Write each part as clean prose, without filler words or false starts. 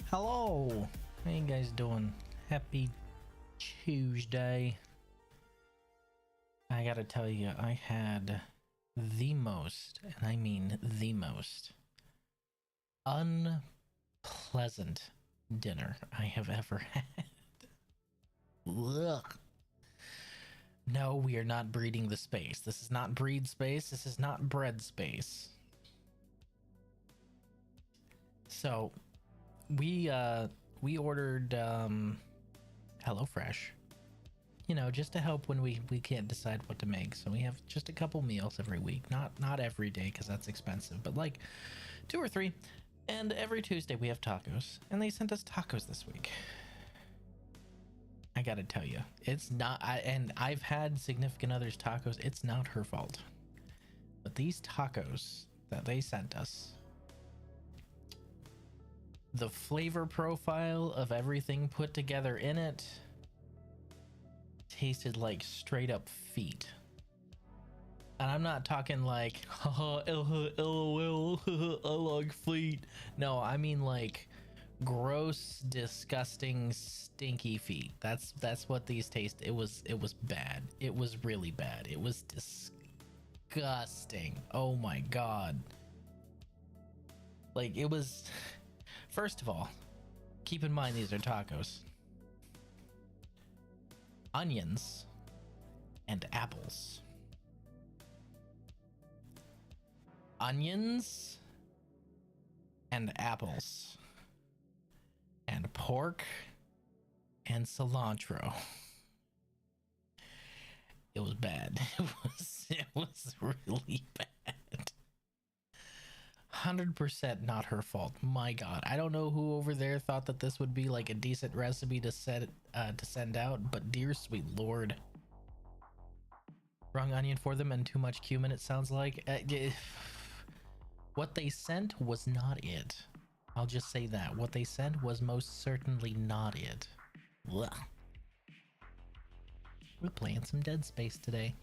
Hello! How you guys doing? Happy Tuesday. I gotta tell you, I had the most, and I mean the most, unpleasant dinner I have ever had. Ugh. No, we are not breeding the space. This is not breed space. This is not bread space. So, we ordered HelloFresh, you know, just to help when we can't decide what to make. So we have just a couple meals every week, not every day because that's expensive, but like 2 or 3. And every Tuesday we have tacos, and they sent us tacos this week. I gotta tell you, it's not, and I've had significant others tacos, it's not her fault, but these tacos that they sent us, the flavor profile of everything put together in it tasted like straight up feet. And I'm not talking like, LOL, I like feet. No, I mean like gross, disgusting, stinky feet. That's what these taste. It was bad. It was really bad. It was disgusting. Oh my god. Like, it was. First of all, keep in mind these are tacos. Onions and apples. Onions and apples. And pork and cilantro. It was bad. It was really bad. 100% not her fault. My god, I don't know who over there thought that this would be like a decent recipe to send out, but dear sweet lord. Wrong onion for them and too much cumin, it sounds like. What they sent was not it. I'll just say that. What they sent was most certainly not it. Ugh. We're playing some Dead Space today.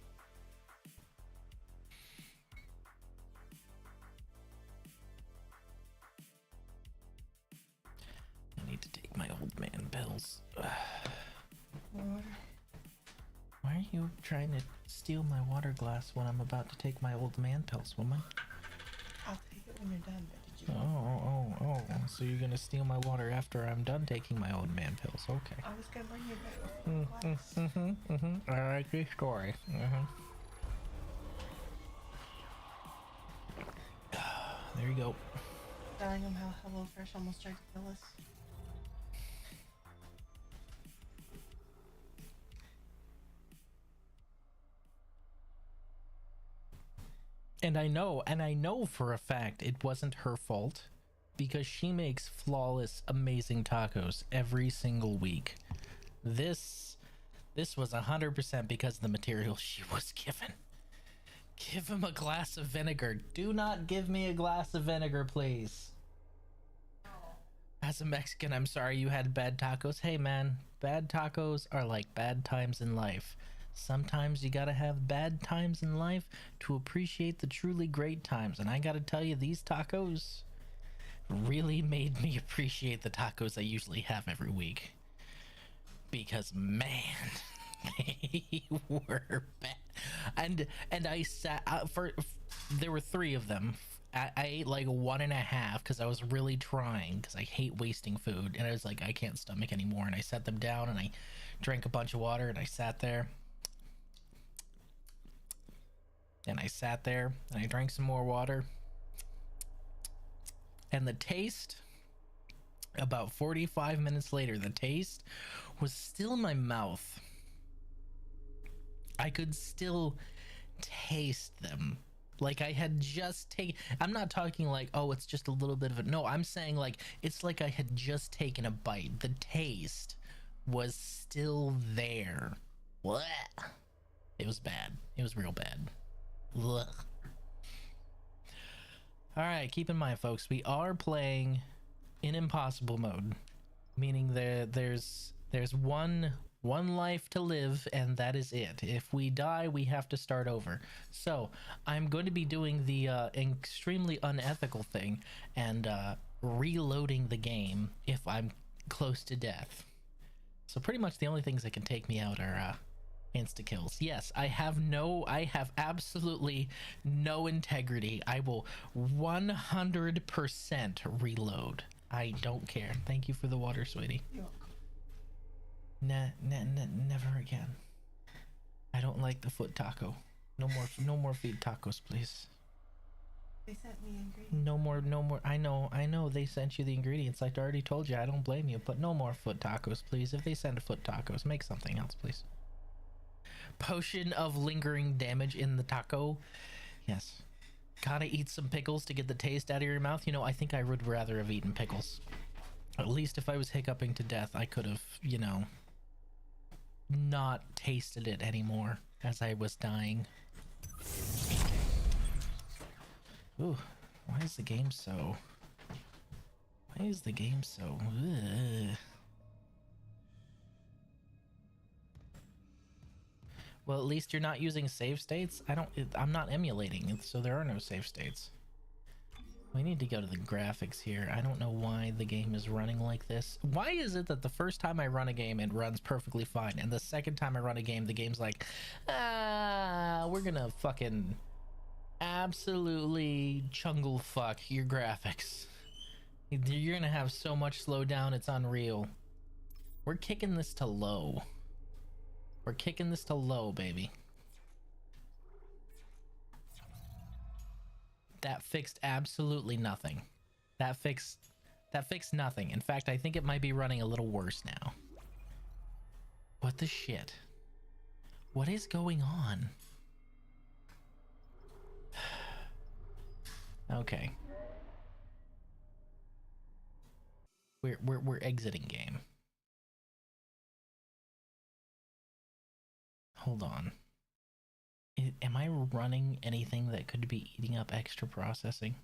I need to take my old man pills. Why are you trying to steal my water glass when I'm about to take my old man pills, woman? I'll take it when you're done, but did you? Oh. So you're gonna steal my water after I'm done taking my old man pills? Okay. I was gonna bring you back. I like this story. There you go. Telling them how HelloFresh almost tried to kill us. And I know for a fact it wasn't her fault, because she makes flawless, amazing tacos every single week. This was 100% because of the material she was given. Give him a glass of vinegar. Do not give me a glass of vinegar, please. As a Mexican, I'm sorry you had bad tacos. Hey man, bad tacos are like bad times in life. Sometimes you gotta have bad times in life to appreciate the truly great times. And I gotta tell you, these tacos really made me appreciate the tacos I usually have every week. Because man, they were bad. And I sat there were 3 of them. I ate like 1.5 because I was really trying, because I hate wasting food. And I was like, I can't stomach anymore. And I set them down and I drank a bunch of water and I sat there. And I sat there and I drank some more water. And the taste, about 45 minutes later, the taste was still in my mouth. I could still taste them. Like I had just taken, I'm not talking like, oh, it's just a little bit of it. No, I'm saying like, it's like I had just taken a bite. The taste was still there. What? It was bad. It was real bad. Ugh. All right, keep in mind, folks, we are playing in impossible mode, meaning there's one life to live, and that is it. If we die, we have to start over. So I'm going to be doing the extremely unethical thing and reloading the game if I'm close to death. So pretty much the only things that can take me out are insta kills. Yes, I have absolutely no integrity. I will 100% reload. I don't care. Thank you for the water, sweetie. You're Never again. I don't like the foot taco. No more feet tacos, please. They sent me ingredients. No more. I know they sent you the ingredients. I already told you, I don't blame you, but no more foot tacos, please. If they send foot tacos, make something else, please. Potion of lingering damage in the taco. Yes. Gotta eat some pickles to get the taste out of your mouth. You know, I think I would rather have eaten pickles. At least if I was hiccuping to death, I could have, you know, not tasted it anymore as I was dying. Ooh, why is the game so... Ugh. Well, at least you're not using save states. I'm not emulating it, so there are no save states. We need to go to the graphics here. I don't know why the game is running like this. Why is it that the first time I run a game, it runs perfectly fine, and the second time I run a game, the game's like, we're gonna fucking absolutely chungle fuck your graphics. You're gonna have so much slowdown, it's unreal. We're kicking this to low. We're kicking this to low, baby. That fixed absolutely nothing. That fixed nothing. In fact, I think it might be running a little worse now. What the shit? What is going on? Okay. We're exiting game. Hold on. Am I running anything that could be eating up extra processing?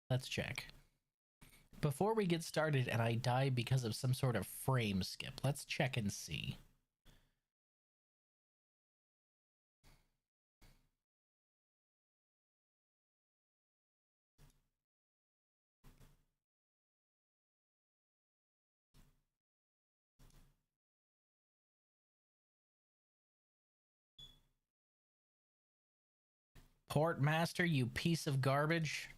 Let's check. Before we get started and I die because of some sort of frame skip, let's check and see. Port master, you piece of garbage.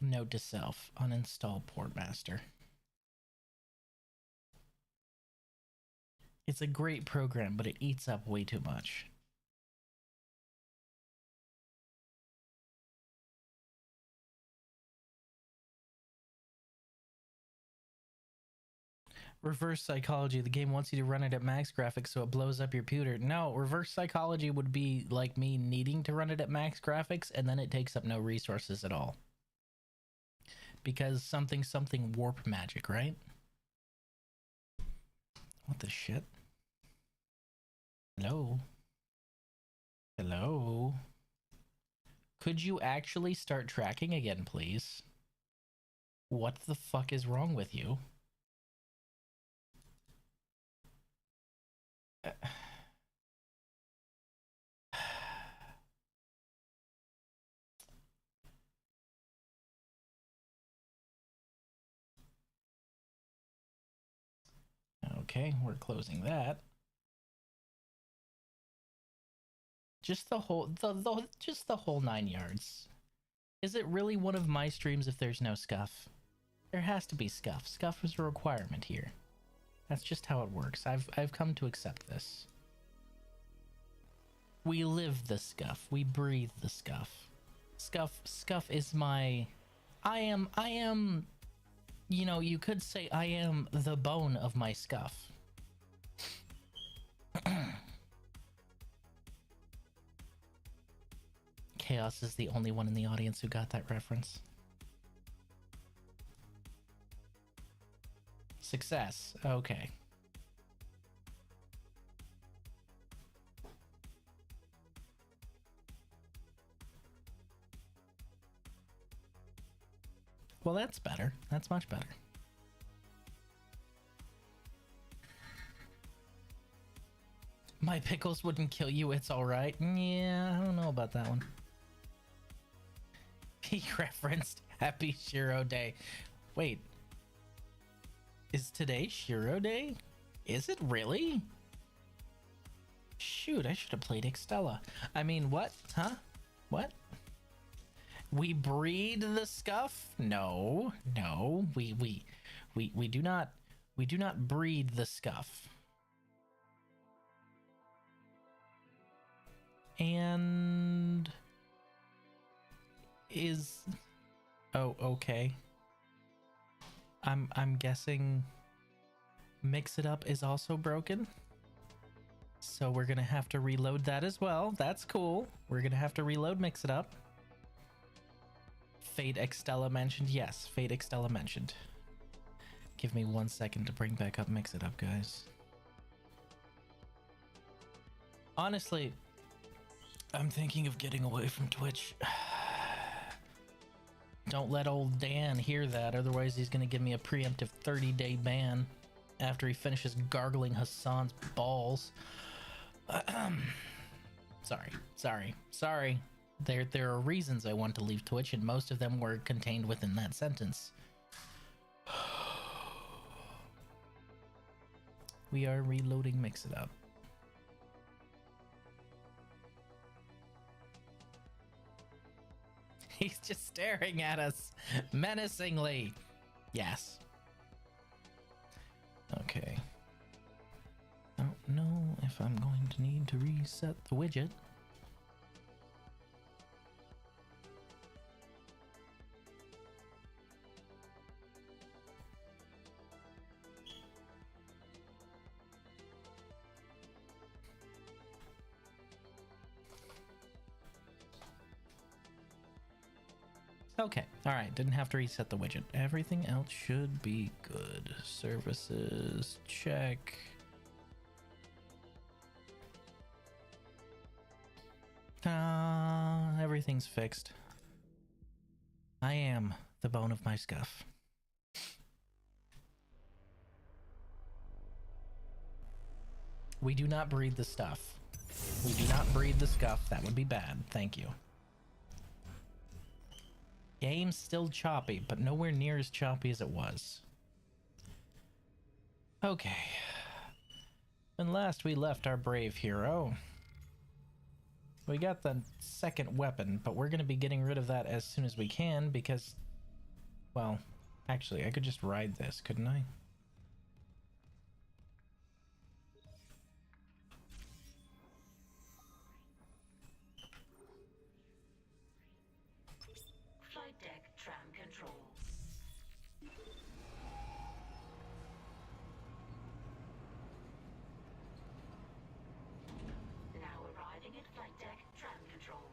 Note to self, uninstall Portmaster. It's a great program, but it eats up way too much. Reverse psychology, the game wants you to run it at max graphics so it blows up your computer. No, reverse psychology would be like me needing to run it at max graphics and then it takes up no resources at all. Because something warp magic, right? What the shit? Hello? Hello? Could you actually start tracking again, please? What the fuck is wrong with you? Okay, we're closing that. Just the whole just the whole 9 yards. Is it really one of my streams if there's no scuff? There has to be scuff. Scuff is a requirement here. That's just how it works. I've come to accept this. We live the scuff. We breathe the scuff. Scuff is my... I am, you know, you could say I am the bone of my scuff. Chaos is the only one in the audience who got that reference. Success. Okay. Well, that's better. That's much better. My pickles wouldn't kill you, it's alright. Yeah, I don't know about that one. He referenced Happy Shiro Day. Wait. Is today Shiro Day? Is it really? Shoot, I should have played Extella. I mean, what? Huh? What? We breed the scuff? No, no. We do not breed the scuff. And is okay. I'm guessing Mix It Up is also broken. So we're gonna have to reload that as well. That's cool. We're gonna have to reload Mix It Up. Fate Extella mentioned. Yes, Fate Extella mentioned. Give me 1 second to bring back up Mix It Up, guys. Honestly, I'm thinking of getting away from Twitch. Don't let old Dan hear that, otherwise he's gonna give me a preemptive 30-day ban after he finishes gargling Hassan's balls. Sorry. There are reasons I want to leave Twitch, and most of them were contained within that sentence. We are reloading Mix It Up. He's just staring at us menacingly. Yes. Okay. I don't know if I'm going to need to reset the widget. Okay, alright, didn't have to reset the widget. Everything else should be good. Services, check. Everything's fixed. I am the bone of my scuff. We do not breed the stuff. We do not breed the scuff. That would be bad. Thank you. Game's still choppy, but nowhere near as choppy as it was. Okay. When last we left our brave hero, we got the second weapon, but we're going to be getting rid of that as soon as we can because, well, actually, I could just ride this, couldn't I? Flight deck tram controls. Now arriving at flight deck tram control.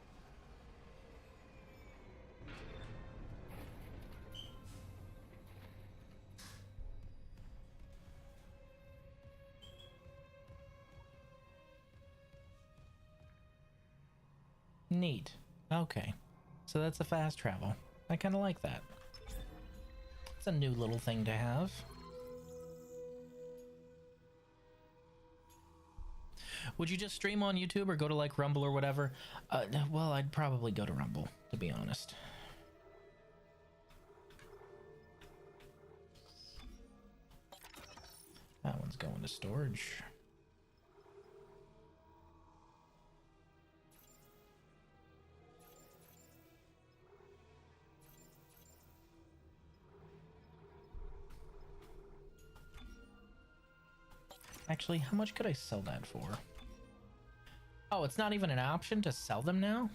Neat. Okay. So that's a fast travel. I kind of like that. It's a new little thing to have. Would you just stream on YouTube or go to like Rumble or whatever? Well, I'd probably go to Rumble, to be honest. That one's going to storage. Actually, how much could I sell that for? Oh, it's not even an option to sell them now?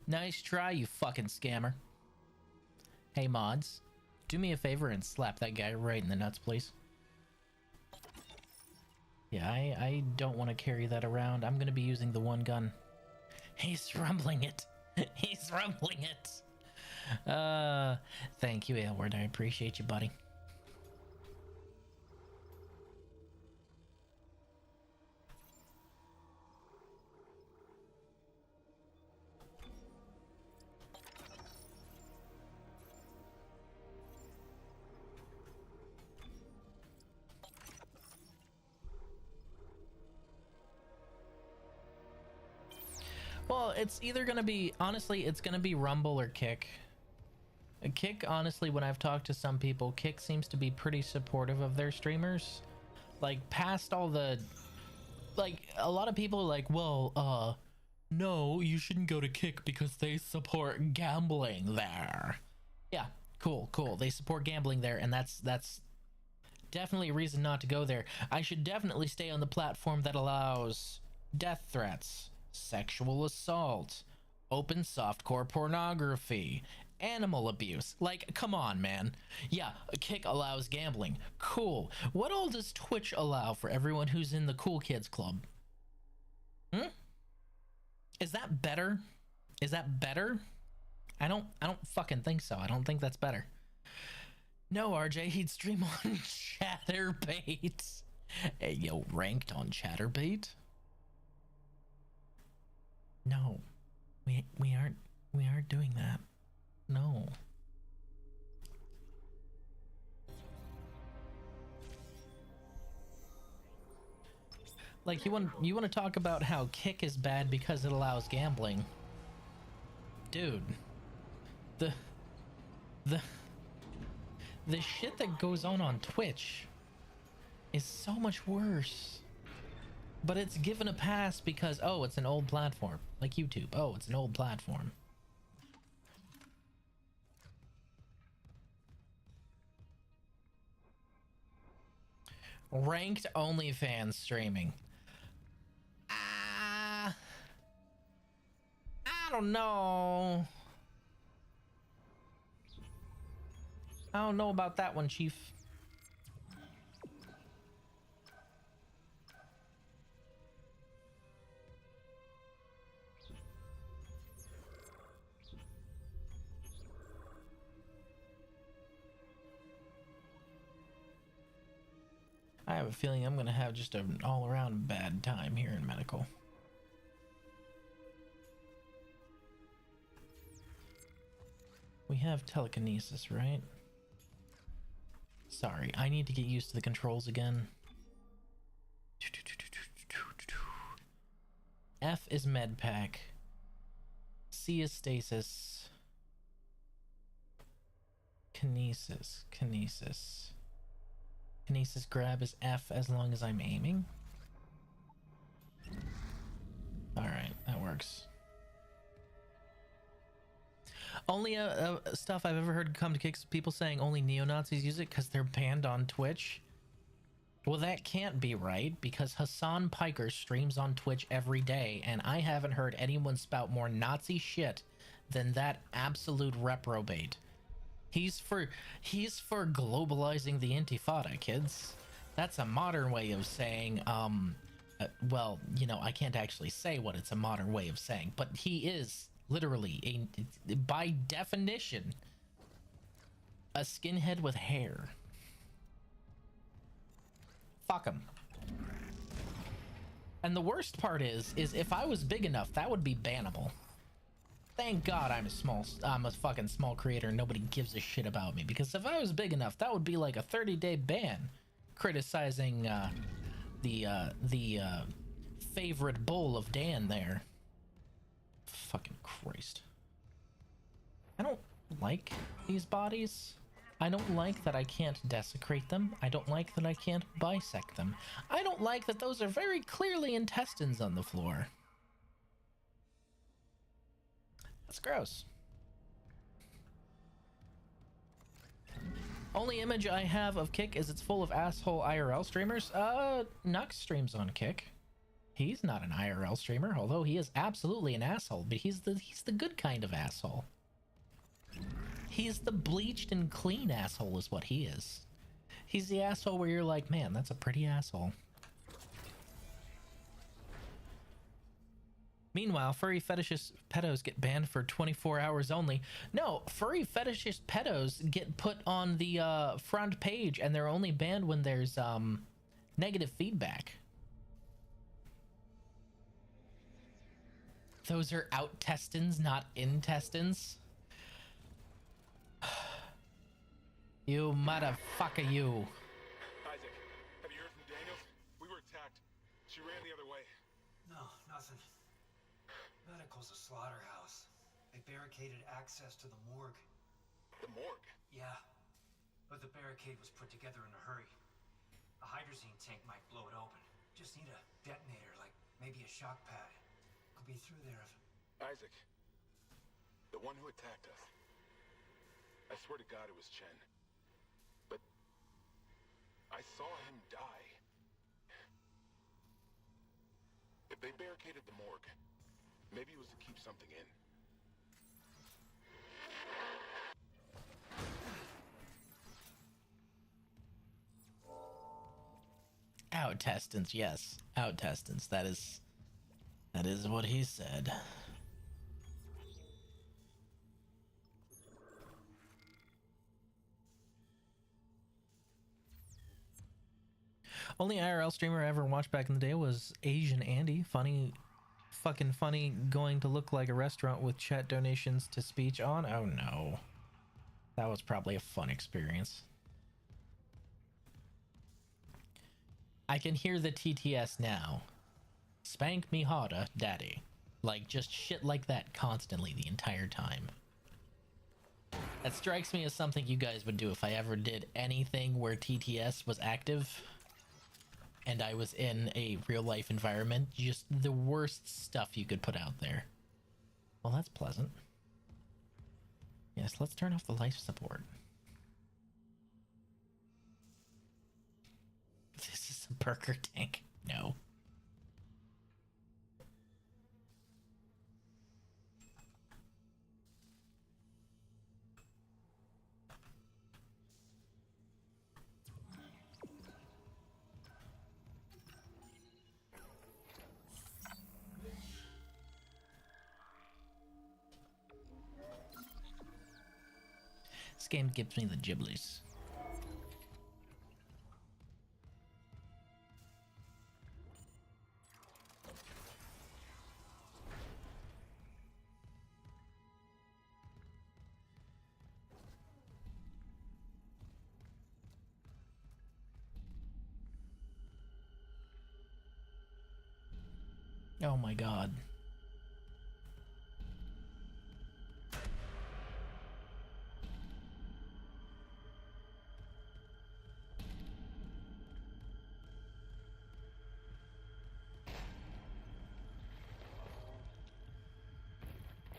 Nice try, you fucking scammer. Hey, mods. Do me a favor and slap that guy right in the nuts, please. Yeah, I don't want to carry that around. I'm going to be using the one gun. He's rumbling it. He's rumbling it. Thank you, Aylward. I appreciate you, buddy. Well, it's either gonna be, honestly, it's gonna be Rumble or Kick. Kick, honestly, when I've talked to some people, Kick seems to be pretty supportive of their streamers. Like, past all the, like, a lot of people are like, well, no, you shouldn't go to Kick because they support gambling there. Yeah, cool. They support gambling there, and that's definitely a reason not to go there. I should definitely stay on the platform that allows death threats, sexual assault, open softcore pornography, animal abuse. Like, come on, man. Yeah, Kick allows gambling. Cool. What all does Twitch allow for everyone who's in the cool kids club? Is that better? Is that better? I don't fucking think so. I don't think that's better. No, RJ, he'd stream on Chatterbait. Hey, yo, ranked on Chatterbait? No. We aren't doing that. No. Like, you want to talk about how Kick is bad because it allows gambling. Dude. The shit that goes on Twitch is so much worse. But it's given a pass because, oh, it's an old platform. Like YouTube. Oh, it's an old platform. Ranked OnlyFans streaming. I don't know. I don't know about that one, Chief. I have a feeling I'm gonna have just an all-around bad time here in medical. We have telekinesis, right? Sorry, I need to get used to the controls again. F is med pack. C is stasis. Kinesis. Kinesis grab is F as long as I'm aiming. Alright, that works. Only stuff I've ever heard come to Kicks, people saying only neo-Nazis use it because they're banned on Twitch. Well, that can't be right, because Hassan Piker streams on Twitch every day, and I haven't heard anyone spout more Nazi shit than that absolute reprobate. He's for globalizing the Intifada, kids. That's a modern way of saying, well, you know, I can't actually say what it's a modern way of saying, but he is literally, by definition, a skinhead with hair. Fuck him. And the worst part is if I was big enough, that would be bannable. Thank God I'm a fucking small creator and nobody gives a shit about me, because if I was big enough, that would be like a 30-day ban criticizing the favorite bull of Dan there. Fucking Christ. I don't like these bodies. I don't like that I can't desecrate them. I don't like that I can't bisect them. I don't like that those are very clearly intestines on the floor. That's gross. Only image I have of Kick is it's full of asshole IRL streamers. Nux streams on Kick. He's not an IRL streamer, although he is absolutely an asshole, but he's the good kind of asshole. He's the bleached and clean asshole is what he is. He's the asshole where you're like, man, that's a pretty asshole. Meanwhile, furry fetishist pedos get banned for 24 hours only. No, furry fetishist pedos get put on the front page, and they're only banned when there's negative feedback. Those are out-testins, not intestines. You motherfucker, you. Isaac, have you heard from Daniels? We were attacked. She ran the other way. No, nothing. Medical's a slaughterhouse. They barricaded access to the morgue. The morgue? Yeah, but the barricade was put together in a hurry. A hydrazine tank might blow it open. Just need a detonator, like maybe a shock pad. Could be through there if... Isaac. The one who attacked us. I swear to God it was Chen. But... I saw him die. If they barricaded the morgue, maybe it was to keep something in. Out-testance, yes. Out-testance. That is what he said. Only IRL streamer I ever watched back in the day was Asian Andy. Funny, fucking funny, going to look like a restaurant with chat donations to speech on. Oh no. That was probably a fun experience. I can hear the TTS now. Spank me harder, daddy. Like, just shit like that constantly the entire time. That strikes me as something you guys would do if I ever did anything where TTS was active and I was in a real-life environment. Just the worst stuff you could put out there. Well, that's pleasant. Yes, let's turn off the life support. This is a burger tank. No. This game gives me the giblies. Oh my god.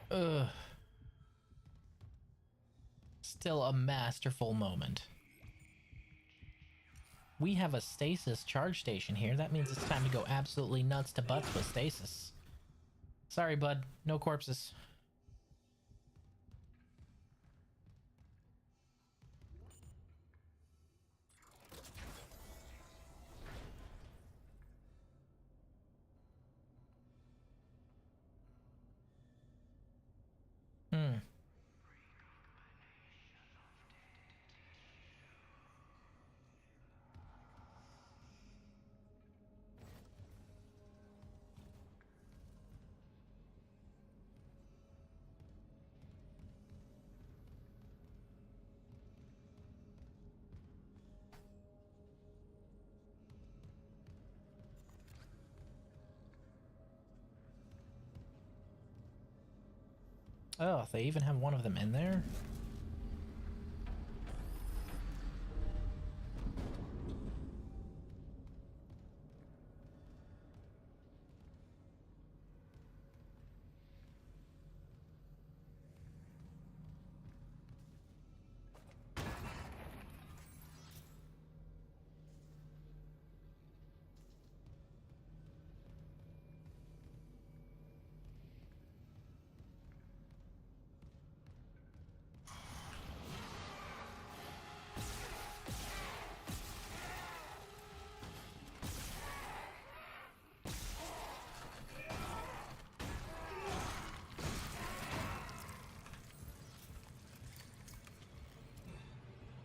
Ugh. Still a masterful moment. We have a stasis charge station here. That means it's time to go absolutely nuts to butts with stasis. Sorry, bud. No corpses. Hmm. Oh, they even have one of them in there?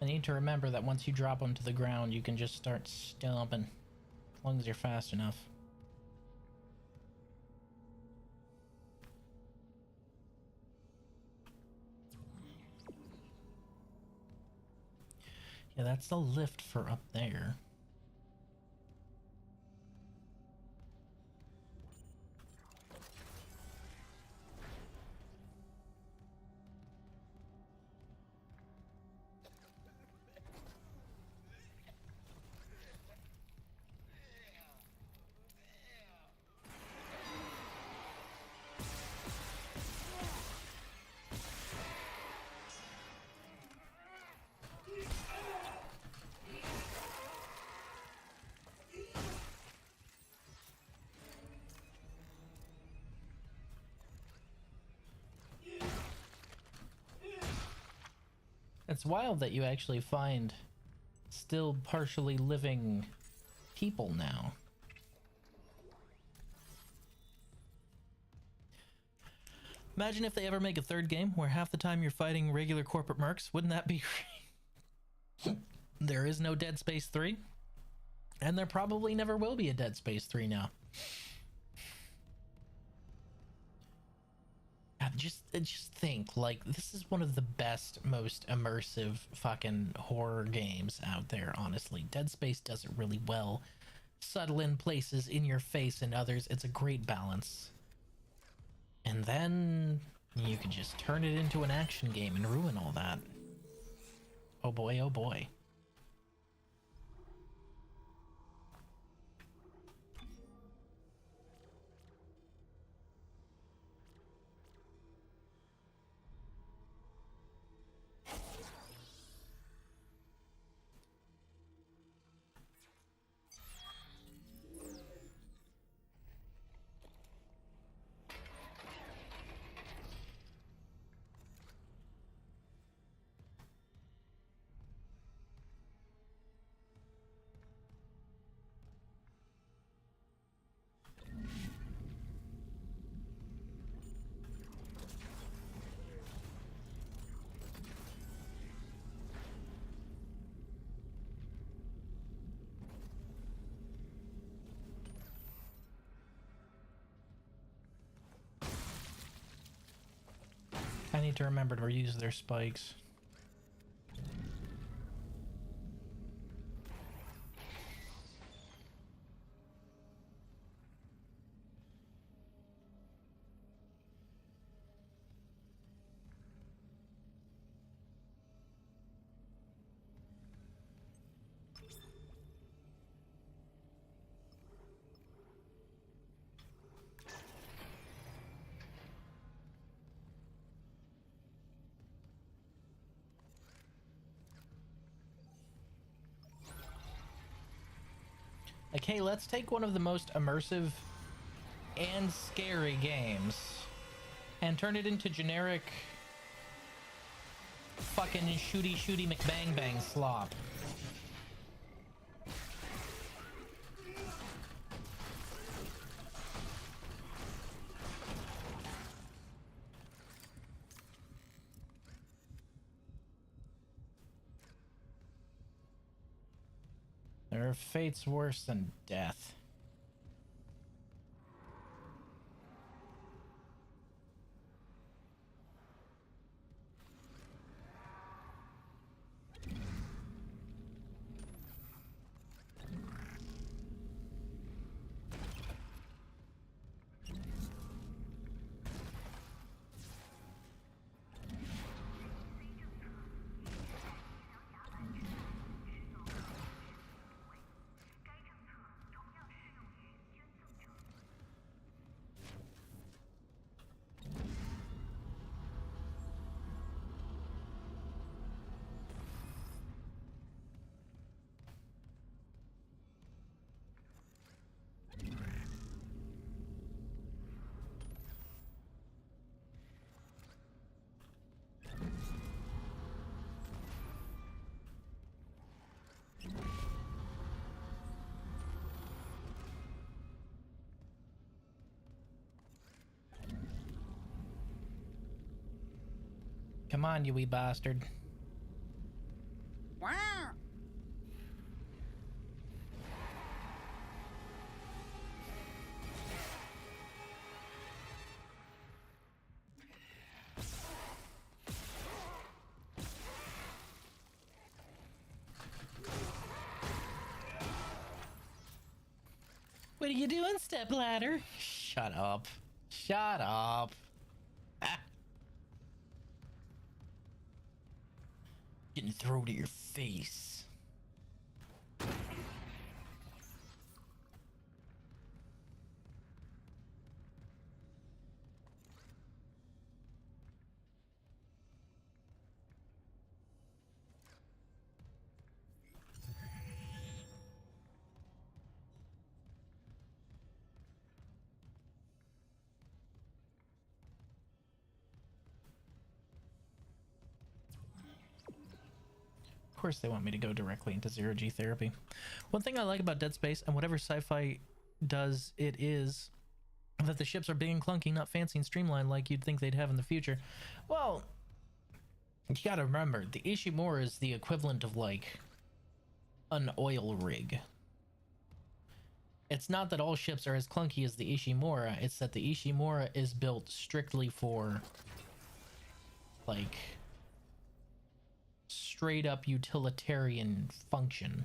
I need to remember that once you drop them to the ground, you can just start stomping, as long as you're fast enough. Yeah, that's the lift for up there. It's wild that you actually find still partially living people now. Imagine if they ever make a third game where half the time you're fighting regular corporate mercs. Wouldn't that be great? There is no Dead Space 3. And there probably never will be a Dead Space 3 now. Just think, like, this is one of the best, most immersive fucking horror games out there, honestly. Dead Space does it really well. Subtle in places, in your face in others. It's a great balance. And then you can just turn it into an action game and ruin all that. Oh boy, oh boy. I need to remember to reuse their spikes. Like, hey, let's take one of the most immersive and scary games and turn it into generic fucking shooty McBang bang slop. There are fates worse than death. Come on, you wee bastard. Wow. What are you doing, stepladder? Shut up. Shut up. Ah. Getting thrown to your face. course they want me to go directly into zero-G therapy. One thing I like about Dead Space, and whatever sci-fi does it, is that the ships are big and clunky, not fancy and streamlined like you'd think they'd have in the future. Well, you gotta remember, the Ishimura is the equivalent of, like, an oil rig. It's not that all ships are as clunky as the Ishimura, it's that the Ishimura is built strictly for, like, straight up utilitarian function.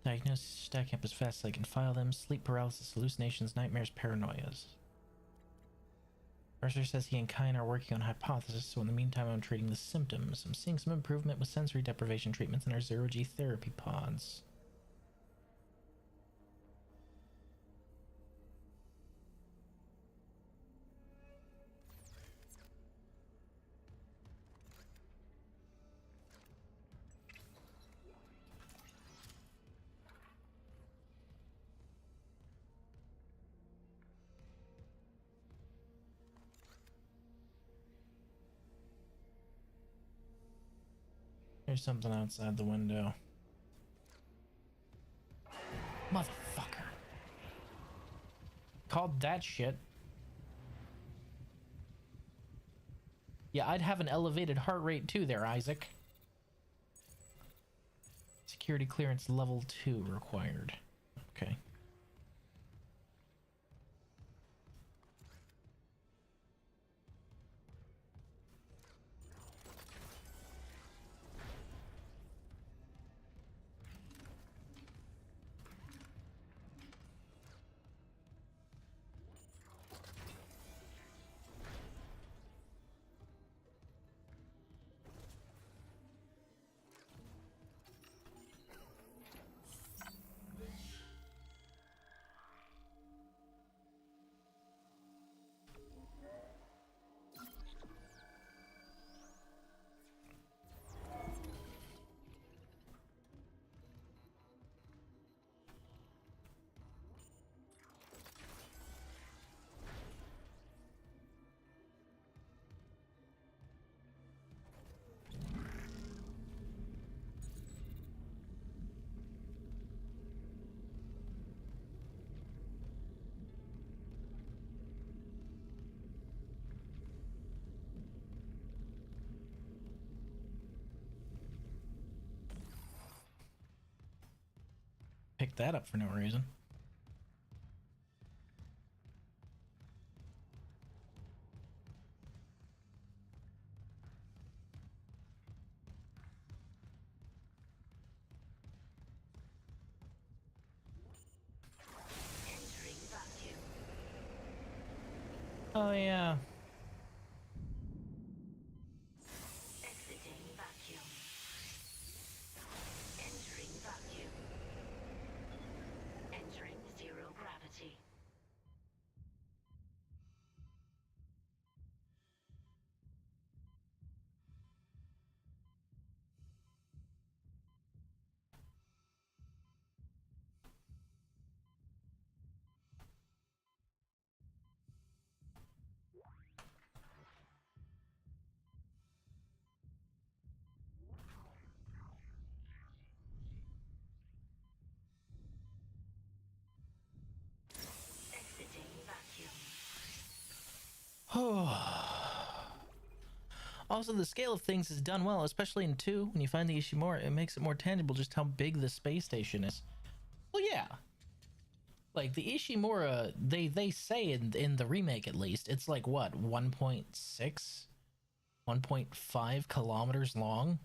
Diagnosis, stacking up as fast as I can file them. Sleep paralysis, hallucinations, nightmares, paranoias. Mercer says he and Kyan are working on a hypothesis, so in the meantime I'm treating the symptoms. I'm seeing some improvement with sensory deprivation treatments in our zero-G therapy pods. There's something outside the window. Motherfucker. Called that shit. Yeah, I'd have an elevated heart rate too there, Isaac. Security clearance level 2 required. Okay. Picked that up for no reason. Entering vacuum. Oh yeah. Exiting vacuum. Entering vacuum. Entering zero gravity. Exiting vacuum. Also, the scale of things is done well, especially in 2. When you find the Ishimura, it makes it more tangible just how big the space station is. Well, yeah. Like, the Ishimura, they say in the remake at least, it's like, what, 1.6? 1.5 kilometers long?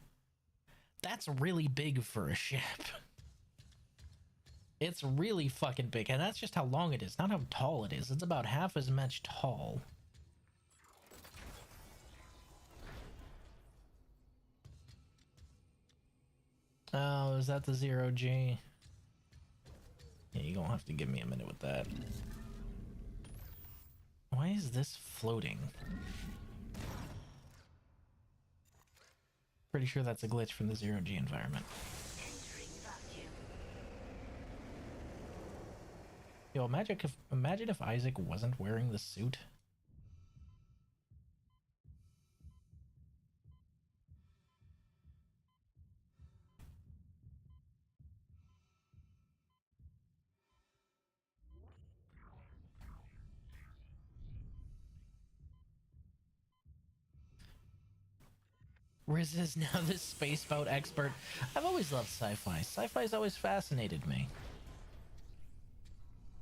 That's really big for a ship. It's really fucking big, and that's just how long it is, not how tall it is. It's about half as much tall. Oh, is that the zero-G? Yeah, you're gonna have to give me a minute with that. Why is this floating? Pretty sure that's a glitch from the zero-G environment. Entering vacuum. Yo, imagine if Isaac wasn't wearing the suit. Riz is now the spaceboat expert. I've always loved sci-fi. Sci-fi's always fascinated me.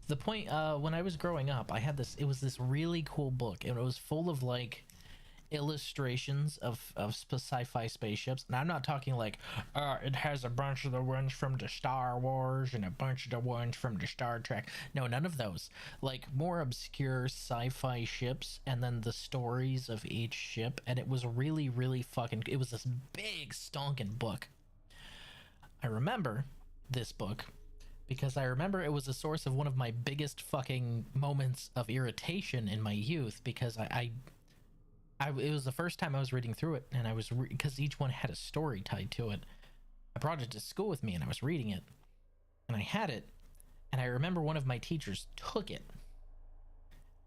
The point, when I was growing up, I had this, it was this really cool book, and it was full of, like, illustrations of sci-fi spaceships. And I'm not talking like, it has a bunch of the ones from the Star Wars and a bunch of the ones from the Star Trek. No, none of those. Like, more obscure sci-fi ships, and then the stories of each ship. And it was really, really fucking, it was this big stonking book. I remember this book because I remember it was a source of one of my biggest fucking moments of irritation in my youth, because it was the first time I was reading through it, and I was because each one had a story tied to it. I brought it to school with me, and I was reading it, and I had it, and I remember one of my teachers took it,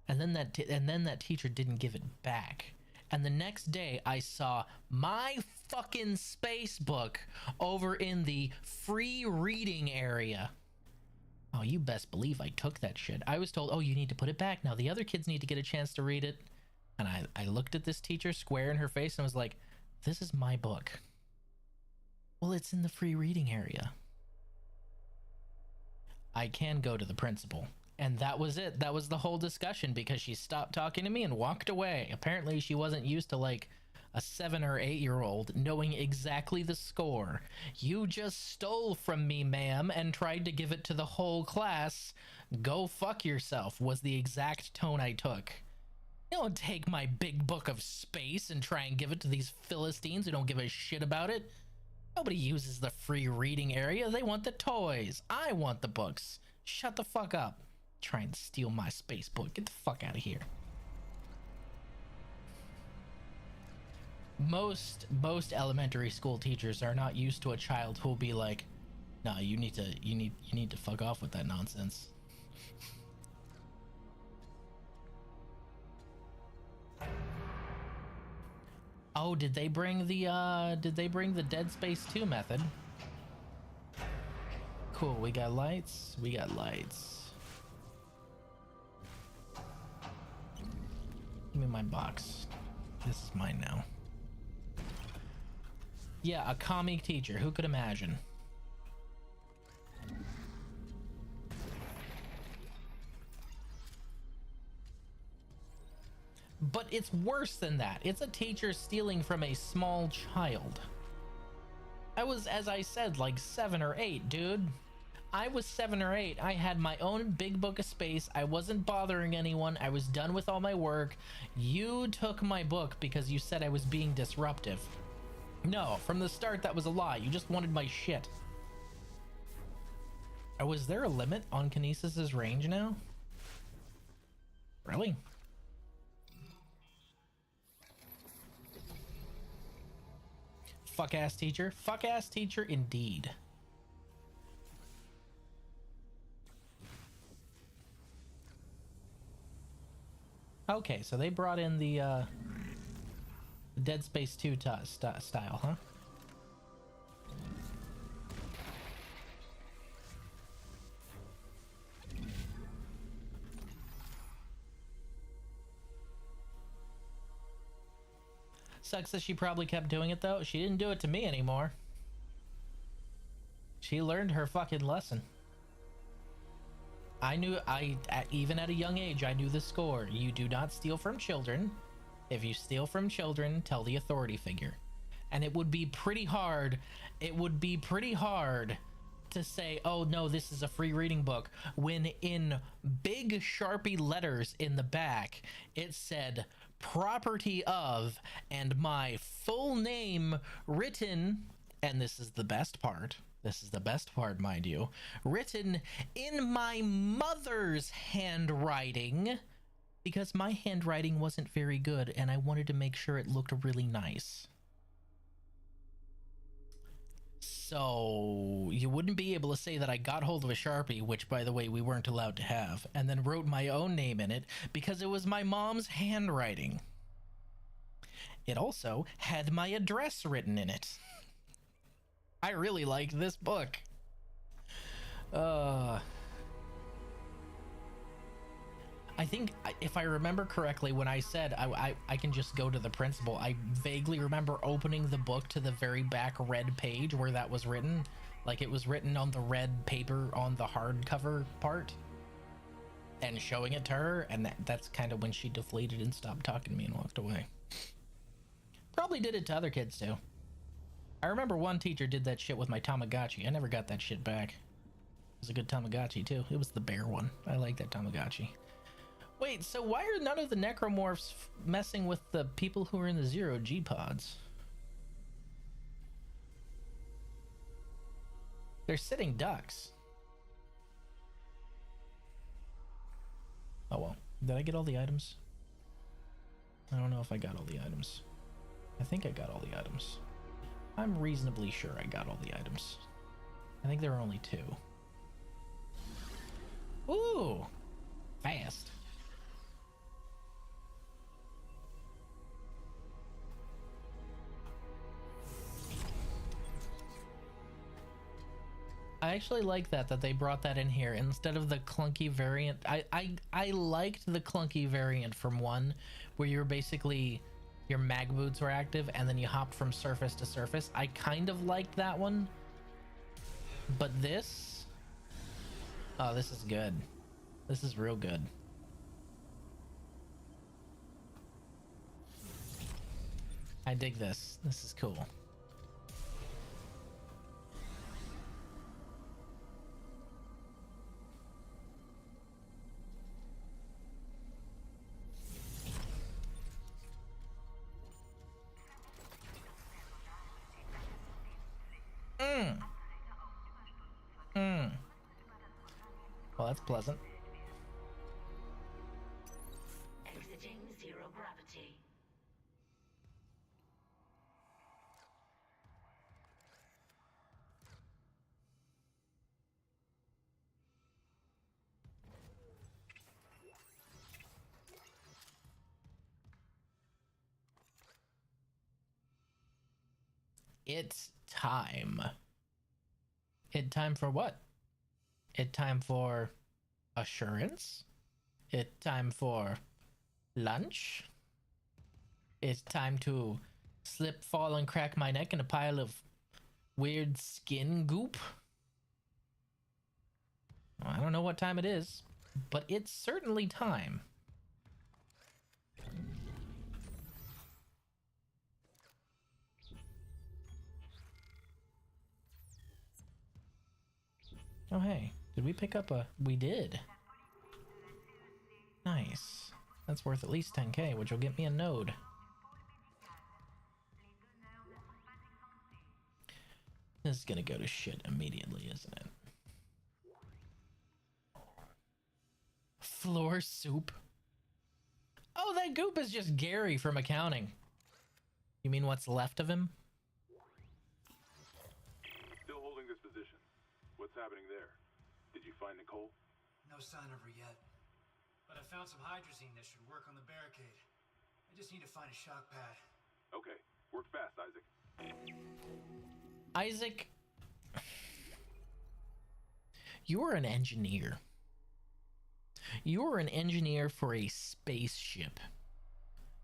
and then that teacher didn't give it back. And the next day, I saw my fucking space book over in the free reading area. Oh, you best believe I took that shit. I was told, oh, you need to put it back now. The other kids need to get a chance to read it. And I looked at this teacher square in her face and was like, this is my book. Well, it's in the free reading area. I can go to the principal. And that was it. That was the whole discussion, because she stopped talking to me and walked away. Apparently she wasn't used to like a 7 or 8 year old knowing exactly the score. You just stole from me, ma'am, and tried to give it to the whole class. Go fuck yourself was the exact tone I took. You don't take my big book of space and try and give it to these Philistines who don't give a shit about it. Nobody uses the free reading area. They want the toys. I want the books. Shut the fuck up. Try and steal my space book. Get the fuck out of here. Most elementary school teachers are not used to a child who'll be like, "Nah, you need to fuck off with that nonsense." Oh, did they bring the Dead Space 2 method? Cool, we got lights. Give me my box. This is mine now. Yeah, a comic teacher. Who could imagine? But it's worse than that. It's a teacher stealing from a small child. I was, as I said, like 7 or 8, dude. I was 7 or 8. I had my own big book of space. I wasn't bothering anyone. I was done with all my work. You took my book because you said I was being disruptive. No, from the start that was a lie. You just wanted my shit. Oh, was there a limit on Kinesis's range now? Really? Fuck ass teacher. Fuck ass teacher indeed. Okay, so they brought in the Dead Space 2 style, huh? Sucks that she probably kept doing it though. She didn't do it to me anymore. She learned her fucking lesson. Even at a young age, I knew the score. You do not steal from children. If you steal from children, tell the authority figure. And it would be pretty hard. It would be pretty hard to say, oh no, this is a free reading book, when in big Sharpie letters in the back, it said property of, and my full name written, and this is the best part. This is the best part, mind you. Written in my mother's handwriting, because my handwriting wasn't very good and I wanted to make sure it looked really nice. So you wouldn't be able to say that I got hold of a Sharpie, which by the way we weren't allowed to have, and then wrote my own name in it because it was my mom's handwriting. It also had my address written in it. I really liked this book. I think, if I remember correctly, when I said I can just go to the principal, I vaguely remember opening the book to the very back red page where that was written. Like it was written on the red paper on the hardcover part. And showing it to her, and that's kind of when she deflated and stopped talking to me and walked away. Probably did it to other kids too. I remember one teacher did that shit with my Tamagotchi. I never got that shit back. It was a good Tamagotchi too. It was the bear one. I like that Tamagotchi. Wait, so why are none of the necromorphs messing with the people who are in the zero G pods? They're sitting ducks. Oh well. Did I get all the items? I don't know if I got all the items. I think I got all the items. I'm reasonably sure I got all the items. I think there were only 2. Ooh! Fast. I actually like that they brought that in here instead of the clunky variant. I liked the clunky variant from 1 where you're basically your mag boots were active and then you hop from surface to surface. I kind of liked that one. But this, oh, this is good. This is real good. I dig this. This is cool. Well, that's pleasant. Exiting zero gravity. It's time. It time for what? It time for assurance? It time for lunch? It's time to slip, fall, and crack my neck in a pile of weird skin goop? Well, I don't know what time it is, but it's certainly time. Oh, hey. Did we pick up a... We did. Nice. That's worth at least 10k, which will get me a node. This is gonna go to shit immediately, isn't it? Floor soup. Oh, that goop is just Gary from accounting. You mean what's left of him? Still holding this position. What's happening there? Did you find Nicole? No sign of her yet. But I found some hydrazine that should work on the barricade. I just need to find a shock pad. Okay. Work fast, Isaac. Isaac, you're an engineer. You're an engineer for a spaceship.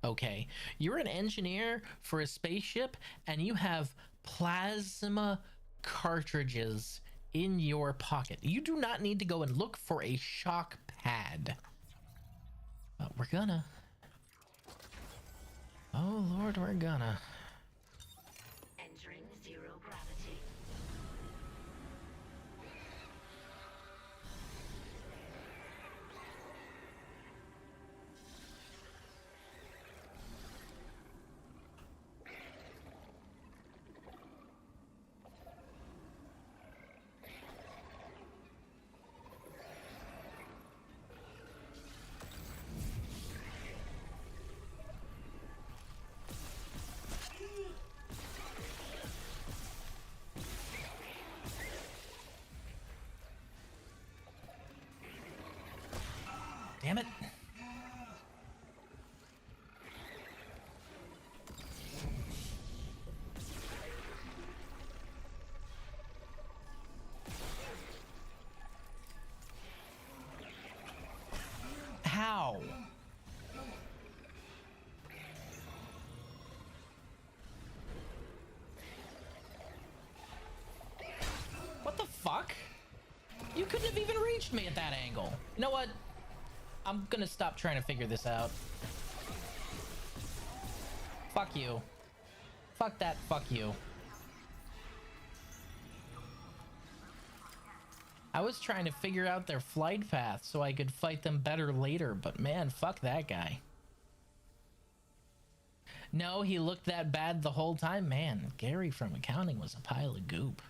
Okay, you're an engineer for a spaceship and you have plasma cartridges in your pocket. You do not need to go and look for a shock pad. But we're gonna. Oh Lord, we're gonna. Entering zero gravity. Damn it. How? What the fuck? You couldn't have even reached me at that angle. You know what? I'm gonna stop trying to figure this out. Fuck you. Fuck that, fuck you. I was trying to figure out their flight path so I could fight them better later, but man, fuck that guy. No, he looked that bad the whole time. Man, Gary from accounting was a pile of goop.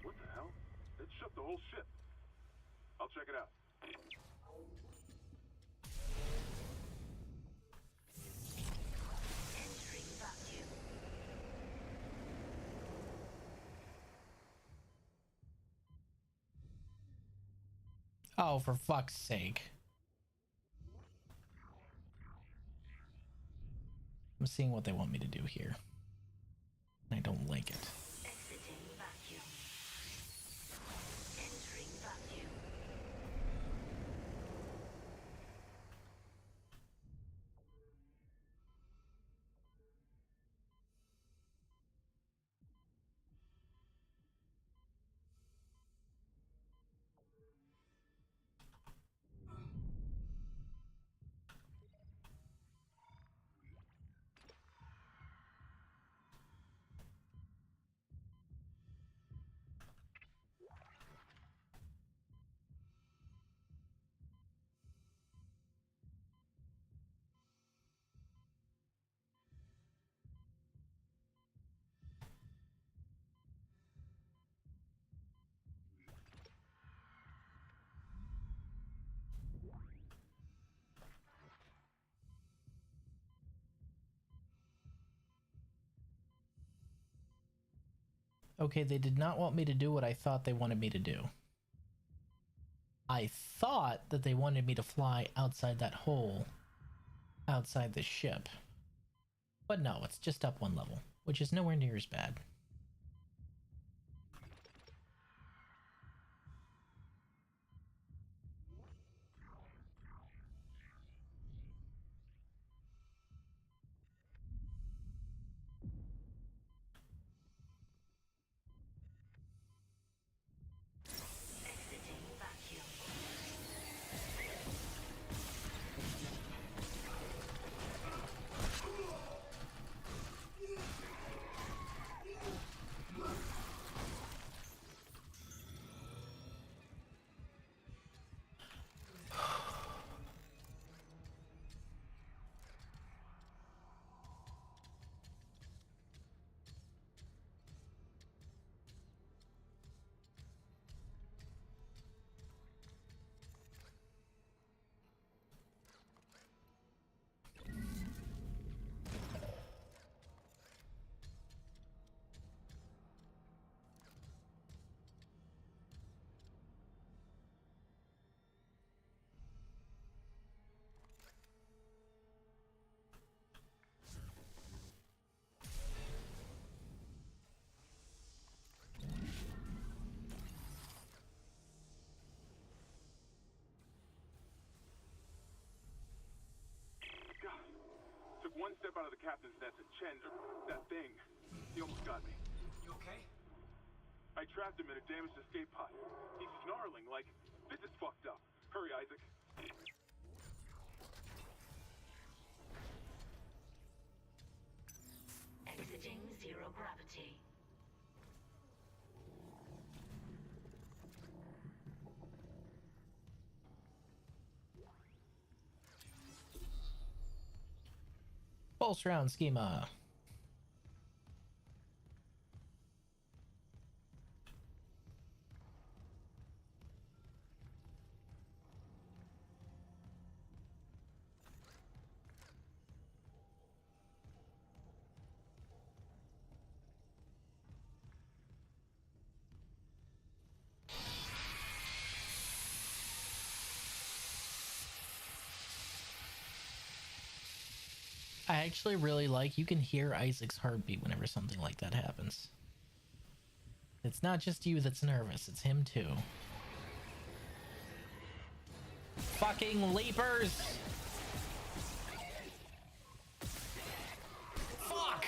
What the hell? It shut the whole ship. I'll check it out. Entering vacuum. Oh, for fuck's sake. I'm seeing what they want me to do here. I don't like it. Exiting vacuum. Entering vacuum. Okay, they did not want me to do what I thought they wanted me to do. I thought that they wanted me to fly outside that hole, outside the ship. But no, it's just up one level, which is nowhere near as bad. Exiting vacuum. God. Took one step out of the captain's nest and Chen, that thing, he almost got me. You okay? I trapped him in a damaged escape pod. He's snarling like, this is fucked up. Hurry, Isaac. Exiting zero gravity. Pulse round schema. I actually really like, you can hear Isaac's heartbeat whenever something like that happens. It's not just you that's nervous, it's him too. Fucking leapers! Fuck!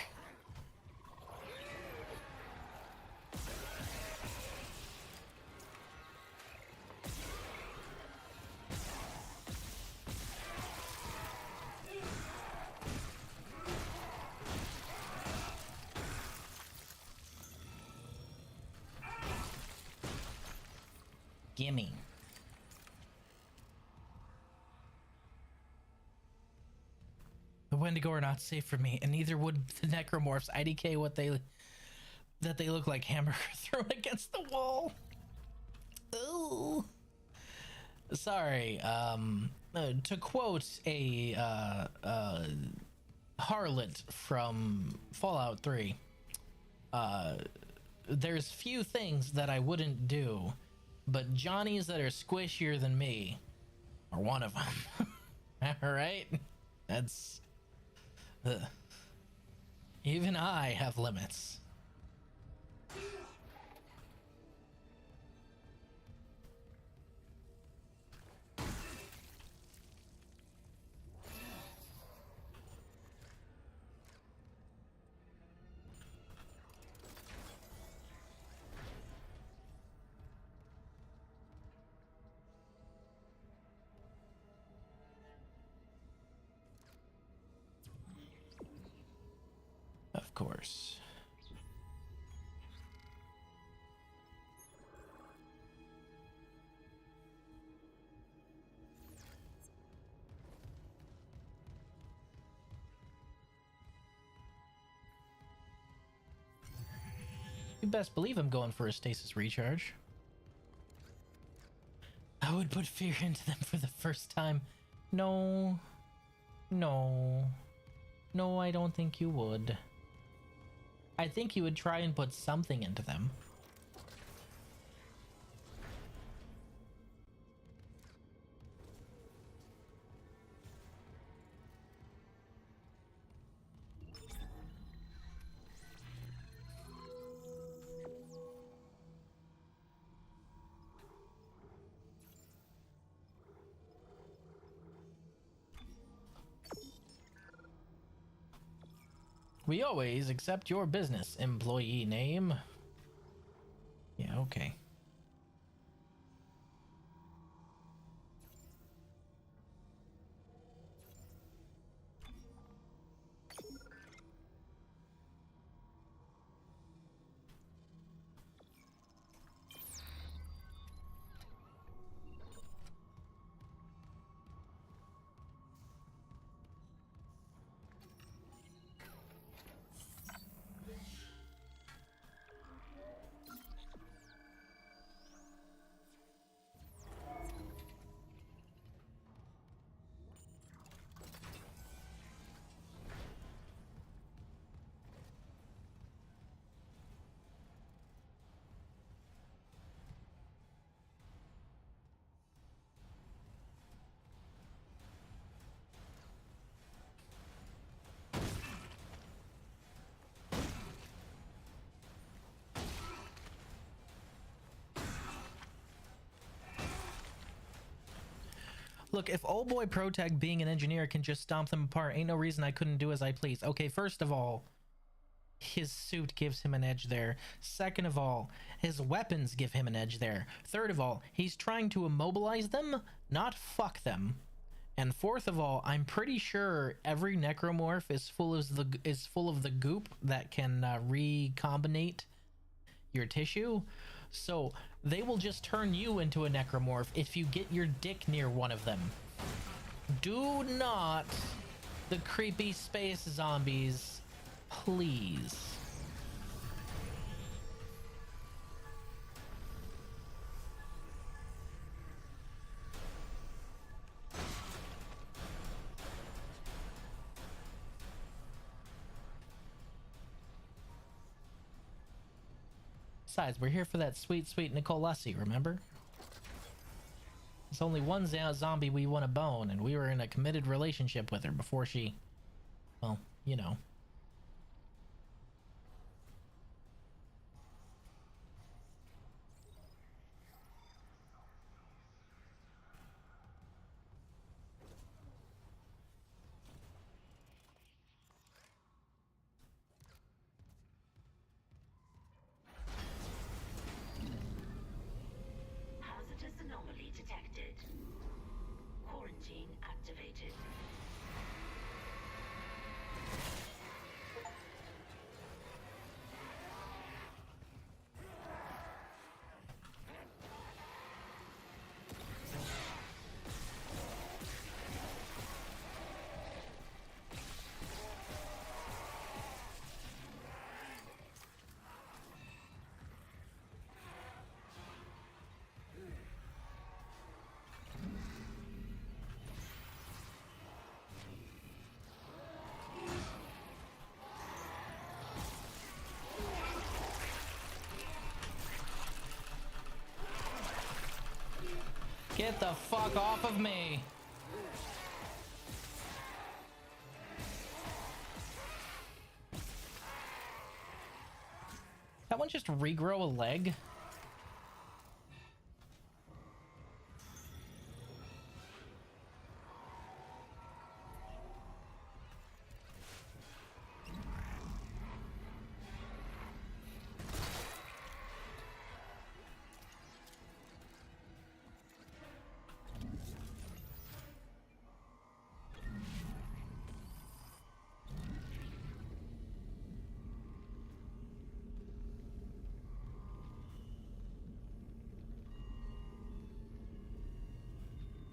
Gimme. The Wendigo are not safe for me, and neither would the necromorphs. IDK that they look like hamburger thrown against the wall. Ooh. Sorry. To quote a harlot from Fallout 3, there's few things that I wouldn't do, but Johnnies that are squishier than me are one of them. All right? That's... even I have limits. Of course. You best believe I'm going for a stasis recharge. I would put fear into them for the first time. No. No. No, I don't think you would. I think you would try and put something into them. We always accept your business, employee name. Yeah, okay. Look, if old boy Protag being an engineer can just stomp them apart, ain't no reason I couldn't do as I please. Okay, first of all, his suit gives him an edge there. Second of all, his weapons give him an edge there. Third of all, he's trying to immobilize them, not fuck them. And fourth of all, I'm pretty sure every necromorph is full of the goop that can recombinate your tissue. So they will just turn you into a necromorph if you get your dick near one of them. Do not The creepy space zombies, please. Besides, we're here for that sweet, sweet Nicolesi, remember? There's only one zombie we want to bone, and we were in a committed relationship with her before she... Well, you know. Hazardous anomaly detected. Quarantine activated. Get the fuck off of me! That one just regrow a leg?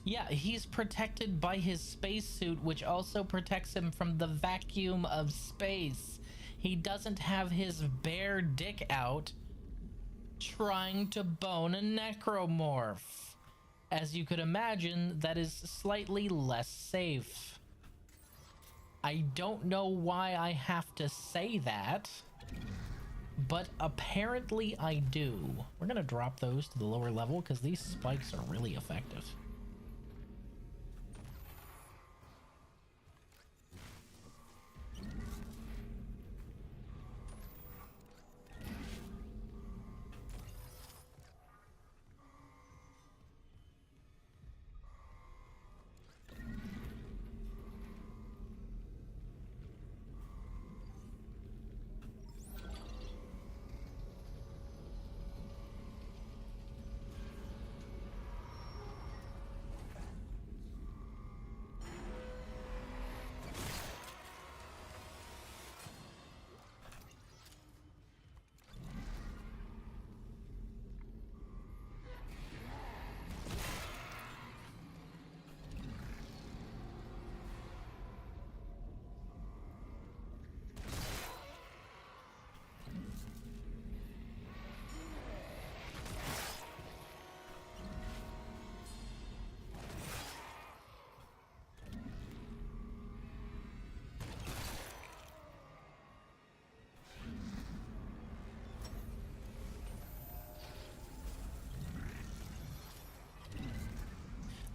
Yeah, he's protected by his spacesuit, which also protects him from the vacuum of space. He doesn't have his bare dick out trying to bone a necromorph. As you could imagine, that is slightly less safe. I don't know why I have to say that, but apparently I do. We're gonna drop those to the lower level because these spikes are really effective.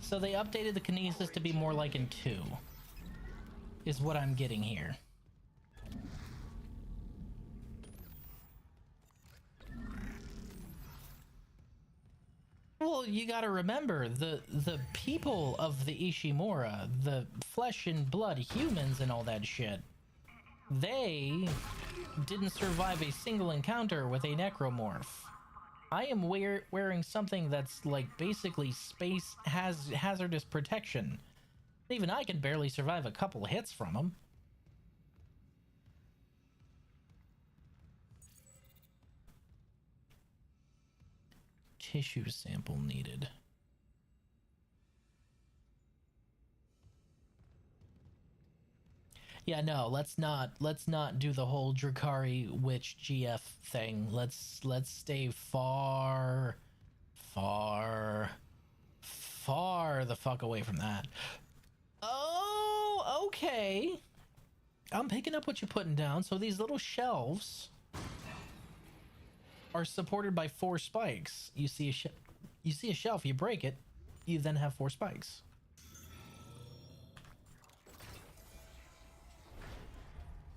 So they updated the kinesis to be more like in 2, is what I'm getting here. Well, you gotta remember, the people of the Ishimura, the flesh and blood humans and all that shit, they didn't survive a single encounter with a necromorph. I am wearing something that's like basically space hazardous protection. Even I can barely survive a couple hits from them. Tissue sample needed. Yeah, no, let's not do the whole Drakari witch GF thing. Let's stay far the fuck away from that. Oh, okay. I'm picking up what you're putting down. So these little shelves are supported by 4 spikes. You see a shelf, you break it, you then have 4 spikes.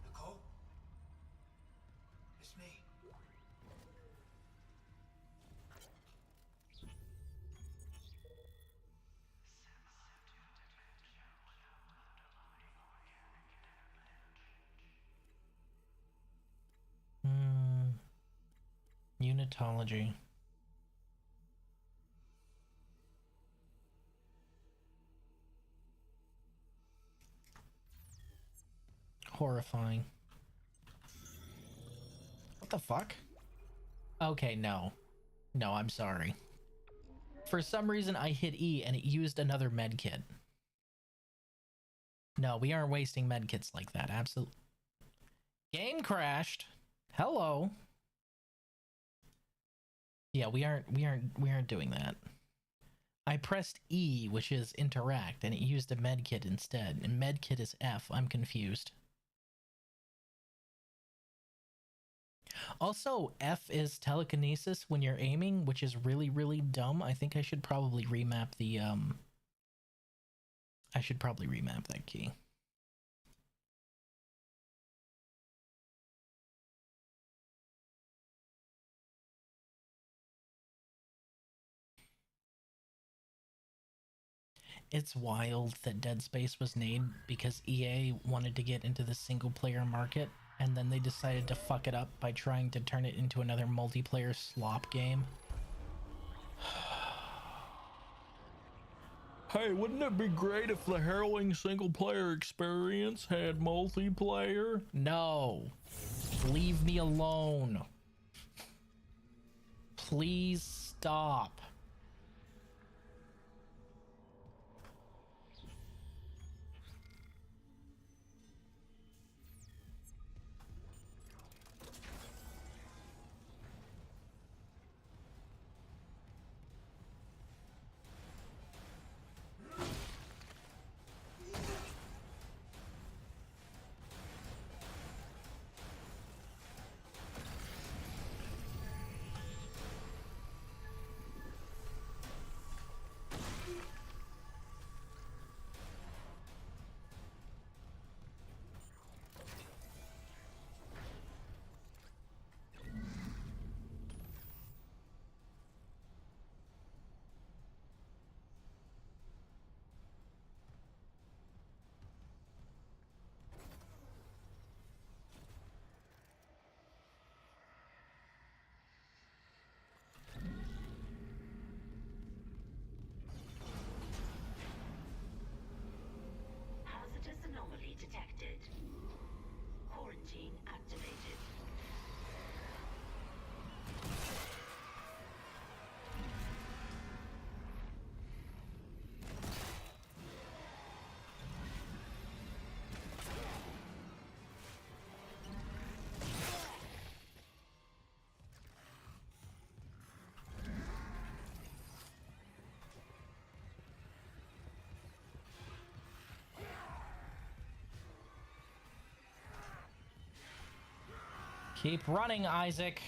Nicole? It's me. Unitology. Horrifying. What the fuck? Okay, no. No, I'm sorry. For some reason, I hit E and it used another medkit. No, we aren't wasting medkits like that. Absolutely. Game crashed. Hello. Yeah, we aren't doing that. I pressed E, which is interact, and it used a medkit instead. And medkit is F. I'm confused. Also, F is telekinesis when you're aiming, which is really, really dumb. I think I should probably remap the, I should probably remap that key. It's wild that Dead Space was named because EA wanted to get into the single player market, and then they decided to fuck it up by trying to turn it into another multiplayer slop game. Hey, wouldn't it be great if the harrowing single player experience had multiplayer? No. Leave me alone. Please stop. Hazardous anomaly detected. Quarantine activated. Keep running, Isaac.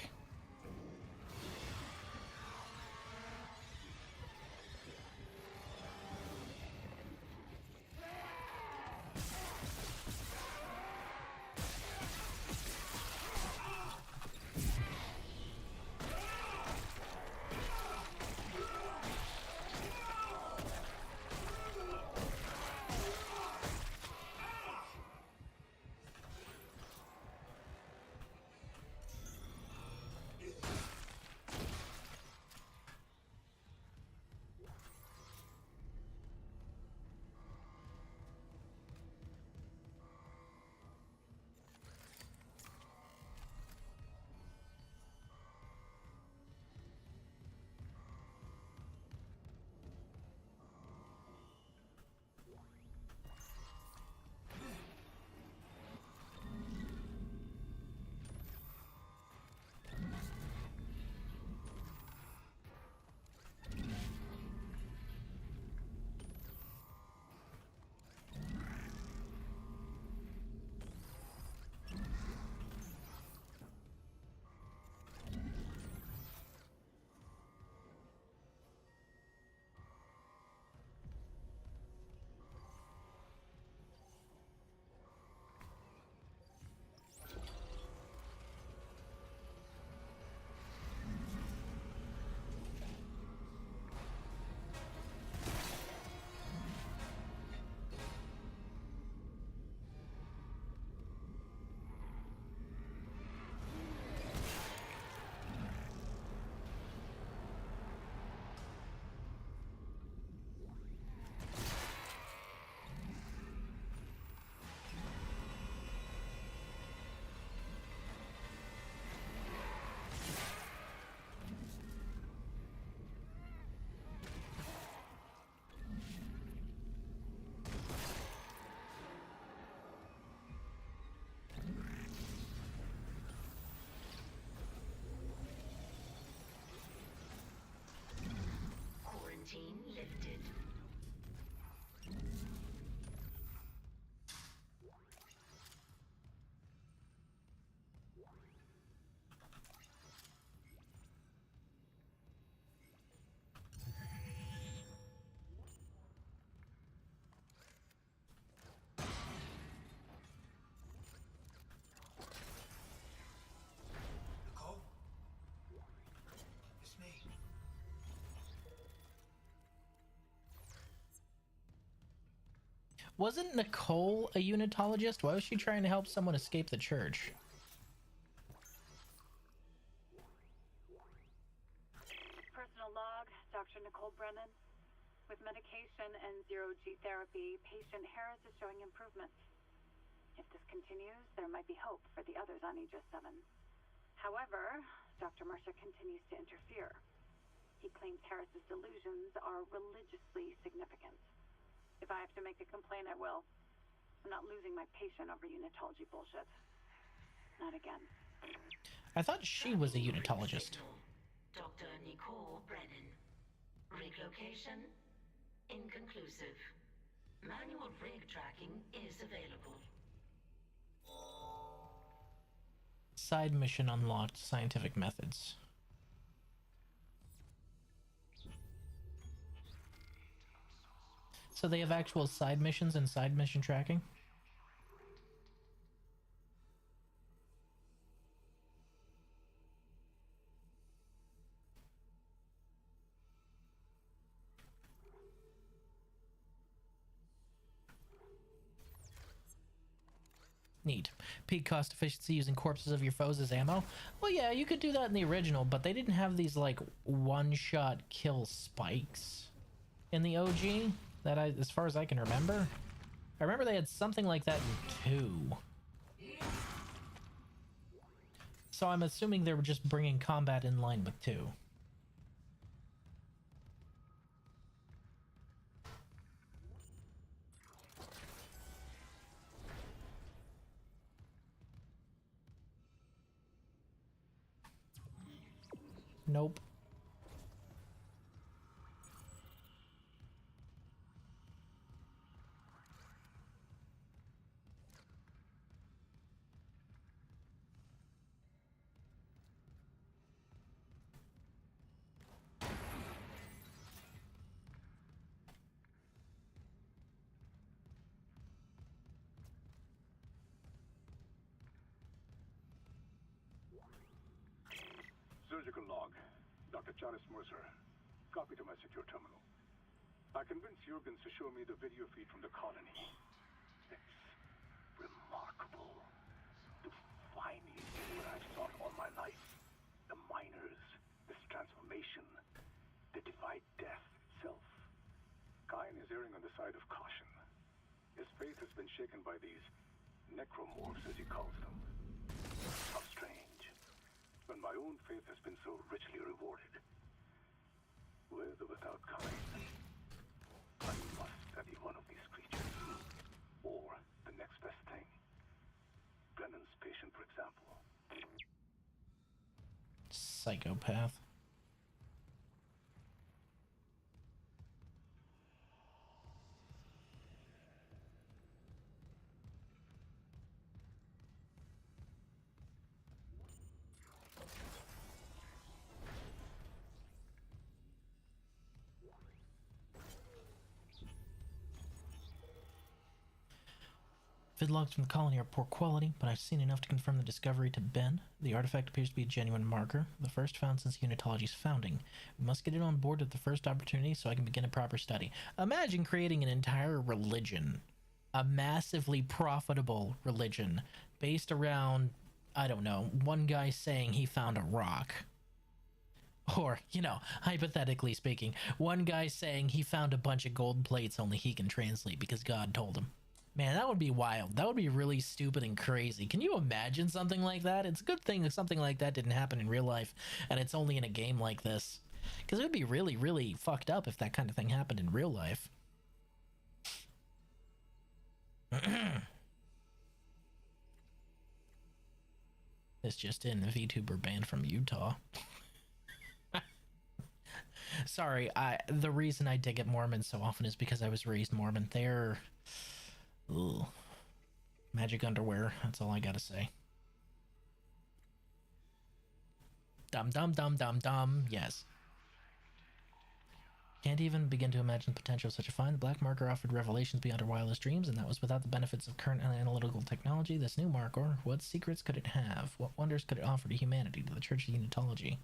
Wasn't Nicole a unitologist? Why was she trying to help someone escape the church? Personal log, Dr. Nicole Brennan. With medication and zero-G therapy, patient Harris is showing improvement. If this continues, there might be hope for the others on Aegis 7. However, Dr. Mercer continues to interfere. He claims Harris's delusions are religiously significant. If I have to make a complaint, I will. I'm not losing my patient over unitology bullshit. Not again. I thought she was a unitologist. Dr. Nicole Brennan. Rig location? Inconclusive. Manual rig tracking is available. Side mission unlocked. Scientific methods. So they have actual side missions and side mission tracking? Neat. Peak cost efficiency using corpses of your foes as ammo? Well, yeah, you could do that in the original, but they didn't have these, like, one-shot kill spikes in the OG, as far as I can remember. I remember they had something like that in 2. So I'm assuming they were just bringing combat in line with 2. Nope. Surgical log. Dr. Charles Mercer. Copy to my secure terminal. I convinced Jurgens to show me the video feed from the colony. It's remarkable. To finally see what I've sought all my life. The miners, this transformation, the divide death itself. Kine is erring on the side of caution. His faith has been shaken by these necromorphs, as he calls them. How strange. When my own faith has been so richly rewarded. With or without Kine, I must study one of these creatures. Or the next best thing. Brennan's patient, for example. Psychopath. Vid logs from the colony are poor quality, but I've seen enough to confirm the discovery to Ben. The artifact appears to be a genuine marker, the first found since unitology's founding. We must get it on board at the first opportunity so I can begin a proper study. Imagine creating an entire religion, a massively profitable religion, based around, I don't know, one guy saying he found a rock. Or, you know, hypothetically speaking, one guy saying he found a bunch of gold plates only he can translate because God told him. Man, that would be wild. That would be really stupid and crazy. Can you imagine something like that? It's a good thing that something like that didn't happen in real life, and it's only in a game like this. Because it would be really, really fucked up if that kind of thing happened in real life. This just in, VTuber banned from Utah. Sorry, the reason I dig at Mormons so often is because I was raised Mormon. They're... Ugh. Magic underwear, that's all I gotta say. Dum dum dum dum dum, yes. Can't even begin to imagine the potential of such a find. The black marker offered revelations beyond our wildest dreams, and that was without the benefits of current analytical technology. This new marker, what secrets could it have? What wonders could it offer to humanity, to the Church of Unitology?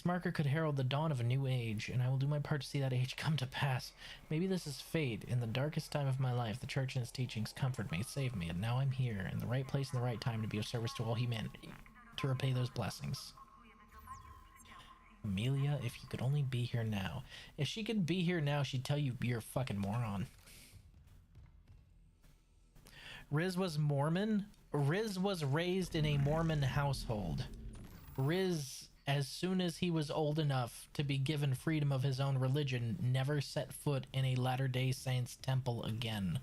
This marker could herald the dawn of a new age, and I will do my part to see that age come to pass. Maybe this is fate. In the darkest time of my life, the church and its teachings comfort me, save me, and now I'm here, in the right place and the right time to be of service to all humanity, to repay those blessings. Amelia, if you could only be here now. If she could be here now, she'd tell you you're a fucking moron. Riz was Mormon. Riz was raised in a Mormon household. Riz, as soon as he was old enough to be given freedom of his own religion, never set foot in a Latter-day Saints temple again.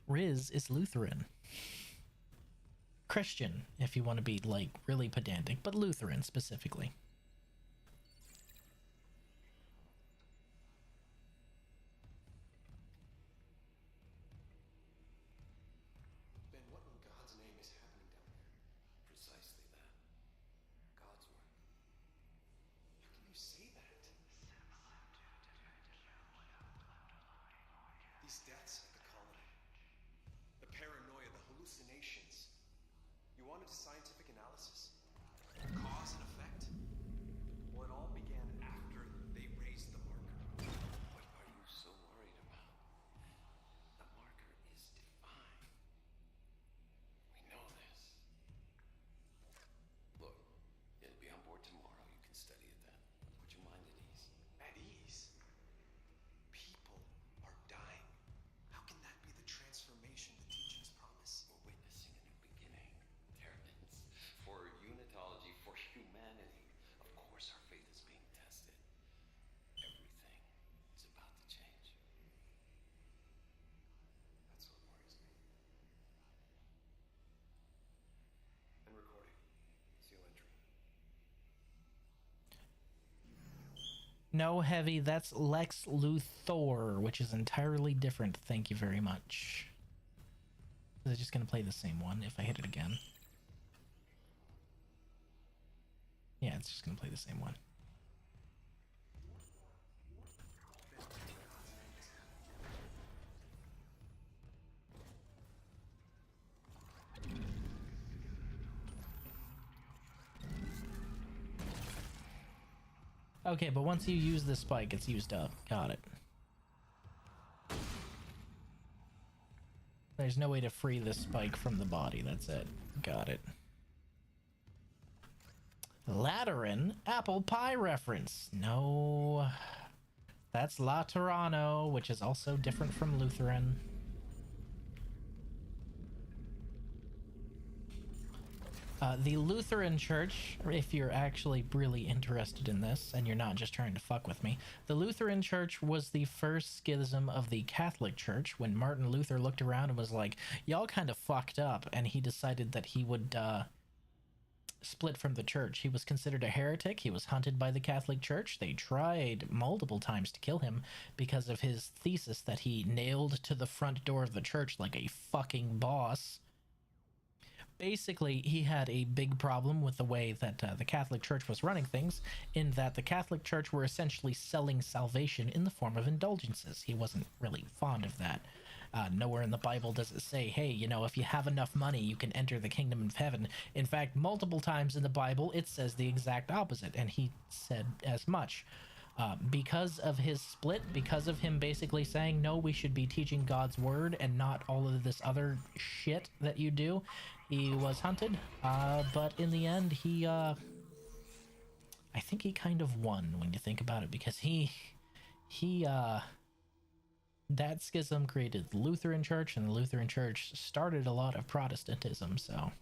Riz is Lutheran. Christian, if you want to be, like, really pedantic, but Lutheran specifically. Ben, what in God's name is happening down there? Precisely that. God's work. How can you say that? These deaths at the colony. The paranoia, the hallucinations. You wanted a scientific analysis? Cause and effect? Well, it all began after they raised the marker. What are you so worried about? The marker is divine. We know this. Look, it'll be on board tomorrow. You can study it then. Put your mind at ease. At ease? People are dying. How can that be the transformation the teachings promise? We're witnessing a new beginning. Terrans. For unitology, for humanity. Of course our faith is being tested. Everything is about to change. That's what worries me. And recording. Seal entry. No, Heavy, that's Lex Luthor, which is entirely different. Thank you very much. Is it just going to play the same one if I hit it again? Yeah, it's just going to play the same one. Okay, but once you use the spike, it's used up. Got it. There's no way to free this spike from the body. That's it. Got it. Lateran apple pie reference. No. That's Laterano, which is also different from Lutheran. The Lutheran Church, if you're actually really interested in this and you're not just trying to fuck with me, the Lutheran Church was the first schism of the Catholic Church when Martin Luther looked around and was like, y'all kind of fucked up, and he decided that he would split from the church. He was considered a heretic. He was hunted by the Catholic Church. They tried multiple times to kill him because of his thesis that he nailed to the front door of the church like a fucking boss. Basically, he had a big problem with the way that the Catholic Church was running things, in that the Catholic Church were essentially selling salvation in the form of indulgences. He wasn't really fond of that. Nowhere in the Bible does it say, hey, you know, if you have enough money, you can enter the kingdom of heaven. In fact, multiple times in the Bible, it says the exact opposite, and he said as much. Because of his split, because of him basically saying, no, we should be teaching God's word and not all of this other shit that you do, he was hunted. But in the end, he, I think he kind of won when you think about it, because that schism created the Lutheran Church, and the Lutheran Church started a lot of Protestantism, so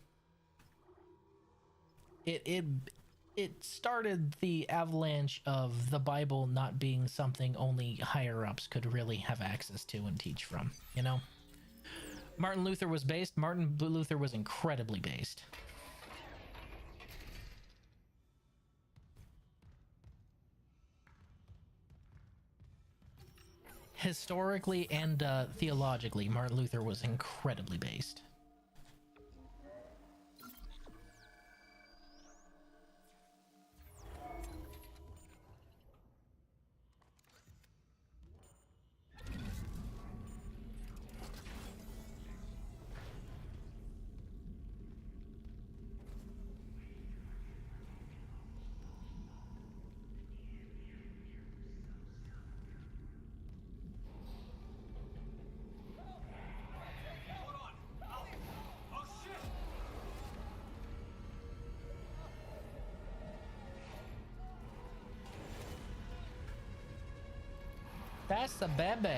it started the avalanche of the Bible not being something only higher-ups could really have access to and teach from, you know? Martin Luther was based. Martin Luther was incredibly based. Historically and theologically, Martin Luther was incredibly based. That's the baby.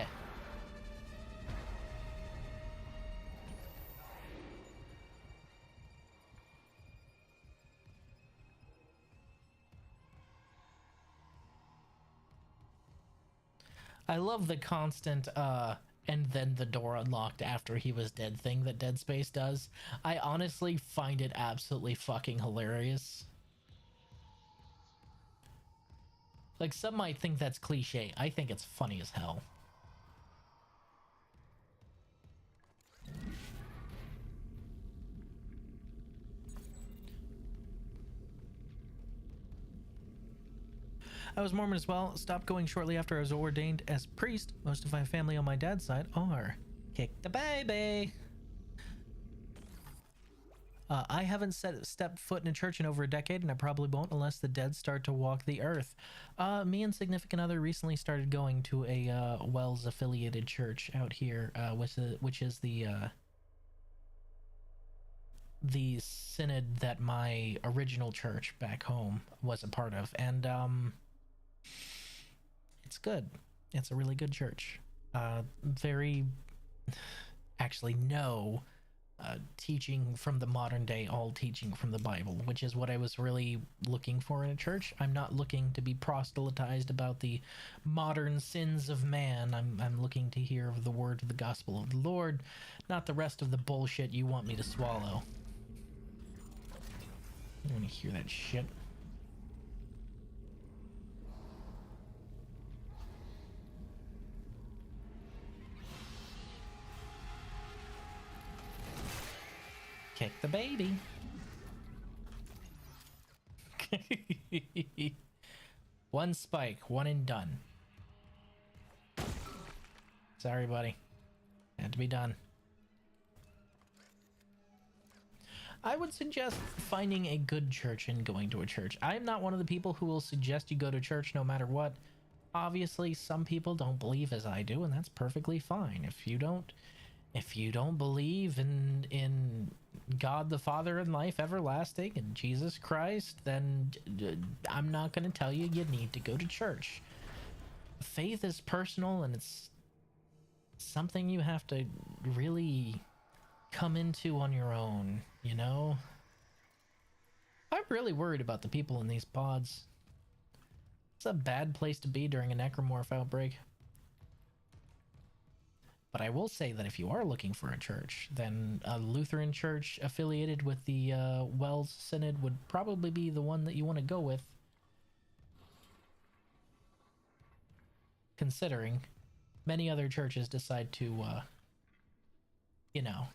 I love the constant and then the door unlocked after he was dead thing that Dead Space does. I honestly find it absolutely fucking hilarious. Like, some might think that's cliche. I think it's funny as hell. I was Mormon as well. Stopped going shortly after I was ordained as priest. Most of my family on my dad's side are. Kick the baby. I haven't stepped foot in a church in over a decade, and I probably won't unless the dead start to walk the earth. Me and significant other recently started going to a Wells affiliated church out here, which is the synod that my original church back home was a part of, and it's good. It's a really good church. Very, actually, no. Teaching from the modern day, all teaching from the Bible, which is what I was really looking for in a church. I'm not looking to be proselytized about the modern sins of man. I'm looking to hear of the word of the gospel of the Lord, not the rest of the bullshit you want me to swallow. I want to hear that shit. Kick the baby. One spike, one and done. Sorry, buddy. Had to be done. I would suggest finding a good church and going to a church. I'm not one of the people who will suggest you go to church no matter what. Obviously, some people don't believe as I do, and that's perfectly fine. If you don't believe in God the Father and life everlasting and Jesus Christ, then I'm not going to tell you need to go to church. Faith is personal, and it's something you have to really come into on your own, you know? I'm really worried about the people in these pods. It's a bad place to be during a necromorph outbreak. But I will say that if you are looking for a church, then a Lutheran church affiliated with the Wells Synod would probably be the one that you want to go with. Considering many other churches decide to, you know,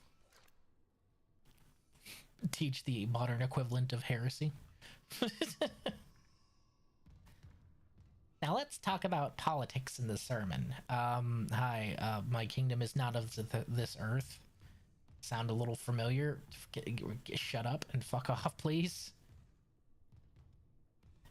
teach the modern equivalent of heresy. Now let's talk about politics in the sermon. Hi, my kingdom is not of this earth. Sound a little familiar? Shut up and fuck off, please.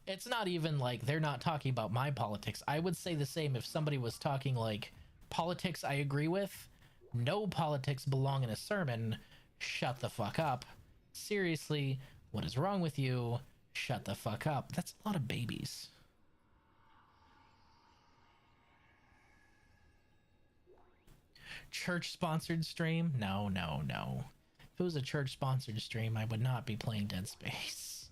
It's not even like they're not talking about my politics. I would say the same if somebody was talking like, politics I agree with, no politics belong in a sermon, shut the fuck up. Seriously, what is wrong with you? Shut the fuck up. That's a lot of babies. Church-sponsored stream? No. If it was a church-sponsored stream, I would not be playing Dead Space.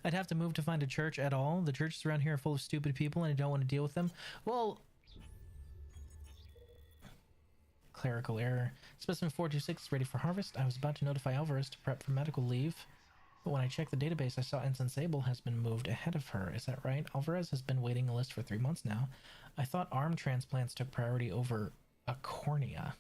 I'd have to move to find a church at all. The churches around here are full of stupid people and I don't want to deal with them. Well... Clerical error. Specimen 426 is ready for harvest. I was about to notify Alvarez to prep for medical leave, but when I checked the database, I saw Ensign Sable has been moved ahead of her. Is that right? Alvarez has been waiting a list for 3 months now. I thought arm transplants took priority over a cornea.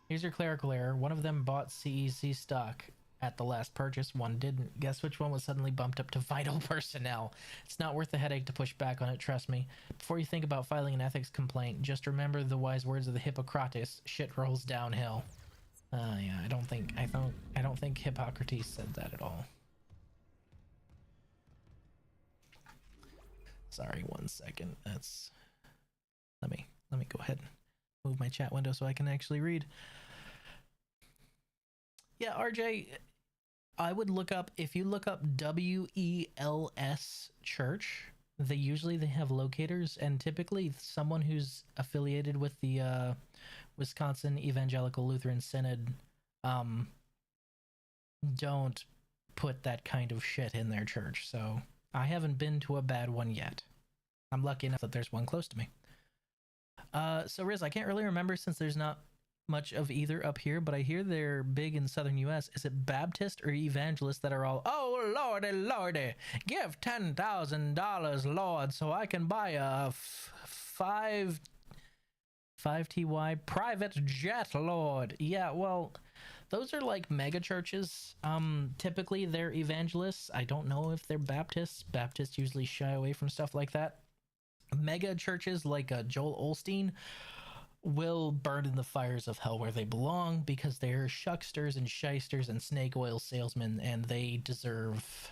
Here's your clerical error. One of them bought CEC stock at the last purchase. One didn't. Guess which one was suddenly bumped up to vital personnel? It's not worth the headache to push back on it, trust me. Before you think about filing an ethics complaint, just remember the wise words of the Hippocrates: shit rolls downhill. Yeah, I don't think Hippocrates said that at all. Sorry, 1 second. That's... Let me go ahead and move my chat window so I can actually read. Yeah, RJ, I would look up, if you look up WELS Church, They have locators, and typically someone who's affiliated with the Wisconsin Evangelical Lutheran Synod don't put that kind of shit in their church. So I haven't been to a bad one yet. I'm lucky enough that there's one close to me. So Riz, I can't really remember since there's not much of either up here, but I hear they're big in southern US. Is it Baptist or Evangelist that are all, oh lordy lordy, give $10,000, Lord, so I can buy a 5TY private jet, Lord? Yeah, well, those are like mega churches. Typically they're evangelists. I don't know if they're Baptists. Baptists usually shy away from stuff like that. Mega churches like Joel Osteen will burn in the fires of hell where they belong because they're shucksters and shysters and snake oil salesmen, and they deserve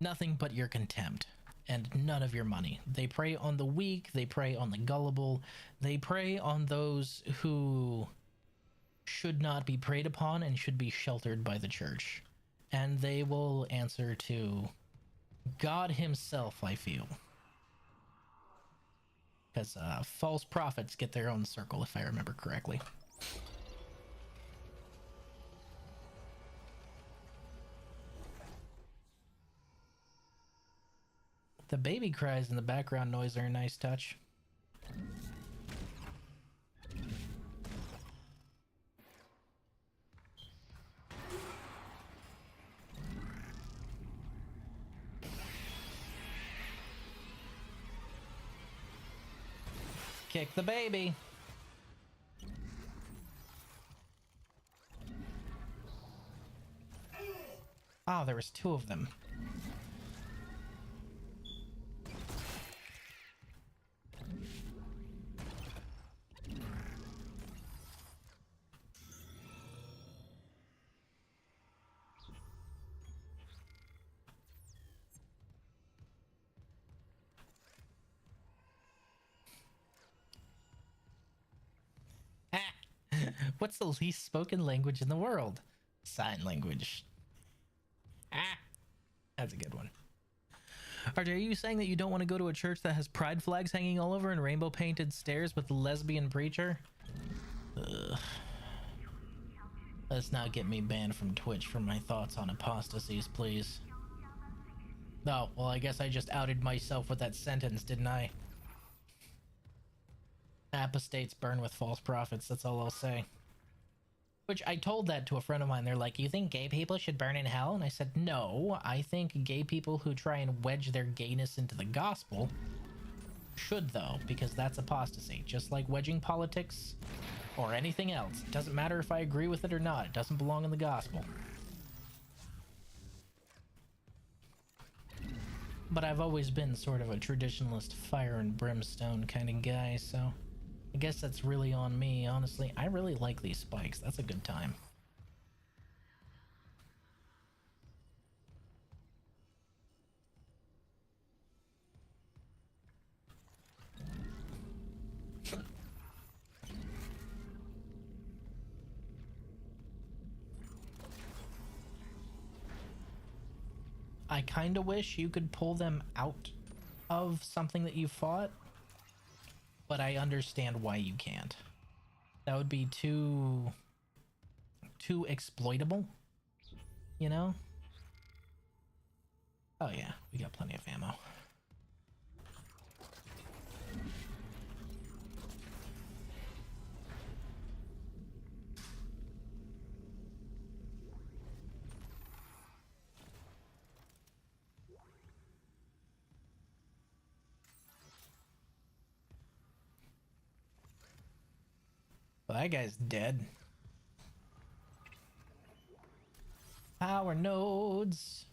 nothing but your contempt and none of your money. They prey on the weak, they prey on the gullible, they prey on those who should not be preyed upon and should be sheltered by the church. And they will answer to God himself, I feel. Because false prophets get their own circle, if I remember correctly. The baby cries in the background noise are a nice touch. Kick the baby. Oh, there was two of them. What's the least spoken language in the world? Sign language. That's a good one. RJ, are you saying that you don't want to go to a church that has pride flags hanging all over and rainbow painted stairs with a lesbian preacher? Ugh. Let's not get me banned from Twitch for my thoughts on apostasies, please. Oh, well, I guess I just outed myself with that sentence, didn't I? Apostates burn with false prophets, that's all I'll say. Which I told that to a friend of mine. They're like, you think gay people should burn in hell? And I said, no, I think gay people who try and wedge their gayness into the gospel should, though, because that's apostasy. Just like wedging politics or anything else. It doesn't matter if I agree with it or not. It doesn't belong in the gospel. But I've always been sort of a traditionalist fire and brimstone kind of guy, so I guess that's really on me. Honestly, I really like these spikes. That's a good time. I kind of wish you could pull them out of something that you fought, but I understand why you can't. That would be too exploitable, you know? Oh yeah, we got plenty of ammo. Well, that guy's dead. Power nodes.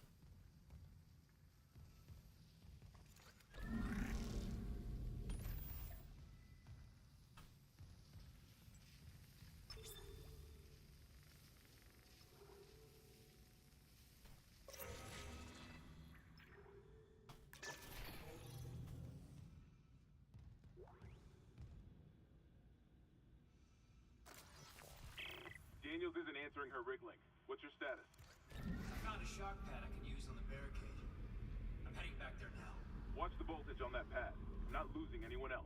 Daniels isn't answering her rig link. What's your status? I found a shock pad I can use on the barricade. I'm heading back there now. Watch the voltage on that pad. I'm not losing anyone else.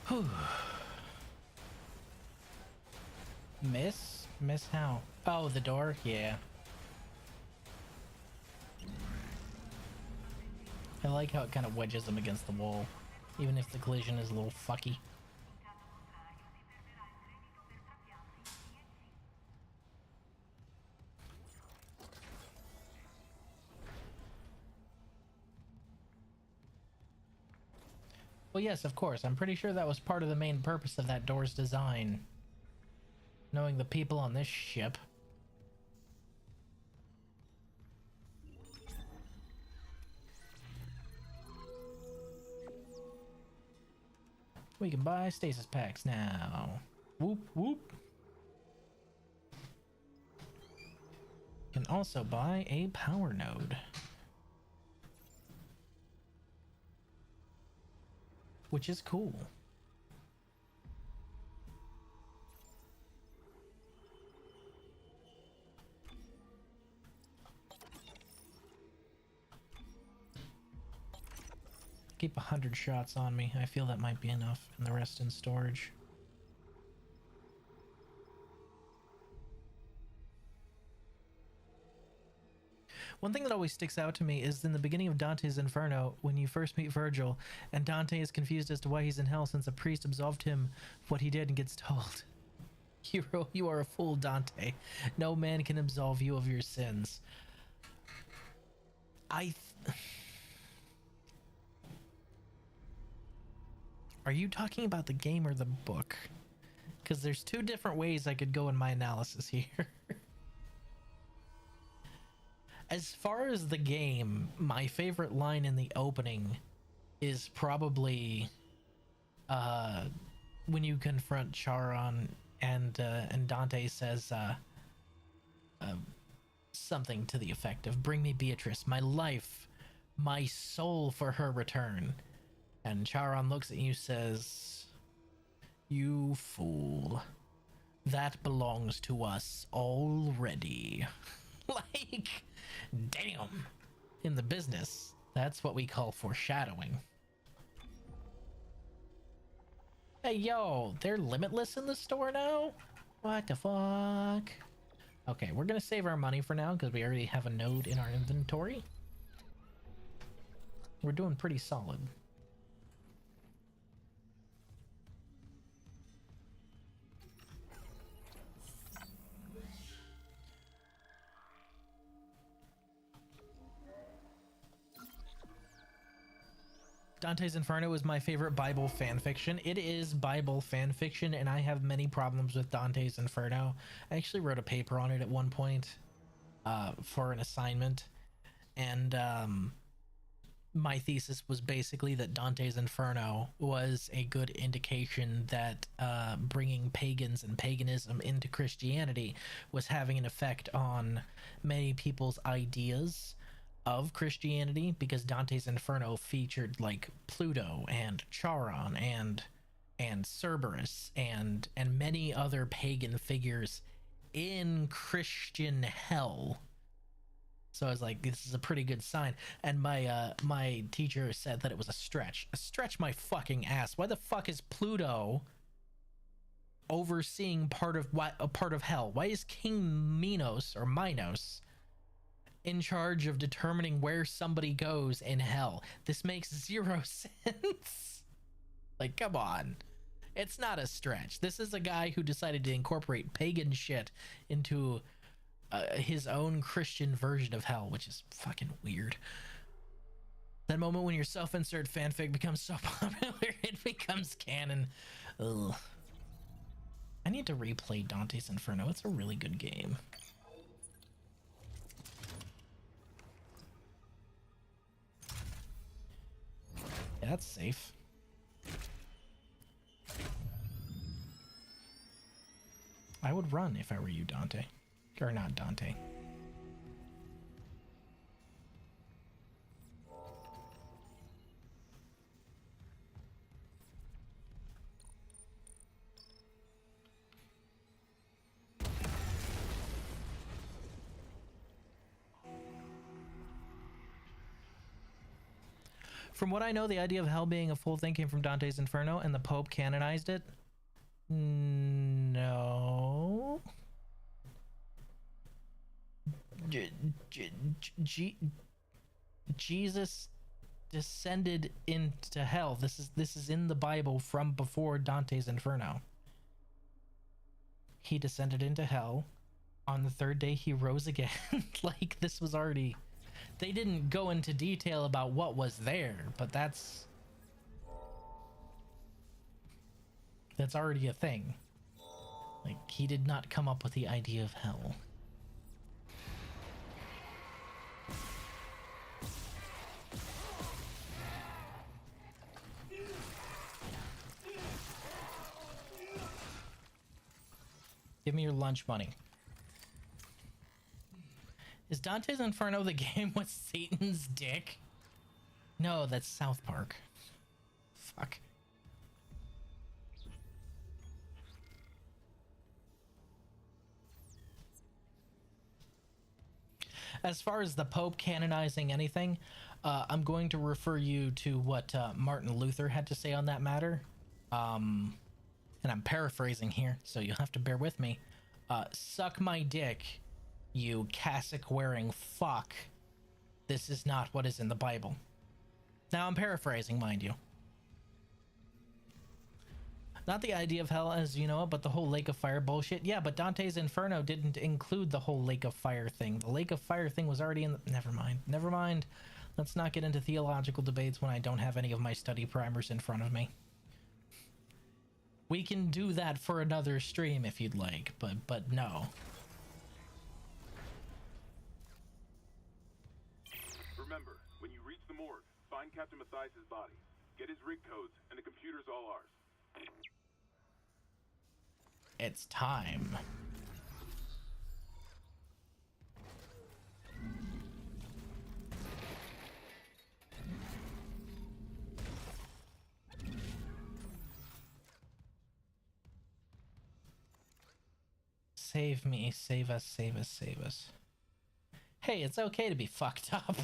Whew. Miss how? Oh, the door? Yeah. I like how it kind of wedges them against the wall, even if the collision is a little fucky. Well, yes, of course. I'm pretty sure that was part of the main purpose of that door's design. Knowing the people on this ship. We can buy stasis packs now. Whoop, whoop. Can also buy a power node. Which is cool. Keep 100 shots on me. I feel that might be enough, and the rest in storage. One thing that always sticks out to me is in the beginning of Dante's Inferno, when you first meet Virgil, and Dante is confused as to why he's in hell since a priest absolved him of what he did and gets told, "Hero, you are a fool, Dante. No man can absolve you of your sins." Are you talking about the game or the book? Because there's two different ways I could go in my analysis here. As far as the game, my favorite line in the opening is probably when you confront Charon and Dante says something to the effect of, "Bring me Beatrice, my life, my soul for her return." And Charon looks at you, says, "You fool, that belongs to us already." Like, damn. In the business, that's what we call foreshadowing. Hey, yo, they're limitless in the store now? What the fuck? Okay, we're gonna save our money for now because we already have a node in our inventory. We're doing pretty solid. Dante's Inferno is my favorite Bible fanfiction. It is Bible fanfiction, and I have many problems with Dante's Inferno. I actually wrote a paper on it at one point for an assignment, and my thesis was basically that Dante's Inferno was a good indication that bringing pagans and paganism into Christianity was having an effect on many people's ideas of Christianity, because Dante's Inferno featured like Pluto and Charon and Cerberus and many other pagan figures in Christian hell. So I was like, this is a pretty good sign. And my teacher said that it was a stretch. A stretch my fucking ass. Why the fuck is Pluto overseeing a part of hell? Why is King Minos in charge of determining where somebody goes in hell? This makes zero sense. Like, come on. It's not a stretch. This is a guy who decided to incorporate pagan shit into his own Christian version of hell, which is fucking weird. That moment when your self-insert fanfic becomes so popular it becomes canon. Ugh. I need to replay Dante's Inferno. It's a really good game. Yeah, that's safe. I would run if I were you, Dante. Or not Dante. From what I know, the idea of hell being a full thing came from Dante's Inferno, and the Pope canonized it. No. Jesus descended into hell. This is in the Bible from before Dante's Inferno. He descended into hell. On the third day, he rose again. Like, this was already... They didn't go into detail about what was there, but that's already a thing. Like, he did not come up with the idea of hell. Give me your lunch money. Is Dante's Inferno the game with Satan's dick? No, that's South Park. Fuck. As far as the Pope canonizing anything, I'm going to refer you to what Martin Luther had to say on that matter. And I'm paraphrasing here, so you'll have to bear with me. Suck my dick, you cassock-wearing fuck. This is not what is in the Bible. Now, I'm paraphrasing, mind you. Not the idea of hell as you know it, but the whole lake of fire bullshit. Yeah, but Dante's Inferno didn't include the whole lake of fire thing. The lake of fire thing was already in the... Never mind. Never mind. Let's not get into theological debates when I don't have any of my study primers in front of me. We can do that for another stream if you'd like, but no. Remember, when you reach the morgue, find Captain Mathias' body. Get his rig codes, and the computer's all ours. It's time. Save me, save us, save us, save us. Hey, it's okay to be fucked up.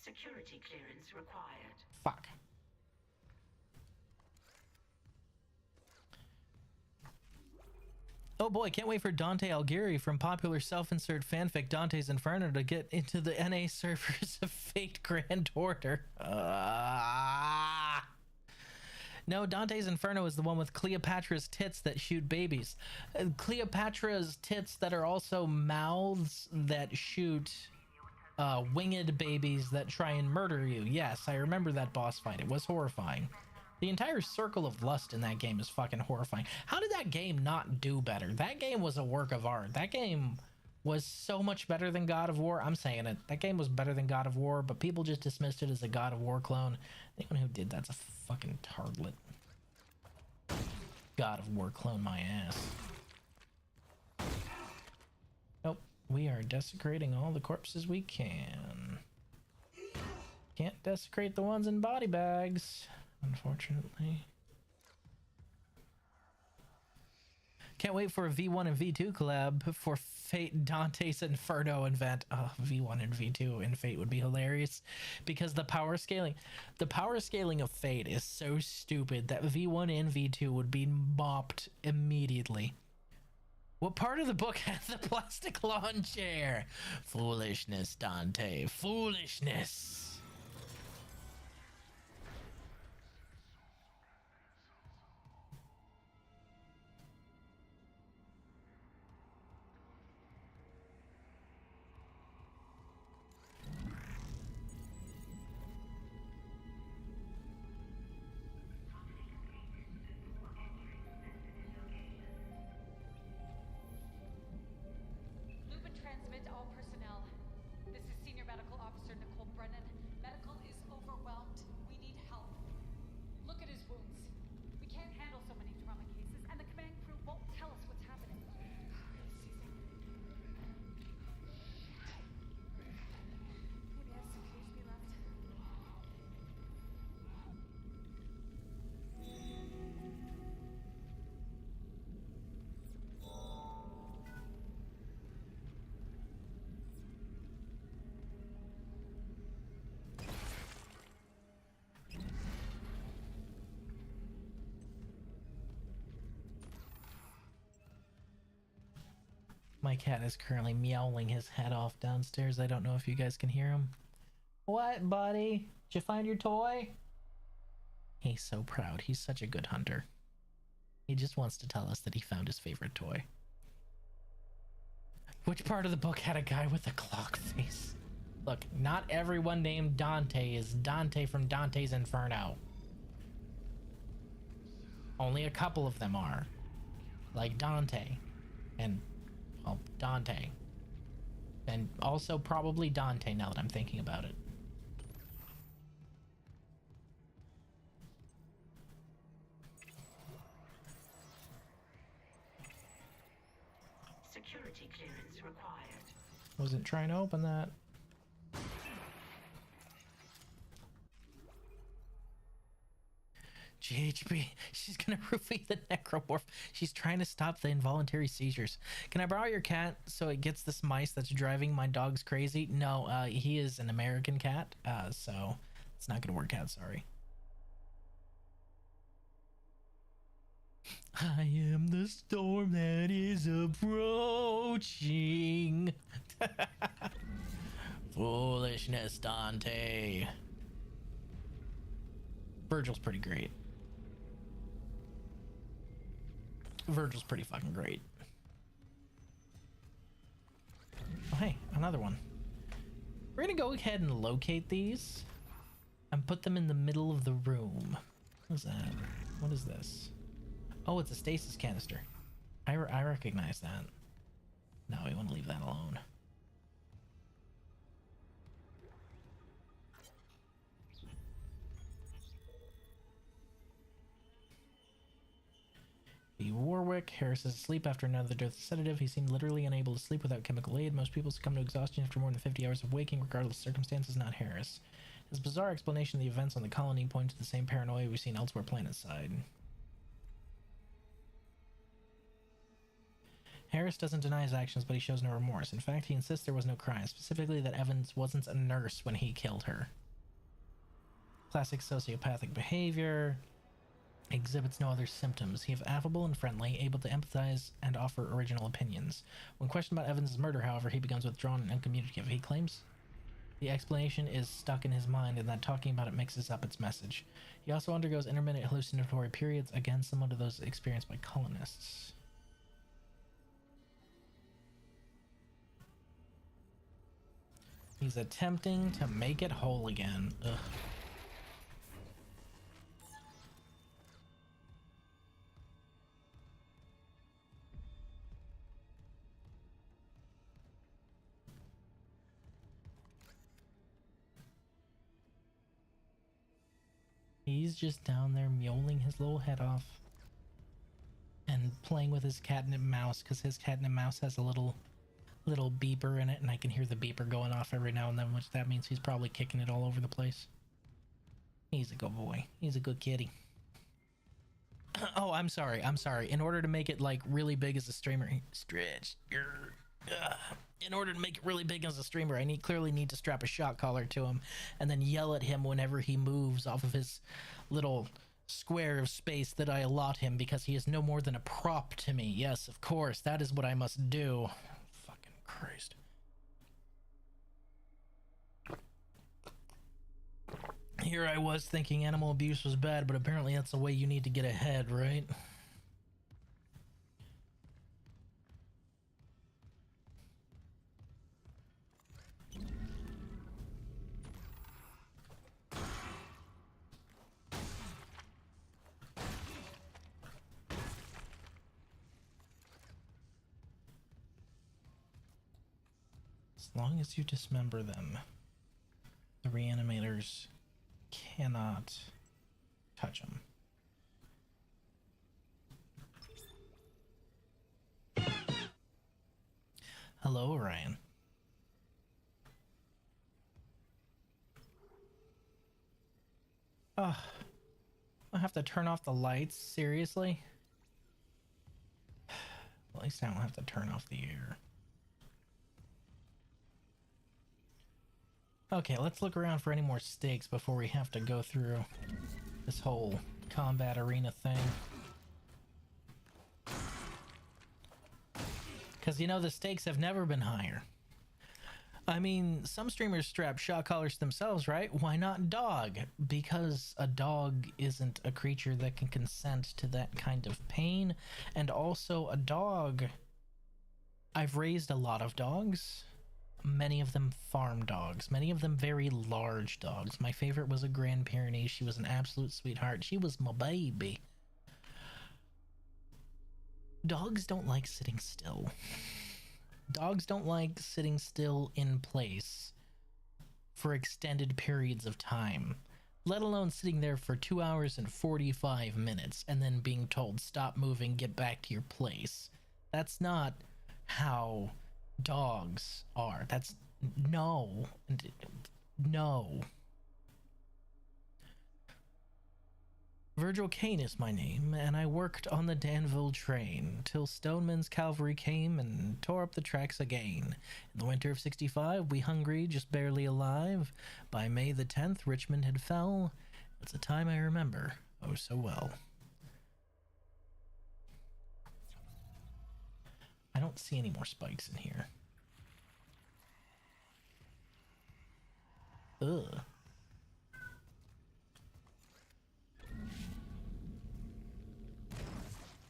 Security clearance required. Fuck. Oh boy, can't wait for Dante Alighieri from popular self-insert fanfic Dante's Inferno to get into the NA servers of Fate Grand Order. No, Dante's Inferno is the one with Cleopatra's tits that shoot babies. Cleopatra's tits that are also mouths that shoot winged babies that try and murder you. Yes, I remember that boss fight. It was horrifying. The entire circle of lust in that game is fucking horrifying. How did that game not do better? That game was a work of art. That game was so much better than God of War. I'm saying it. That game was better than God of War, but people just dismissed it as a God of War clone. Anyone who did that's a fucking tardlet. God of War clone my ass. Nope. We are desecrating all the corpses we can. Can't desecrate the ones in body bags, unfortunately. Can't wait for a V1 and V2 collab for Fate Dante's Inferno event. Oh, V1 and V2 in Fate would be hilarious because the power scaling of Fate is so stupid that V1 and V2 would be mopped immediately. What part of the book has the plastic lawn chair? Foolishness, Dante. Foolishness. Lupin transmit all personnel. This is Senior Medical Officer Nicole Brennan. Medical is overwhelmed. We need help. Look at his wounds. We can't handle so many trauma cases, and the command crew won't tell us what's happening. It's seizing. Maybe I have some HP left. My cat is currently meowing his head off downstairs. I don't know if you guys can hear him. What, buddy? Did you find your toy? He's so proud. He's such a good hunter. He just wants to tell us that he found his favorite toy. Which part of the book had a guy with a clock face? Look, not everyone named Dante is Dante from Dante's Inferno. Only a couple of them are. Like Dante. And, well, Dante. And also probably Dante now that I'm thinking about it. Security clearance required. Wasn't trying to open that. GHB, she's gonna roofie the necromorph. She's trying to stop the involuntary seizures. Can I borrow your cat so it gets this mice that's driving my dogs crazy? No, he is an American cat, so it's not gonna work out, sorry. I am the storm that is approaching. Foolishness, Dante. Virgil's pretty great. Virgil's pretty fucking great. Oh, hey, another one. We're gonna go ahead and locate these and put them in the middle of the room. What's that? What is this? Oh, it's a stasis canister. I recognize that. No, we want to leave that alone. Warwick. Harris is asleep after another dose of sedative. He seemed literally unable to sleep without chemical aid. Most people succumb to exhaustion after more than 50 hours of waking, regardless of circumstances, not Harris. His bizarre explanation of the events on the colony points to the same paranoia we've seen elsewhere planetside. Harris doesn't deny his actions, but he shows no remorse. In fact, he insists there was no crime, specifically that Evans wasn't a nurse when he killed her. Classic sociopathic behavior. Exhibits no other symptoms. He is affable and friendly, able to empathize and offer original opinions. When questioned about Evans' murder, however, he becomes withdrawn and uncommunicative. He claims the explanation is stuck in his mind and that talking about it mixes up its message. He also undergoes intermittent hallucinatory periods, again similar to those experienced by colonists. He's attempting to make it whole again. Ugh. He's just down there mewling his little head off and playing with his catnip mouse because his catnip mouse has a little little beeper in it, and I can hear the beeper going off every now and then, which that means he's probably kicking it all over the place. He's a good boy. He's a good kitty. Oh, I'm sorry. In order to make it like really big as a streamer, stretch. In order to make it really big as a streamer, I clearly need to strap a shock collar to him and then yell at him whenever he moves off of his little square of space that I allot him, because he is no more than a prop to me. Yes, of course, that is what I must do. Fucking Christ. Here I was thinking animal abuse was bad, but apparently that's the way you need to get ahead, right? As long as you dismember them, the reanimators cannot touch them. Hello, Orion. Ugh. I have to turn off the lights? Seriously? At least I don't have to turn off the air. Okay, let's look around for any more stakes before we have to go through this whole combat arena thing. Because, you know, the stakes have never been higher. I mean, some streamers strap shock collars themselves, right? Why not dog? Because a dog isn't a creature that can consent to that kind of pain. And also, a dog... I've raised a lot of dogs. Many of them farm dogs. Many of them very large dogs. My favorite was a Grand Pyrenees. She was an absolute sweetheart. She was my baby. Dogs don't like sitting still. Dogs don't like sitting still in place for extended periods of time, let alone sitting there for 2 hours and 45 minutes and then being told, stop moving, get back to your place. That's not how dogs are. That's no. Virgil Kane is my name, and I worked on the Danville train till Stoneman's cavalry came and tore up the tracks again. In the winter of '65, we hungry, just barely alive. By May the 10th, Richmond had fell. It's a time I remember, oh so well. I don't see any more spikes in here. Ugh.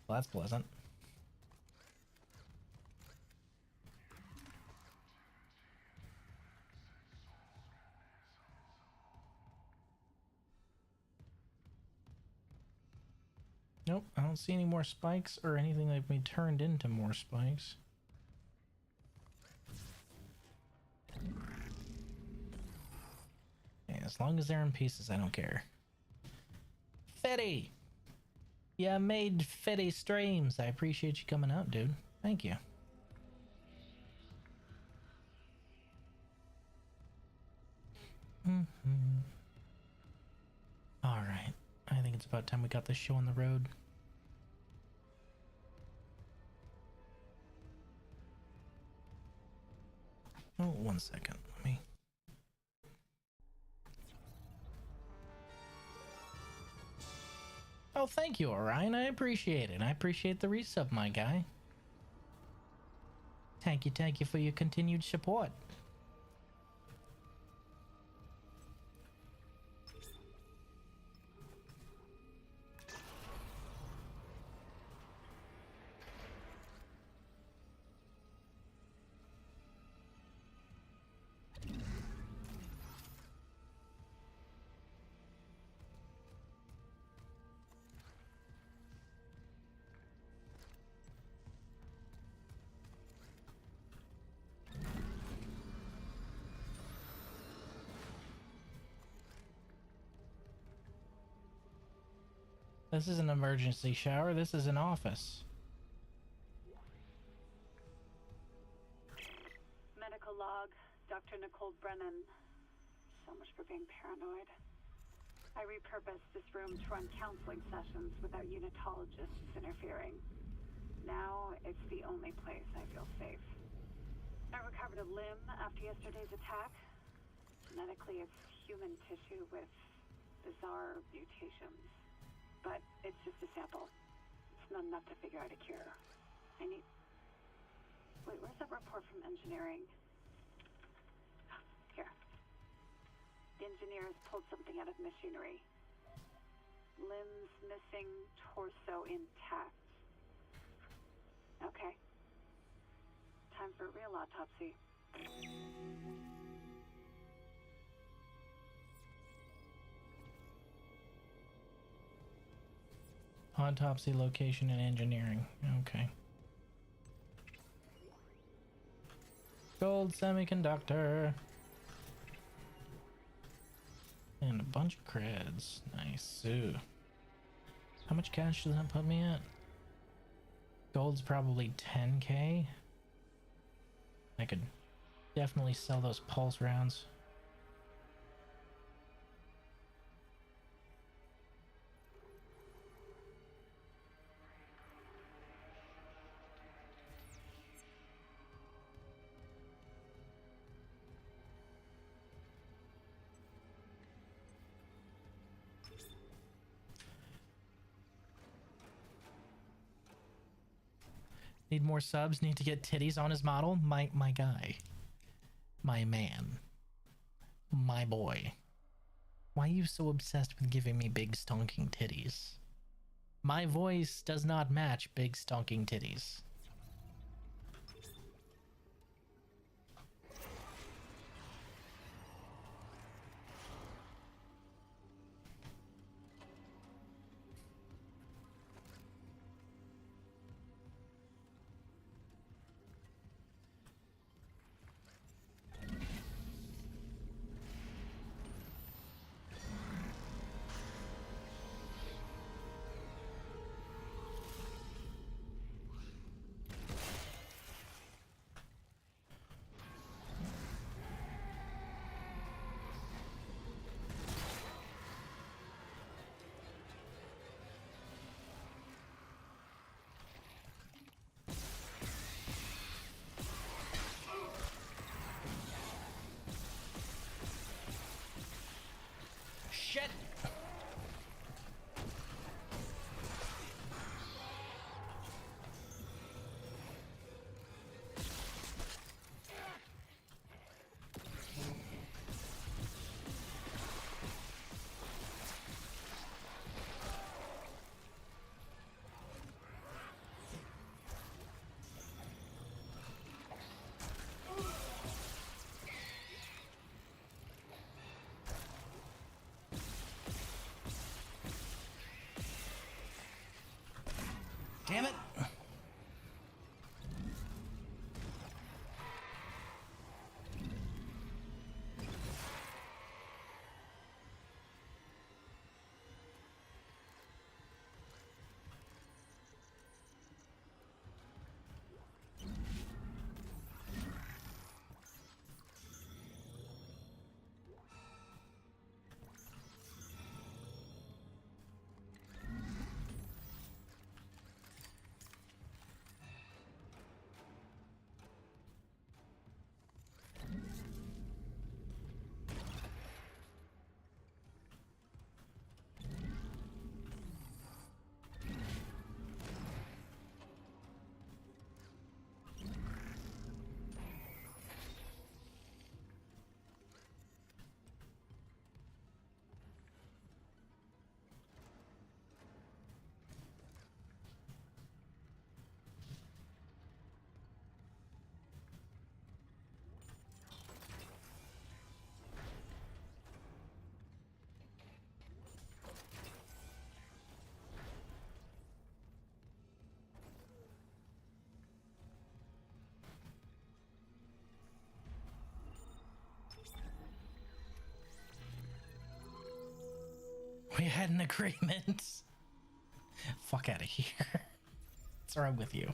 Well, that's pleasant. Nope, I don't see any more spikes or anything that can be turned into more spikes. Yeah, as long as they're in pieces, I don't care. Fetty! Yeah, I made Fetty streams. I appreciate you coming out, dude. Thank you. Alright. I think it's about time we got this show on the road. Oh, 1 second. Let me... Oh, thank you, Orion. I appreciate it. I appreciate the resub, my guy. Thank you for your continued support. This is an emergency shower. This is an office. surgical log, Dr. Nicole Brennan. So much for being paranoid. I repurposed this room to run counseling sessions without unitologists interfering. Now, it's the only place I feel safe. I recovered a limb after yesterday's attack. Genetically, it's human tissue with bizarre mutations. But it's just a sample. It's not enough to figure out a cure. I need... Wait, where's that report from engineering? Here. The engineers pulled something out of machinery. Limbs missing, torso intact. Okay. Time for a real autopsy. Autopsy, location, and engineering. Okay. Gold semiconductor. And a bunch of creds. Nice. Ooh. How much cash does that put me at? Gold's probably 10k. I could definitely sell those pulse rounds. Need more subs, need to get titties on his model. My guy. My man. My boy. Why are you so obsessed with giving me big stonking titties? My voice does not match big stonking titties. Shit! Damn it! We had an agreement. Fuck out of here. What's wrong with you?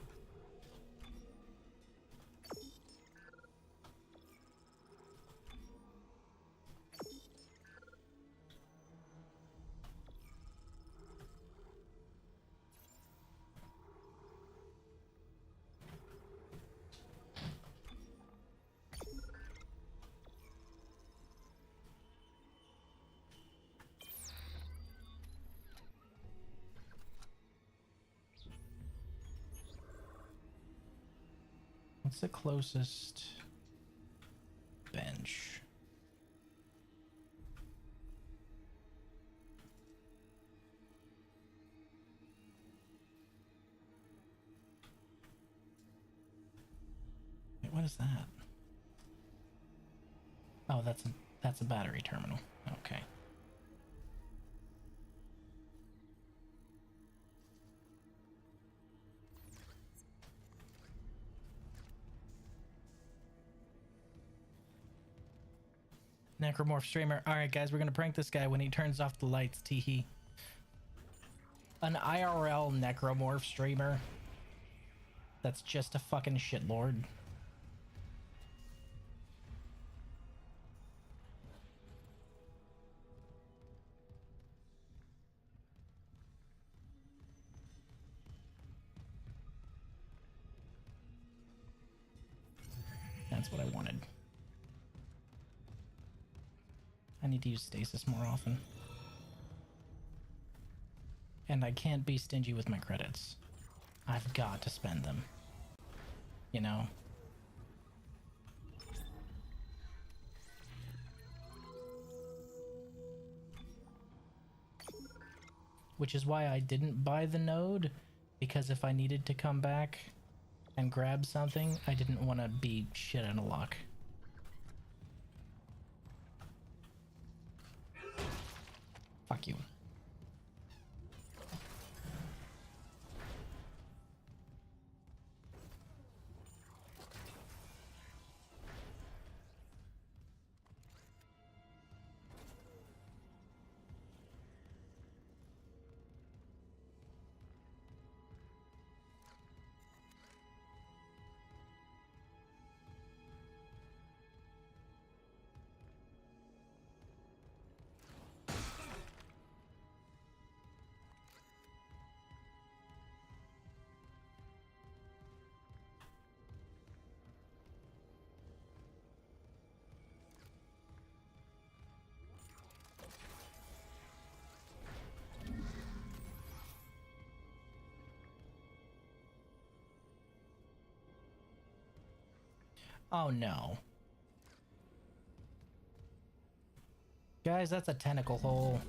What's the closest bench? Wait, what is that? Oh, that's a battery terminal. Okay. Necromorph streamer. Alright guys, we're gonna prank this guy when he turns off the lights, teehee. An IRL necromorph streamer. That's just a fucking shitlord. That's what I wanted. I need to use stasis more often. And I can't be stingy with my credits. I've got to spend them. You know? Which is why I didn't buy the node, because if I needed to come back and grab something, I didn't want to be shit out of luck. Fuck you. Oh no. Guys, that's a tentacle hole.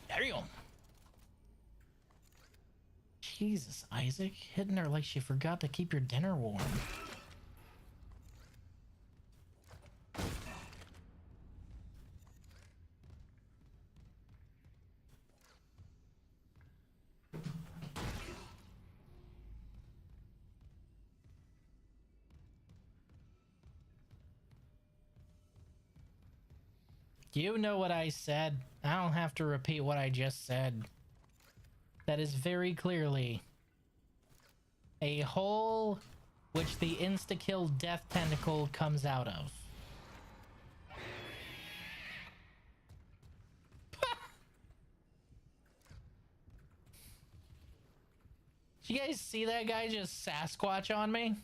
There you go. Jesus, Isaac. Hitting her like she forgot to keep your dinner warm. You know what I said. I don't have to repeat what I just said. That is very clearly a hole which the insta-kill death tentacle comes out of. Did you guys see that guy just Sasquatch on me?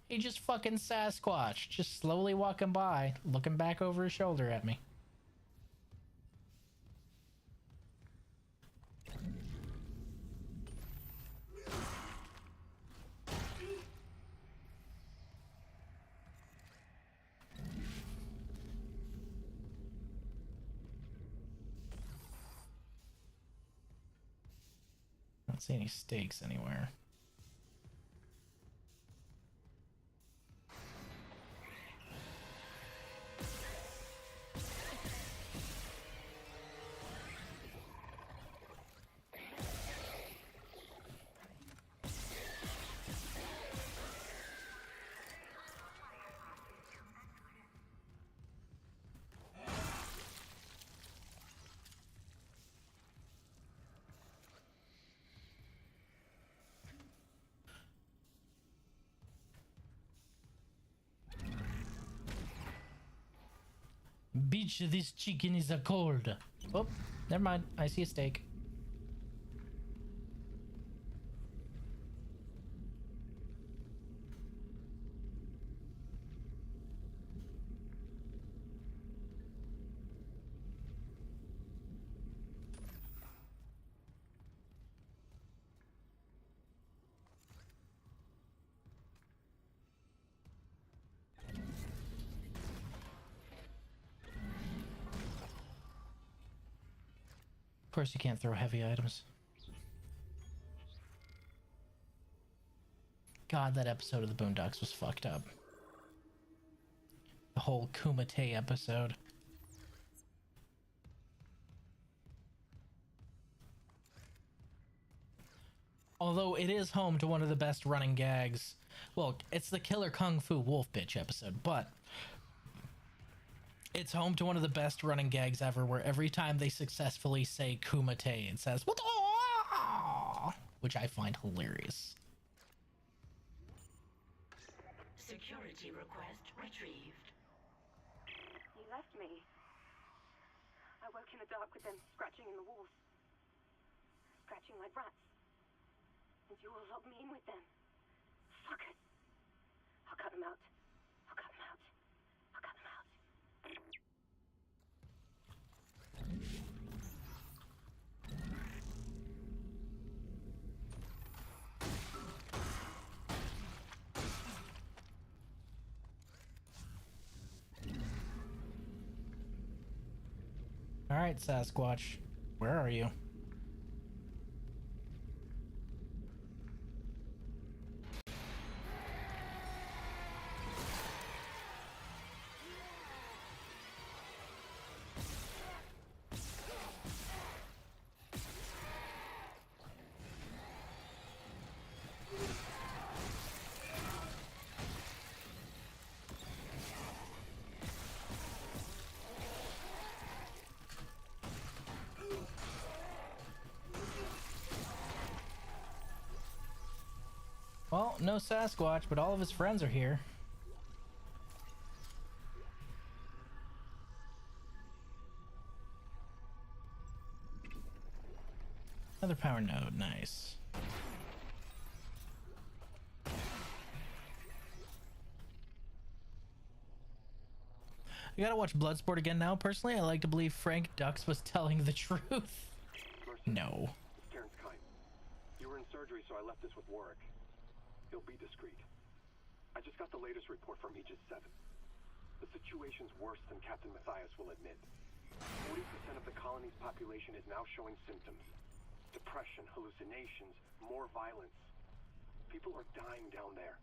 He just fucking Sasquatch, just slowly walking by, looking back over his shoulder at me. I don't see any stakes anywhere. Bitch, this chicken is a cold. Oh, never mind. I see a steak. course you can't throw heavy items. God, that episode of the Boondocks was fucked up. The whole Kumite episode. Although it is home to one of the best running gags. Well, it's the Killer Kung Fu Wolf Bitch episode, but it's home to one of the best running gags ever, where every time they successfully say Kumite, it says, which I find hilarious. Security request retrieved. You left me. I woke in the dark with them scratching in the walls. Scratching like rats. And you all locked me in with them. Fuckers. I'll cut them out. I'll cut them out. I'll cut them out. All right, Sasquatch, where are you? Well, no Sasquatch, but all of his friends are here. Another power node, nice. I gotta watch Bloodsport again now. Personally, I like to believe Frank Dux was telling the truth. No. It's Terrence Kine. You were in surgery, so I left this with Warwick. He'll be discreet. I just got the latest report from Aegis 7. The situation's worse than Captain Matthias will admit. 40% of the colony's population is now showing symptoms. Depression, hallucinations, more violence. People are dying down there.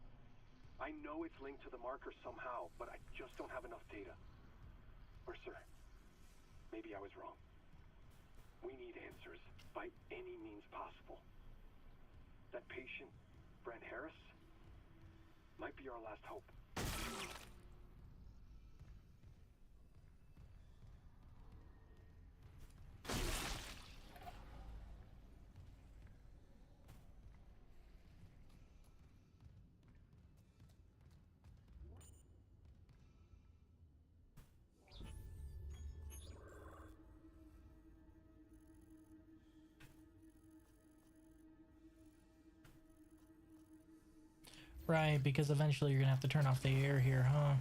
I know it's linked to the marker somehow, but I just don't have enough data. Mercer, maybe I was wrong. We need answers by any means possible. That patient, Brent Harris, might be our last hope. Right, because eventually you're gonna have to turn off the air here, huh?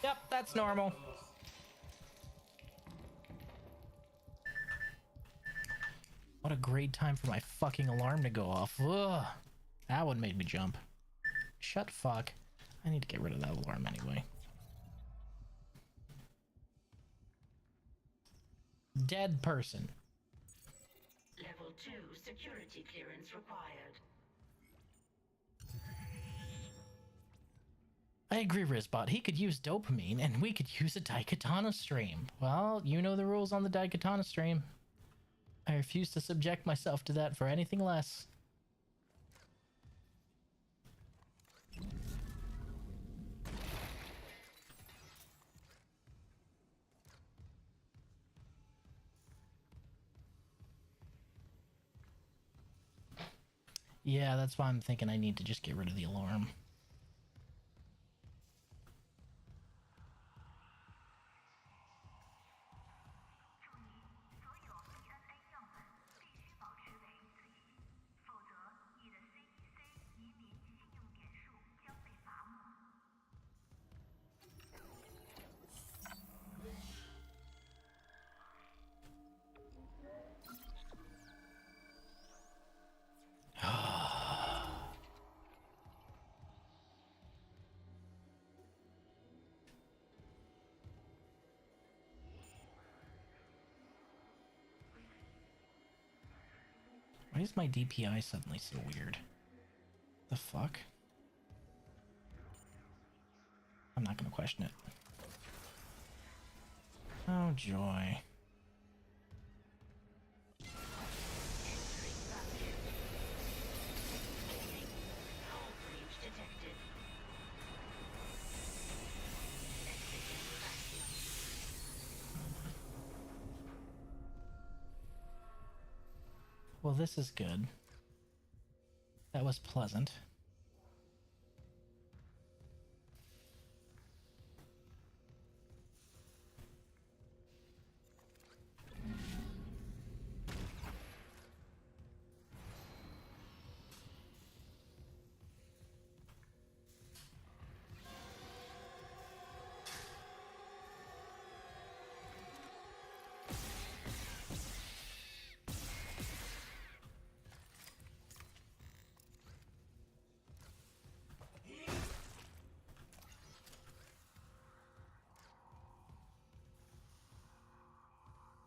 Yep, that's normal. What a great time for my fucking alarm to go off. Ugh. That one made me jump. Shut fuck. I need to get rid of that alarm anyway. Dead person. Level 2 security clearance required. I agree, Rizbot. He could use dopamine, and we could use a Daikatana stream. Well, you know the rules on the Daikatana stream. I refuse to subject myself to that for anything less. Yeah, that's why I'm thinking I need to just get rid of the alarm. is my DPI suddenly so weird? The fuck? I'm not gonna question it. Oh joy. Well, this is good. That was pleasant.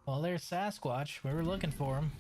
Well, there's Sasquatch. We were looking for him.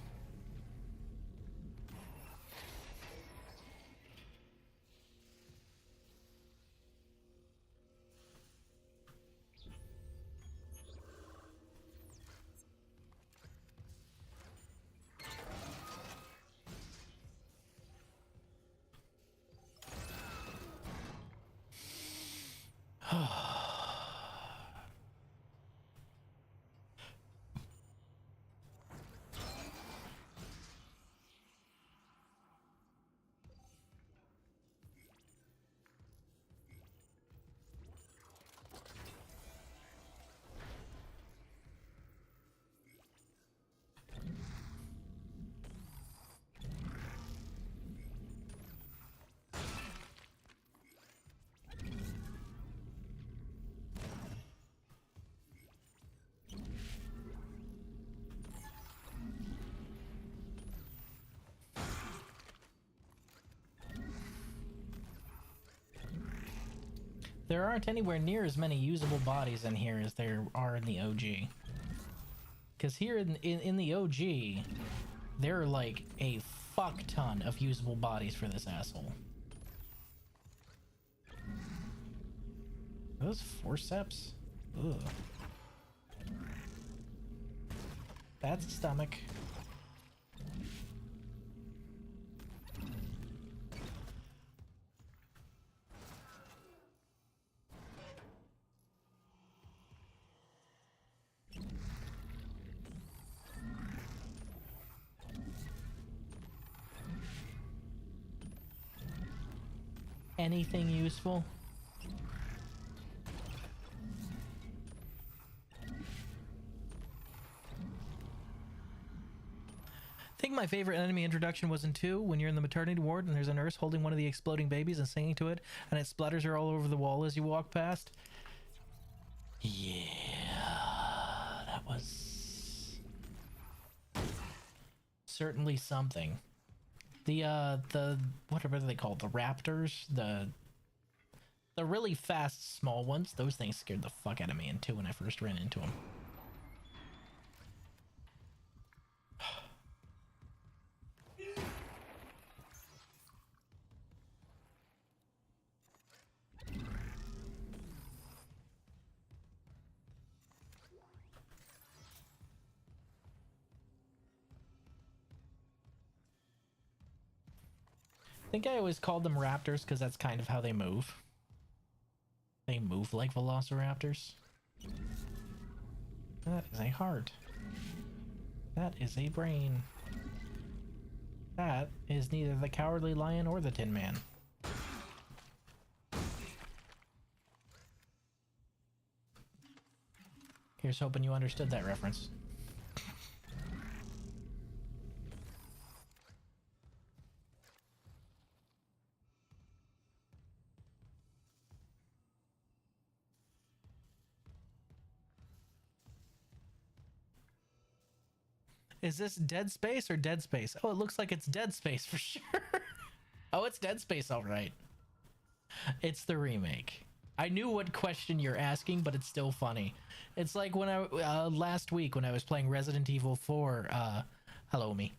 There aren't anywhere near as many usable bodies in here as there are in the OG. Because here in the OG, there are like a fuck ton of usable bodies for this asshole. Are those forceps? Ugh. That's stomach. Anything useful? I think my favorite enemy introduction was in 2, when you're in the maternity ward and there's a nurse holding one of the exploding babies and singing to it, and it splatters her all over the wall as you walk past. Yeah, that was certainly something. The whatever they call the raptors, the really fast small ones, those things scared the fuck out of me in 2 when I first ran into them. I think I always called them raptors because that's kind of how they move. They move like velociraptors. That is a heart. That is a brain. That is neither the Cowardly Lion or the Tin Man. Here's hoping you understood that reference. Is this Dead Space or Dead Space? Oh, it looks like it's Dead Space for sure. Oh, it's Dead Space, all right. It's the remake. I knew what question you're asking, but it's still funny. It's like when I last week when I was playing Resident Evil 4. Hello, me.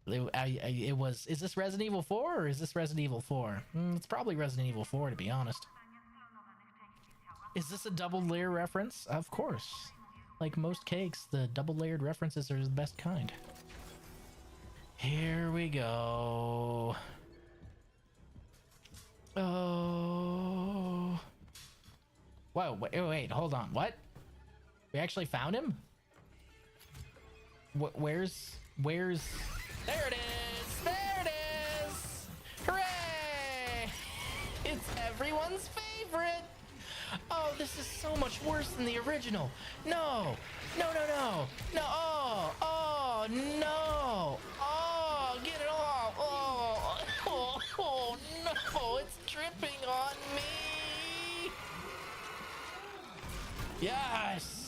It was. Is this Resident Evil 4 or is this Resident Evil 4? It's probably Resident Evil 4, to be honest. Is this a double layer reference? Of course. Like most cakes, the double layered references are the best kind. Here we go. Oh. Whoa, wait, hold on. What? We actually found him? Where's... There it is! There it is! Hooray! It's everyone's favorite! Oh, this is so much worse than the original. No! No, no, no! No! Oh, no! Oh, get it off! Oh, no! It's dripping on me! Yes!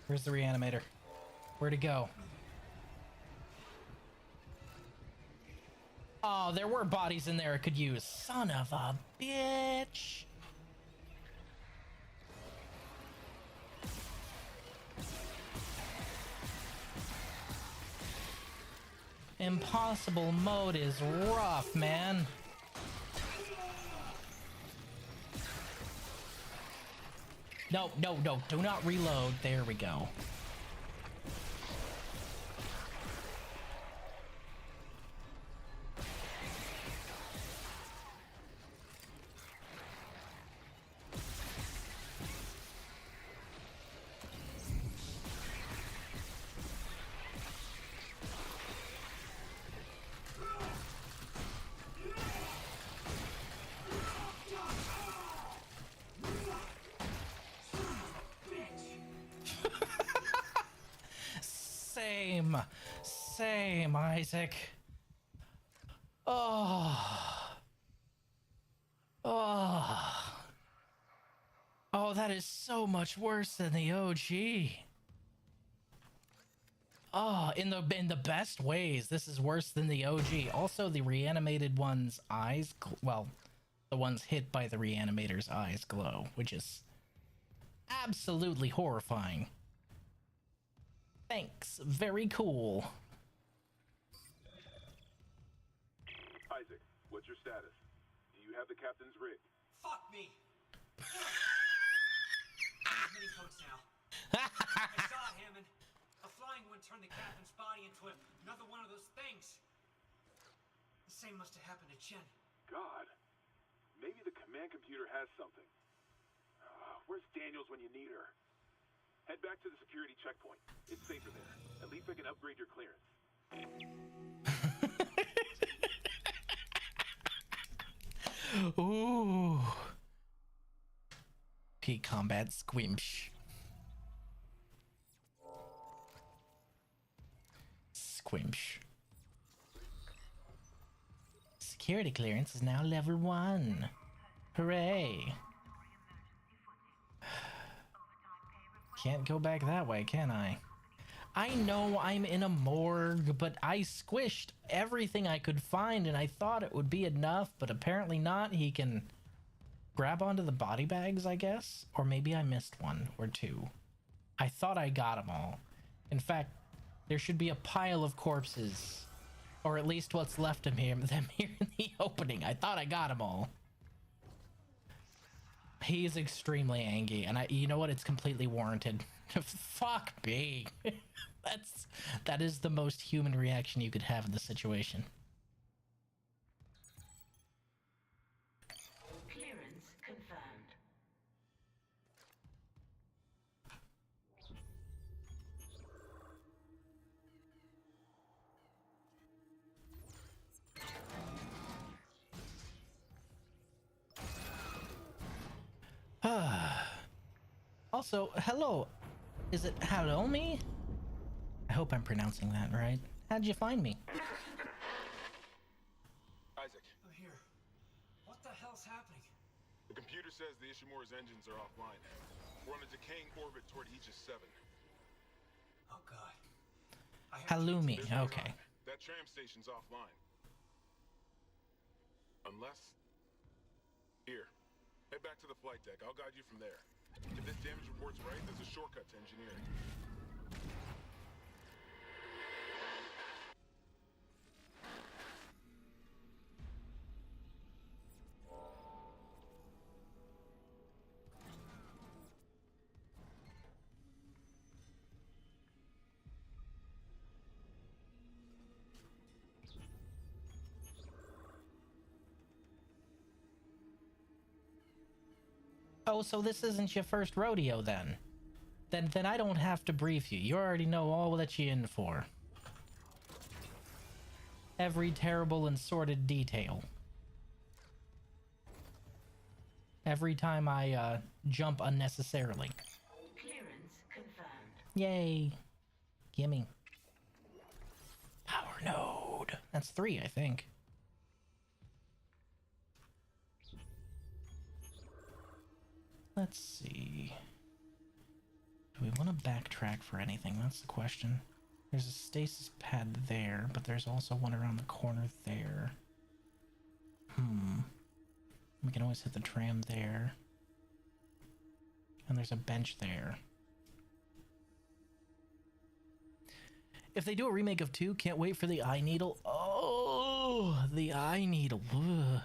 Where's the reanimator? Where'd it go? Oh, there were bodies in there I could use. Son of a bitch. Impossible mode is rough, man. No, no, no, do not reload. There we go. Same, Isaac. Oh, that is so much worse than the OG. Oh, in the best ways, this is worse than the OG. Also, the reanimated one's eyes, well, the ones hit by the reanimator's eyes glow, which is absolutely horrifying. Thanks, very cool. Isaac, what's your status? Do you have the captain's rig? Fuck me! Mini codes now. I saw it, Hammond. A flying one turned the captain's body into another one of those things. The same must have happened to Chen. God, maybe the command computer has something. Where's Daniels when you need her? Head back to the security checkpoint. It's safer there. At least I can upgrade your clearance. Ooh. Peak combat squimsh. Squimsh. Security clearance is now level 1. Hooray. Can't go back that way, can I? I know I'm in a morgue, but I squished everything I could find and I thought it would be enough, but apparently not. He can grab onto the body bags, I guess? Or maybe I missed one or two. I thought I got them all. In fact, there should be a pile of corpses, or at least what's left of them here in the opening. I thought I got them all. He's extremely angry, and you know what? It's completely warranted. Fuck me. That is the most human reaction you could have in the situation. Clearance confirmed. Also, hello. Is it hello me? I hope I'm pronouncing that right. How'd you find me? Isaac, I'm here. What the hell's happening? the computer says the Ishimura's engines are offline. We're on a decaying orbit toward Aegis 7. Oh god. I Halloumi, There's no okay. route. That tram station's offline. Unless... Here. Head back to the flight deck. I'll guide you from there. If this damage report's right, there's a shortcut to engineering. Oh, so this isn't your first rodeo then? Then I don't have to brief you. You already know all that you're in for. Every terrible and sordid detail. Every time I jump unnecessarily. Clearance confirmed. Yay. Gimme. Power node. That's 3, I think. Let's see. Do we want to backtrack for anything? That's the question. There's a stasis pad there, but there's also one around the corner there. We can always hit the tram there. And there's a bench there. If they do a remake of 2, can't wait for the eye needle. Oh, the eye needle. Ugh.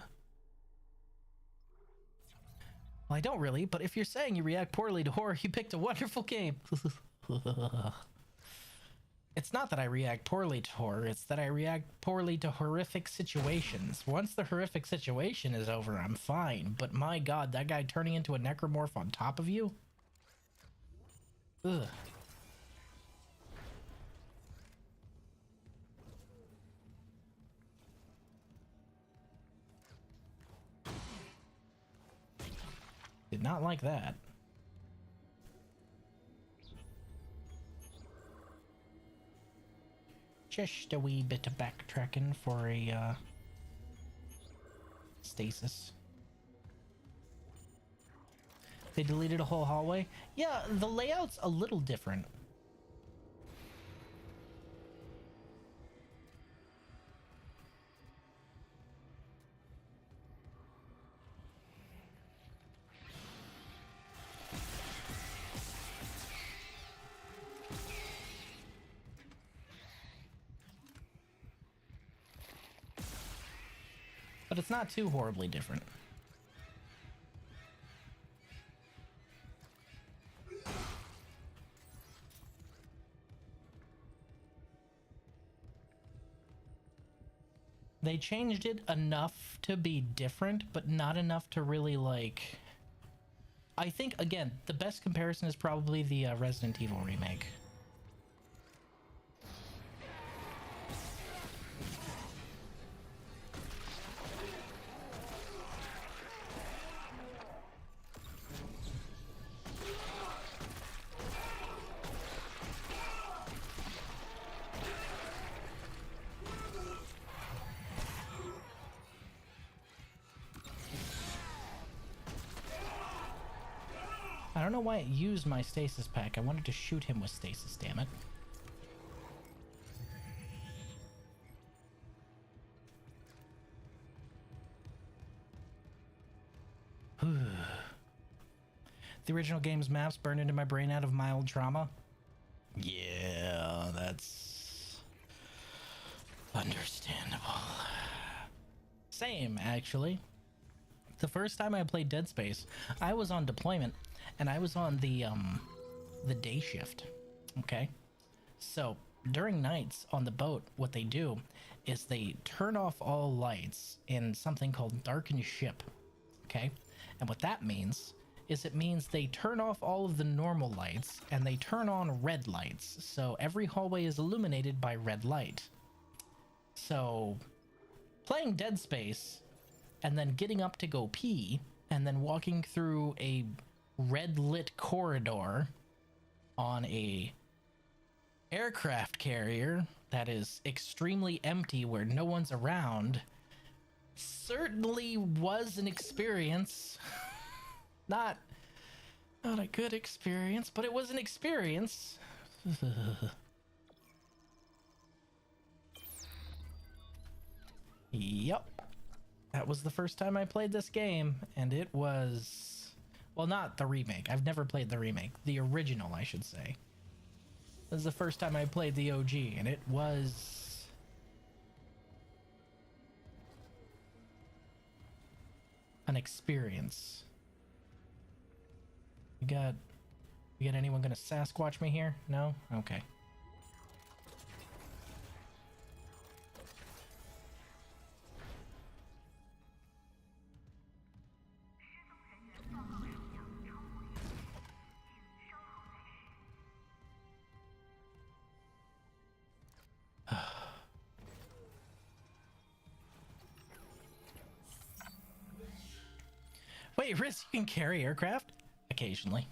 Well, I don't really, but if you're saying you react poorly to horror, you picked a wonderful game. It's not that I react poorly to horror, it's that I react poorly to horrific situations. Once the horrific situation is over, I'm fine. But my god, that guy turning into a necromorph on top of you? Ugh. Did not like that. Just a wee bit of backtracking for a stasis. They deleted a whole hallway? Yeah, the layout's a little different. But it's not too horribly different. They changed it enough to be different, but not enough to really, like... I think, again, the best comparison is probably the Resident Evil remake. I don't know why it used my stasis pack. I wanted to shoot him with stasis, damn it. The original game's maps burned into my brain out of mild trauma. Yeah, that's understandable. Same, actually. The first time I played Dead Space, I was on deployment, and I was on the day shift, okay? So, during nights on the boat, what they do is they turn off all lights in something called darken ship, okay? And what that means is it means they turn off all of the normal lights, and they turn on red lights, so every hallway is illuminated by red light. So, playing Dead Space, and then getting up to go pee, and then walking through a red lit corridor on a aircraft carrier that is extremely empty where no one's around certainly was an experience. Not a good experience, but it was an experience. Yep. That was the first time I played this game, and it was... Well, not the remake. I've never played the remake. The original, I should say. This is the first time I played the OG, and it was... an experience. You got anyone gonna Sasquatch me here? No? Okay. Wait, Riz, you can carry aircraft? Occasionally.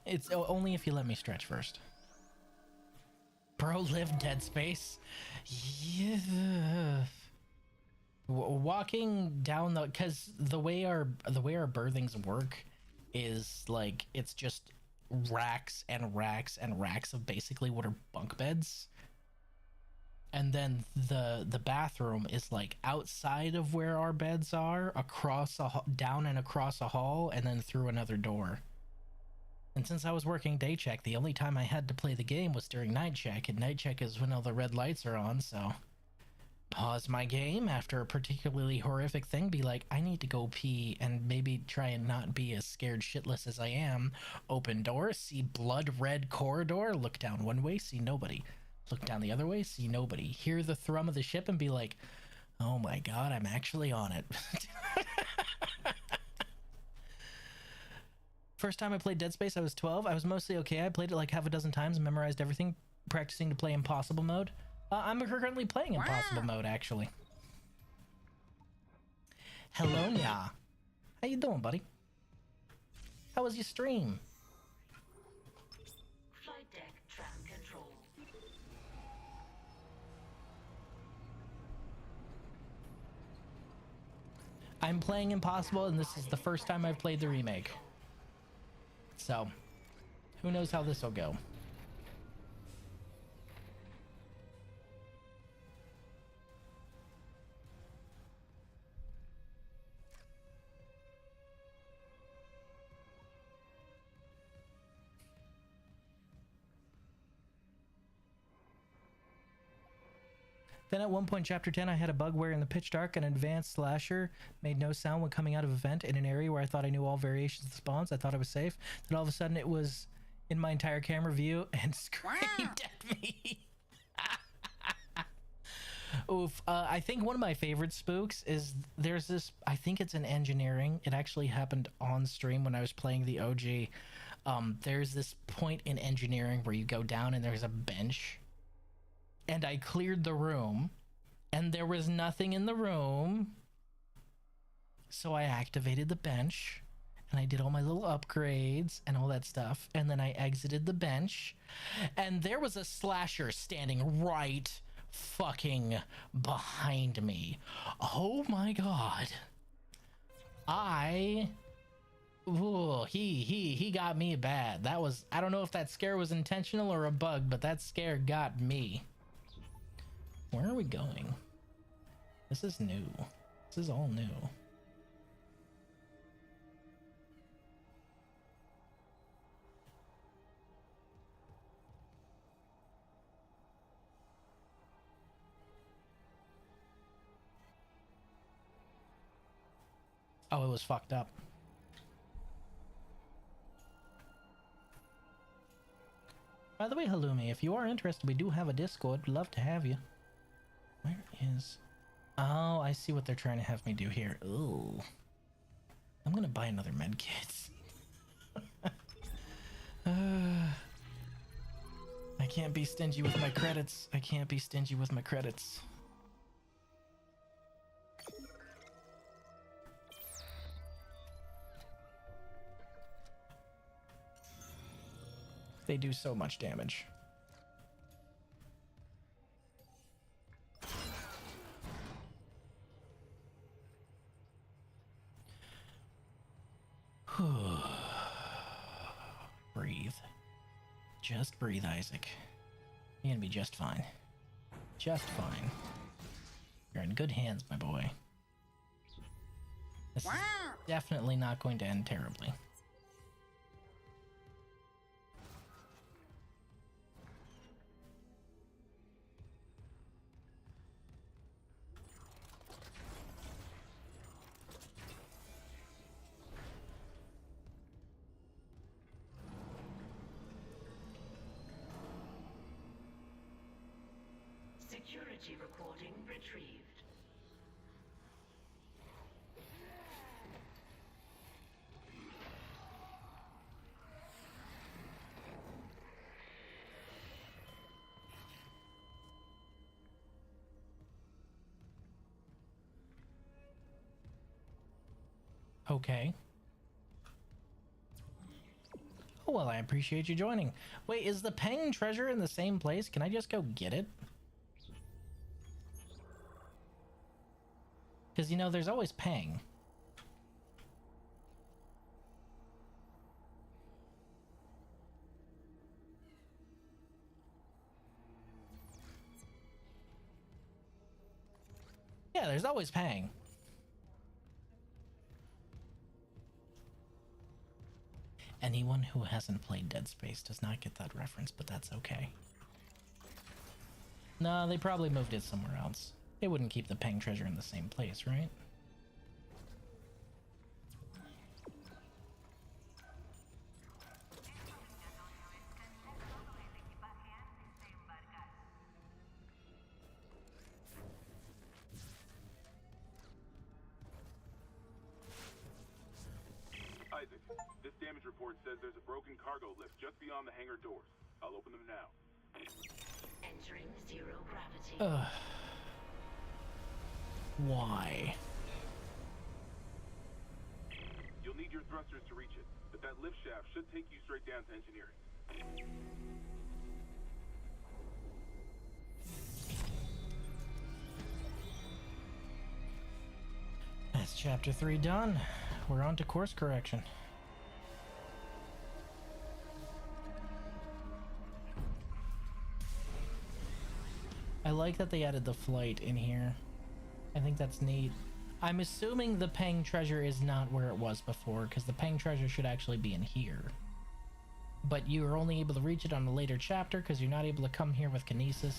It's only if you let me stretch first. Bro, live Dead Space. Yeah. Walking down the, because the way our berthings work is like it's just racks and racks and racks of basically what are bunk beds. And then the bathroom is like outside of where our beds are, across down and across a hall, and then through another door. And since I was working day check, the only time I had to play the game was during night check, and night check is when all the red lights are on, so pause my game after a particularly horrific thing, be like, I need to go pee, and maybe try and not be as scared shitless as I am. Open door, see blood red corridor, look down one way, see nobody. Look down the other way, see nobody. Hear the thrum of the ship and be like, oh my god, I'm actually on it. First time I played Dead Space, I was 12. I was mostly okay. I played it like half a dozen times and memorized everything, practicing to play Impossible mode. I'm currently playing Impossible mode, actually. Hello, Nya. How you doing, buddy? How was your stream? Flight deck tram control. I'm playing Impossible, and this is the first time I've played the remake. So, who knows how this will go. Then at one point, chapter 10, I had a bug where in the pitch dark, an advanced slasher made no sound when coming out of a vent in an area where I thought I knew all variations of the spawns. I thought I was safe. Then all of a sudden it was in my entire camera view and screamed at me. Oof. I think one of my favorite spooks is there's this, I think it's in engineering. It actually happened on stream when I was playing the OG. There's this point in engineering where you go down and there's a bench. And I cleared the room, and there was nothing in the room. So I activated the bench, and I did all my little upgrades and all that stuff. And then I exited the bench, and there was a slasher standing right fucking behind me. Oh my god. Ooh, he got me bad. That was, I don't know if that scare was intentional or a bug, but that scare got me. Where are we going? This is new. This is all new. Oh, it was fucked up. By the way, Halloumi, if you are interested, we do have a Discord. We'd love to have you. Where is... Oh, I see what they're trying to have me do here. Ooh. I'm gonna buy another med kit. I can't be stingy with my credits. I can't be stingy with my credits. They do so much damage. Breathe. Just breathe, Isaac. You're gonna be just fine. Just fine. You're in good hands, my boy. This is Wow. definitely not going to end terribly. Security recording retrieved. Okay. Oh, well, I appreciate you joining. Wait, is the Peng treasure in the same place? Can I just go get it? Because, you know, there's always Peng. Yeah, there's always Peng. Anyone who hasn't played Dead Space does not get that reference, but that's okay. No, they probably moved it somewhere else. They wouldn't keep the Peng treasure in the same place, right? Isaac, this damage report says there's a broken cargo lift just beyond the hangar doors. I'll open them now. Entering zero gravity. Ugh. Why? You'll need your thrusters to reach it, but that lift shaft should take you straight down to engineering. That's chapter 3 done. We're on to course correction. I like that they added the flight in here. I think that's neat. I'm assuming the Peng treasure is not where it was before, because the Peng treasure should actually be in here. But you are only able to reach it on a later chapter because you're not able to come here with kinesis.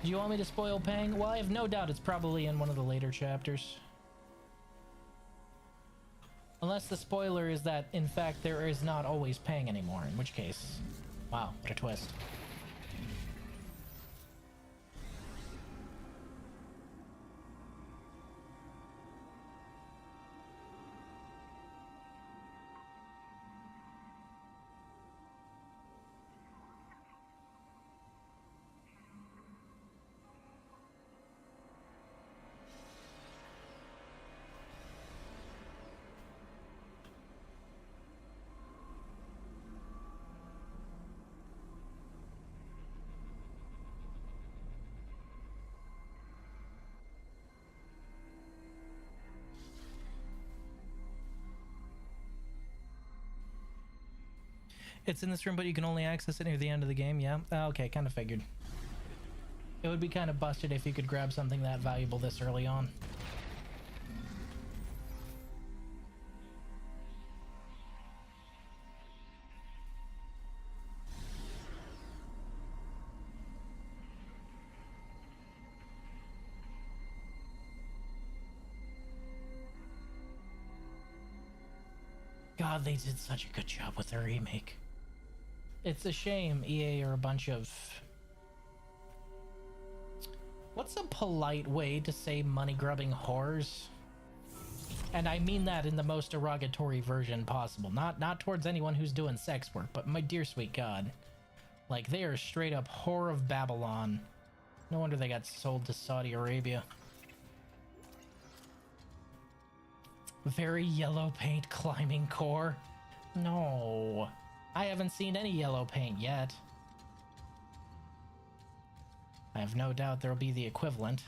Do you want me to spoil Peng? Well, I have no doubt it's probably in one of the later chapters. Unless the spoiler is that, in fact, there is not always Peng anymore, in which case... Wow, what a twist. It's in this room, but you can only access it near the end of the game, yeah? Okay, kind of figured. It would be kind of busted if you could grab something that valuable this early on. God, they did such a good job with their remake. It's a shame EA are a bunch of... What's a polite way to say money-grubbing whores? And I mean that in the most derogatory version possible. Not towards anyone who's doing sex work, but my dear sweet God. Like, they are straight up whore of Babylon. No wonder they got sold to Saudi Arabia. Very yellow paint climbing core. No. I haven't seen any yellow paint yet. I have no doubt there'll be the equivalent.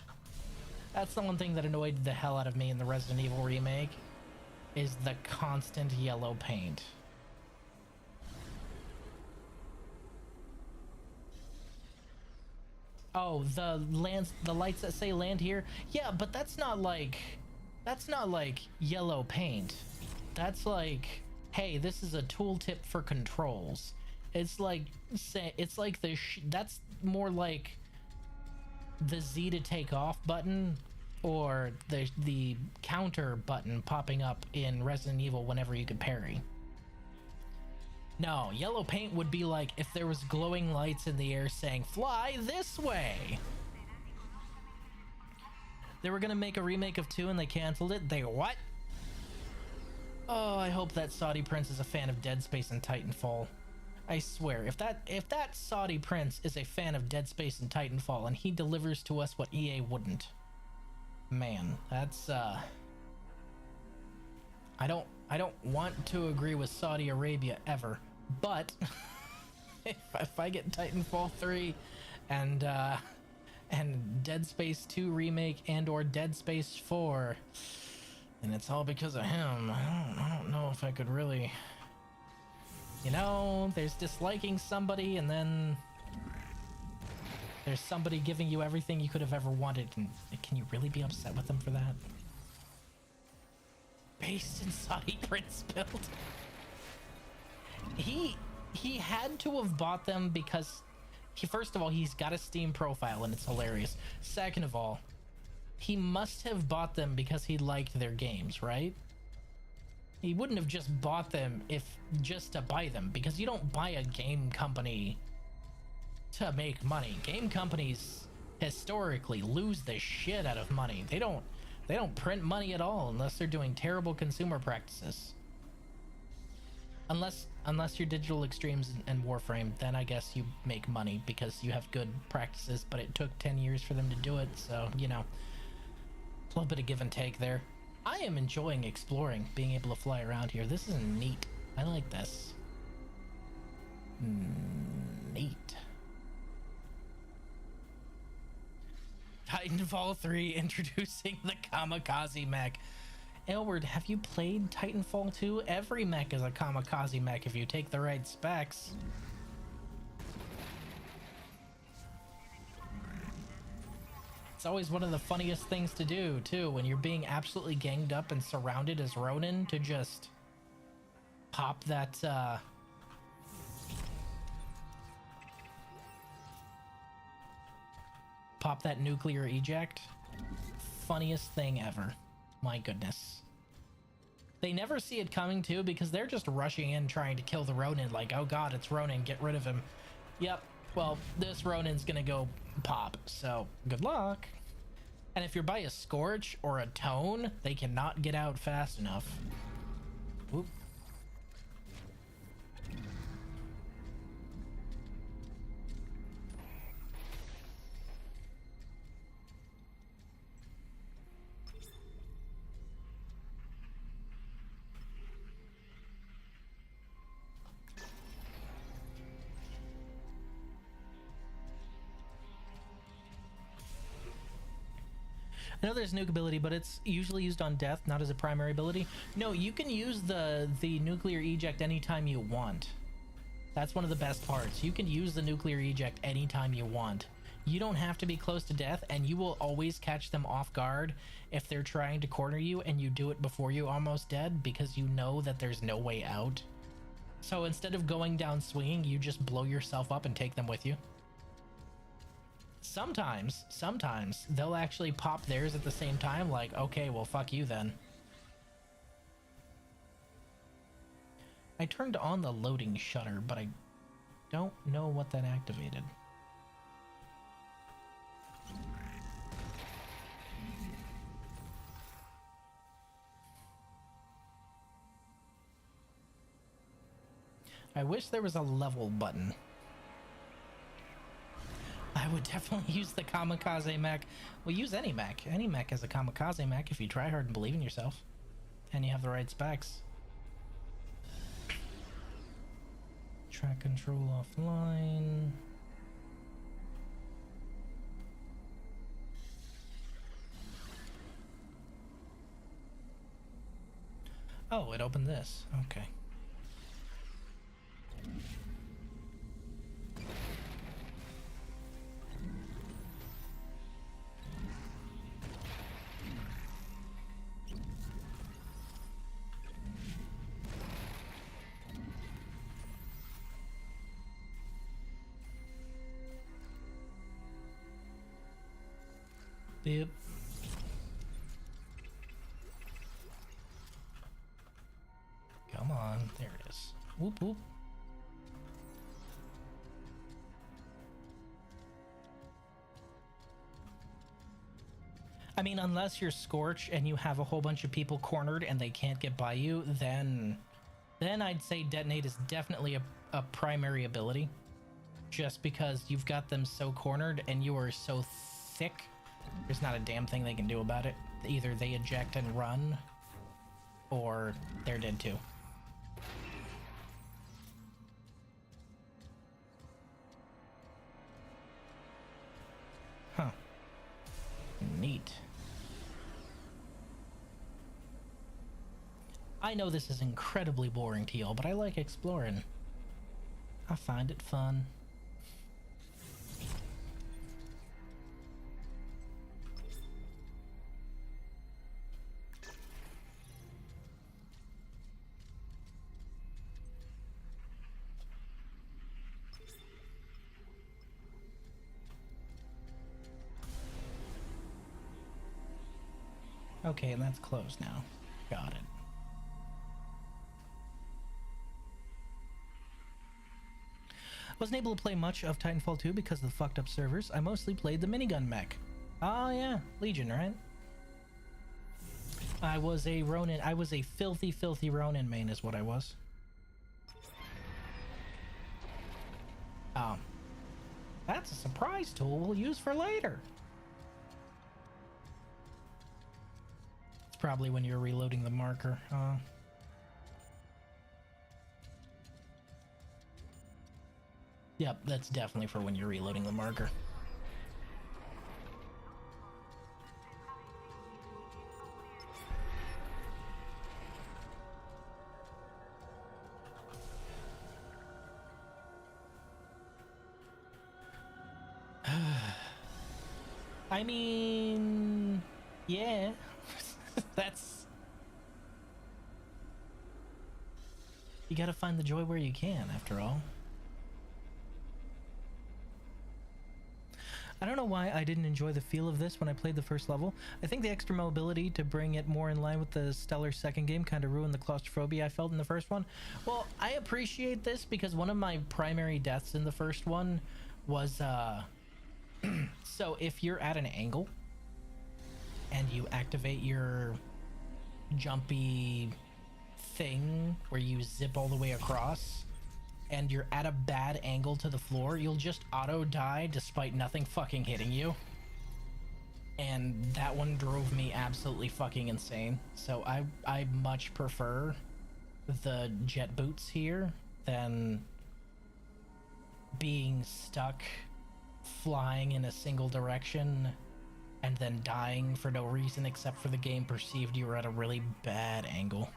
That's the one thing that annoyed the hell out of me in the Resident Evil remake, is the constant yellow paint. Oh, the lights that say land here? Yeah, but that's not like yellow paint. That's like, hey, this is a tooltip for controls. It's like, that's more like the Z to take off button, or the counter button popping up in Resident Evil whenever you could parry. No, yellow paint would be like if there was glowing lights in the air saying, fly this way. They were gonna make a remake of 2 and they canceled it. They what? Oh, I hope that Saudi Prince is a fan of Dead Space and Titanfall. I swear, if that Saudi Prince is a fan of Dead Space and Titanfall and he delivers to us what EA wouldn't, man, that's I don't want to agree with Saudi Arabia ever, but if I get Titanfall 3 and Dead Space 2 remake and or Dead Space 4, and it's all because of him, I don't know if I could really, you know, there's disliking somebody and then there's somebody giving you everything you could have ever wanted, and can you really be upset with them for that? Based in Saudi Prince build. He had to have bought them because first of all, he's got a Steam profile and it's hilarious. Second of all, he must have bought them because he liked their games, right? He wouldn't have just bought them just to buy them, because you don't buy a game company to make money. Game companies historically lose the shit out of money. They don't print money at all unless they're doing terrible consumer practices. Unless you're Digital Extremes and Warframe, then I guess you make money because you have good practices, but it took 10 years for them to do it, so, you know, a little bit of give and take there. I am enjoying exploring, being able to fly around here. This is neat. I like this. Neat. Titanfall 3 introducing the kamikaze mech. Aylward, have you played Titanfall 2? Every mech is a kamikaze mech if you take the right specs. It's always one of the funniest things to do, too, when you're being absolutely ganged up and surrounded as Ronin, to just pop that, pop that nuclear eject. Funniest thing ever. My goodness. They never see it coming too, because they're just rushing in trying to kill the Ronin, like, oh god, it's Ronin, get rid of him. Yep, well, this Ronin's gonna go pop, so good luck. And if you're by a Scorch or a Tone, they cannot get out fast enough. Oop. I know there's nuke ability, but it's usually used on death, not as a primary ability. No, you can use the nuclear eject anytime you want. That's one of the best parts. You can use the nuclear eject anytime you want. You don't have to be close to death, and you will always catch them off guard if they're trying to corner you, and you do it before you're almost dead, because you know that there's no way out. So instead of going down swinging, you just blow yourself up and take them with you. Sometimes they'll actually pop theirs at the same time, like, okay, well, fuck you then. I turned on the loading shutter, but I don't know what that activated. I wish there was a level button. I would definitely use the kamikaze mech. Well, use any mech. Any mech is a kamikaze mech if you try hard and believe in yourself. And you have the right specs. Track control offline. Oh, it opened this. Okay. Yep. Come on, there it is. Whoop whoop. I mean, unless you're Scorch and you have a whole bunch of people cornered and they can't get by you, then I'd say Detonate is definitely a primary ability. Just because you've got them so cornered and you are so thick, there's not a damn thing they can do about it. Either they eject and run, or they're dead too. Huh. Neat. I know this is incredibly boring to y'all, but I like exploring. I find it fun. Okay, and that's closed now. Got it. Wasn't able to play much of Titanfall 2 because of the fucked up servers. I mostly played the minigun mech. Oh yeah, Legion, right? I was a Ronin. I was a filthy, filthy Ronin main is what I was. That's a surprise tool we'll use for later. It's probably when you're reloading the marker. Yep, that's definitely for when you're reloading the marker. I mean, yeah, that's... You gotta find the joy where you can, after all. I don't know why I didn't enjoy the feel of this when I played the first level. I think the extra mobility to bring it more in line with the stellar second game kind of ruined the claustrophobia I felt in the first one. Well, I appreciate this because one of my primary deaths in the first one was, so if you're at an angle and you activate your jumpy thing where you zip all the way across, and you're at a bad angle to the floor, you'll just auto die despite nothing fucking hitting you. And that one drove me absolutely fucking insane. So I much prefer the jet boots here than being stuck flying in a single direction and then dying for no reason except for the game perceived you were at a really bad angle.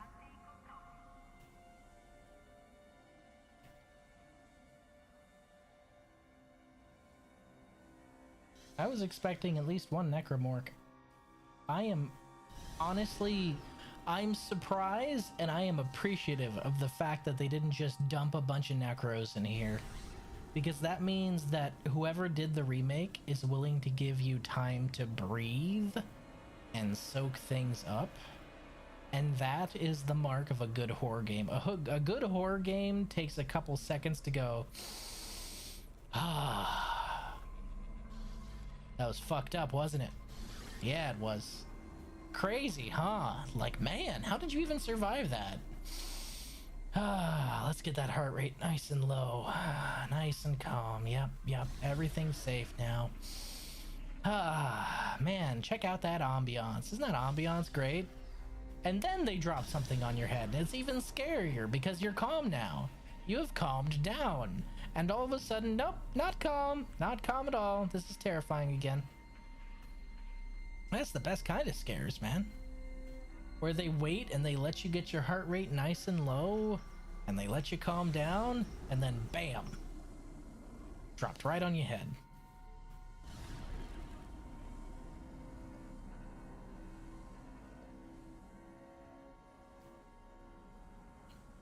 I was expecting at least one necromorph. I am honestly, I'm surprised and I am appreciative of the fact that they didn't just dump a bunch of necros in here, because that means that whoever did the remake is willing to give you time to breathe and soak things up, and that is the mark of a good horror game. A good horror game takes a couple seconds to go, ah. That was fucked up, wasn't it? Yeah, it was. Crazy, huh? Like, man, how did you even survive that? Let's get that heart rate nice and low. Nice and calm. Yep. Everything's safe now. Man, check out that ambiance. Isn't that ambiance great? And then they drop something on your head, and it's even scarier because you're calm now. You have calmed down. And all of a sudden, nope, not calm. Not calm at all. This is terrifying again. That's the best kind of scares, man. where they wait and they let you get your heart rate nice and low and they let you calm down and then bam, dropped right on your head.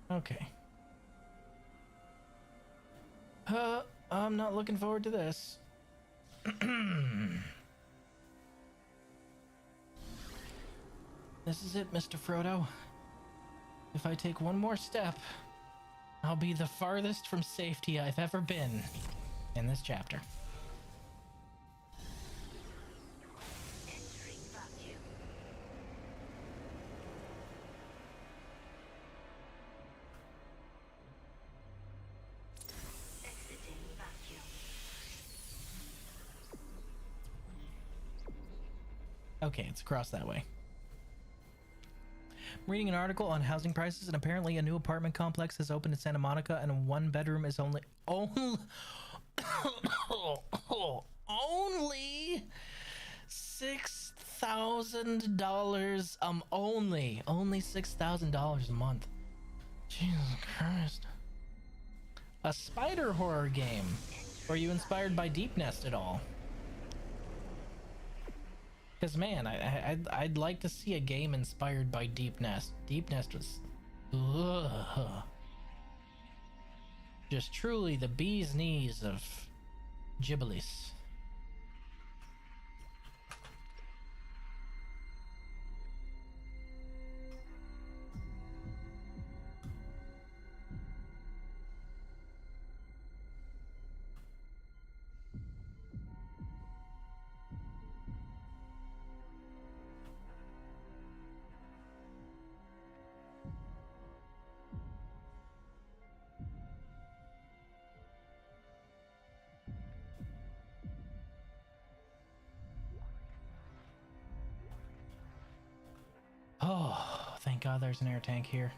Okay. I'm not looking forward to this. This is it, Mr. Frodo. If I take one more step, I'll be the farthest from safety I've ever been in this chapter. Entering vacuum. Exiting vacuum. Okay, it's across that way. I'm reading an article on housing prices, and apparently a new apartment complex has opened in Santa Monica, and one bedroom is only only $6,000. Only $6,000 a month. Jesus Christ. A spider horror game. Were you inspired by Deep Nest at all? Because, man, I'd like to see a game inspired by Deep Nest. Deep Nest was... ugh. Just truly the bee's knees of Giblis. Oh, thank God there's an air tank here.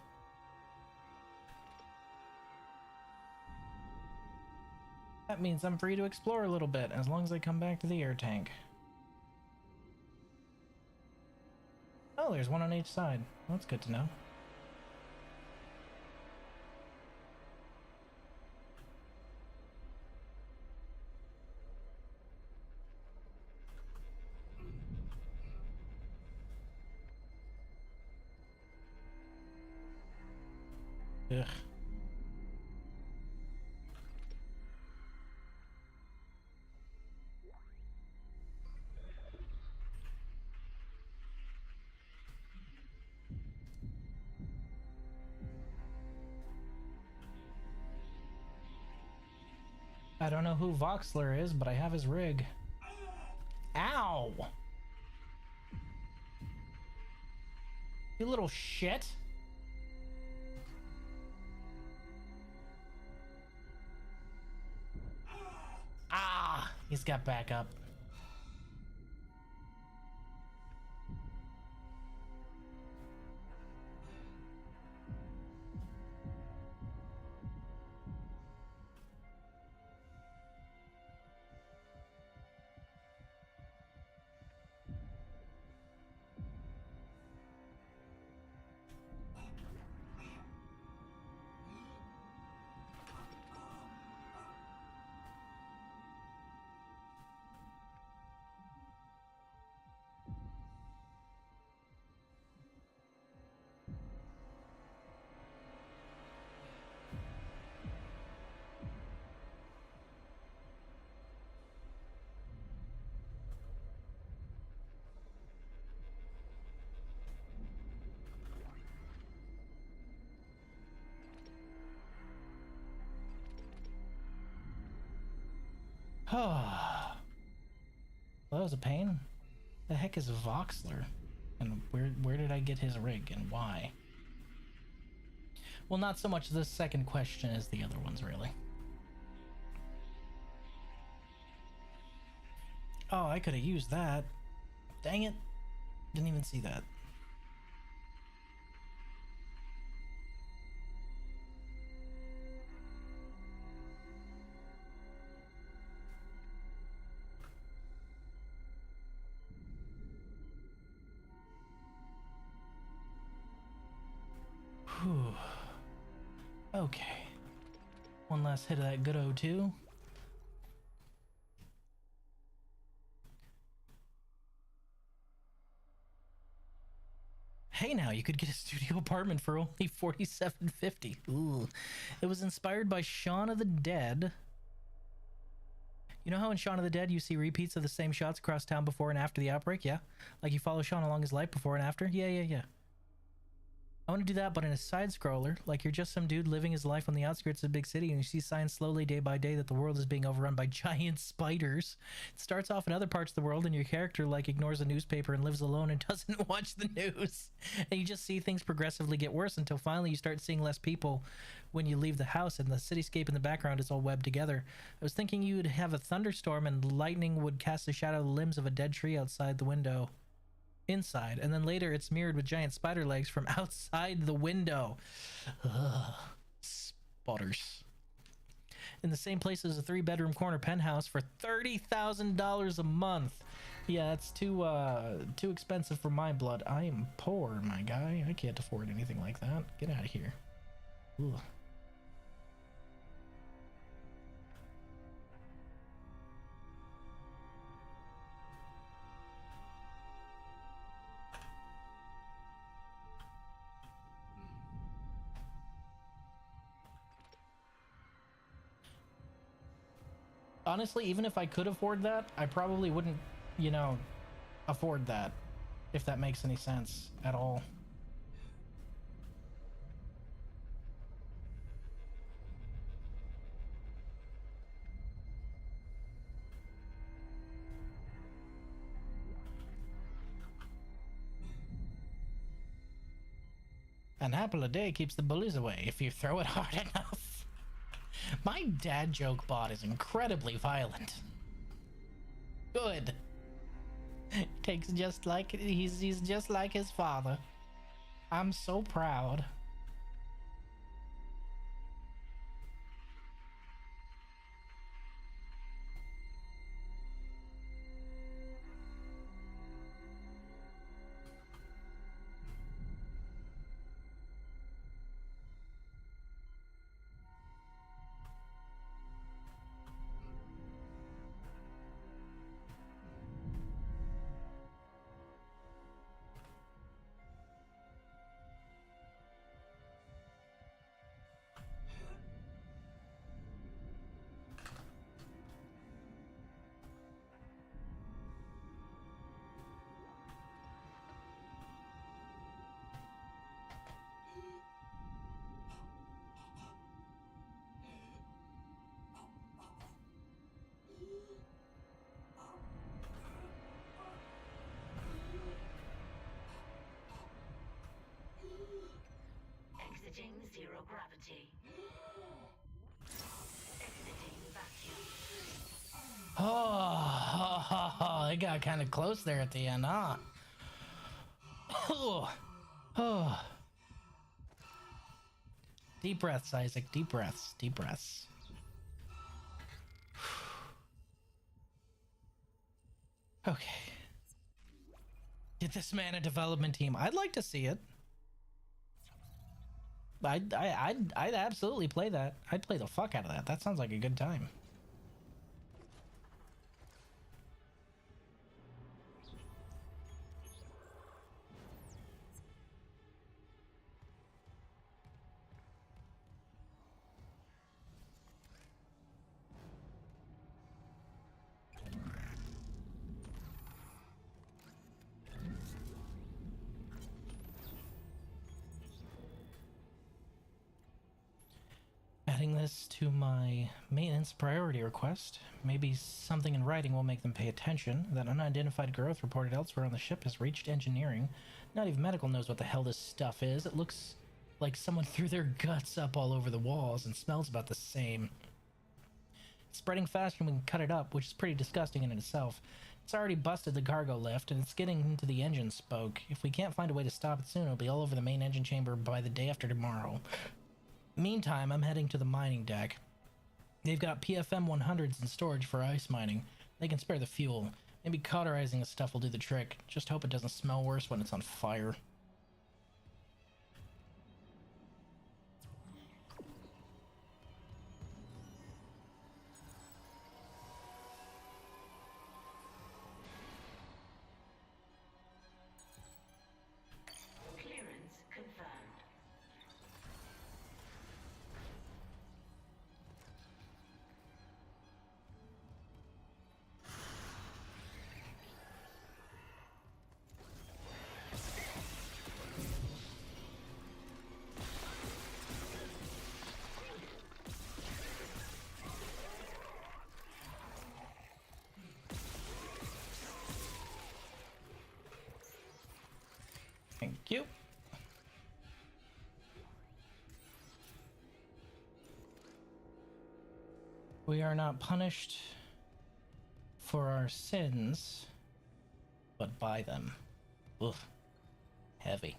That means I'm free to explore a little bit, as long as I come back to the air tank. Oh, there's one on each side. That's good to know. Ugh. I don't know who Voxler is, but I have his rig. Ow! You little shit! Ah! He's got back up. Oh, well, that was a pain. The heck is Voxler? And where did I get his rig and why? Well, not so much this second question as the other ones, really. Oh, I could have used that. Dang it. Didn't even see that. Okay. One last hit of that good O2. Hey, now you could get a studio apartment for only $47.50. Ooh. It was inspired by Shaun of the Dead. You know how in Shaun of the Dead you see repeats of the same shots across town before and after the outbreak? Yeah? Like you follow Shaun along his life before and after? Yeah. I want to do that, but in a side-scroller, like you're just some dude living his life on the outskirts of a big city and you see signs slowly day by day that the world is being overrun by giant spiders. It starts off in other parts of the world and your character like ignores a newspaper and lives alone and doesn't watch the news. And you just see things progressively get worse until finally you start seeing less people when you leave the house and the cityscape in the background is all webbed together. I was thinking you'd have a thunderstorm and lightning would cast a shadow of the limbs of a dead tree outside the window. Inside, and then later it's mirrored with giant spider legs from outside the window. Ugh. Spotters. In the same place as a 3-bedroom corner penthouse for $30,000 a month. Yeah, that's too expensive for my blood. I am poor, my guy. I can't afford anything like that. Get out of here. Ugh. Honestly, even if I could afford that, I probably wouldn't, you know, afford that, if that makes any sense at all. An apple a day keeps the bullies away if you throw it hard enough. My dad joke bot is incredibly violent. Good. Takes just like he's just like his father. I'm so proud. Exiting zero gravity. Exiting vacuum. Oh, it got kind of close there at the end, huh? Oh. Deep breaths, Isaac. Deep breaths. Deep breaths. Okay. Get this man a development team. I'd like to see it. I'd absolutely play that. I'd play the fuck out of that. That sounds like a good time. Adding this to my maintenance priority request. Maybe something in writing will make them pay attention. That unidentified growth reported elsewhere on the ship has reached engineering. Not even medical knows what the hell this stuff is. It looks like someone threw their guts up all over the walls and smells about the same. It's spreading faster than we can cut it up, which is pretty disgusting in itself. It's already busted the cargo lift, and it's getting into the engine spoke. If we can't find a way to stop it soon, it'll be all over the main engine chamber by the day after tomorrow. Meantime, I'm heading to the mining deck. They've got PFM 100s in storage for ice mining. They can spare the fuel. Maybe cauterizing the stuff will do the trick. Just hope it doesn't smell worse when it's on fire. We are not punished for our sins, but by them. Oof. Heavy.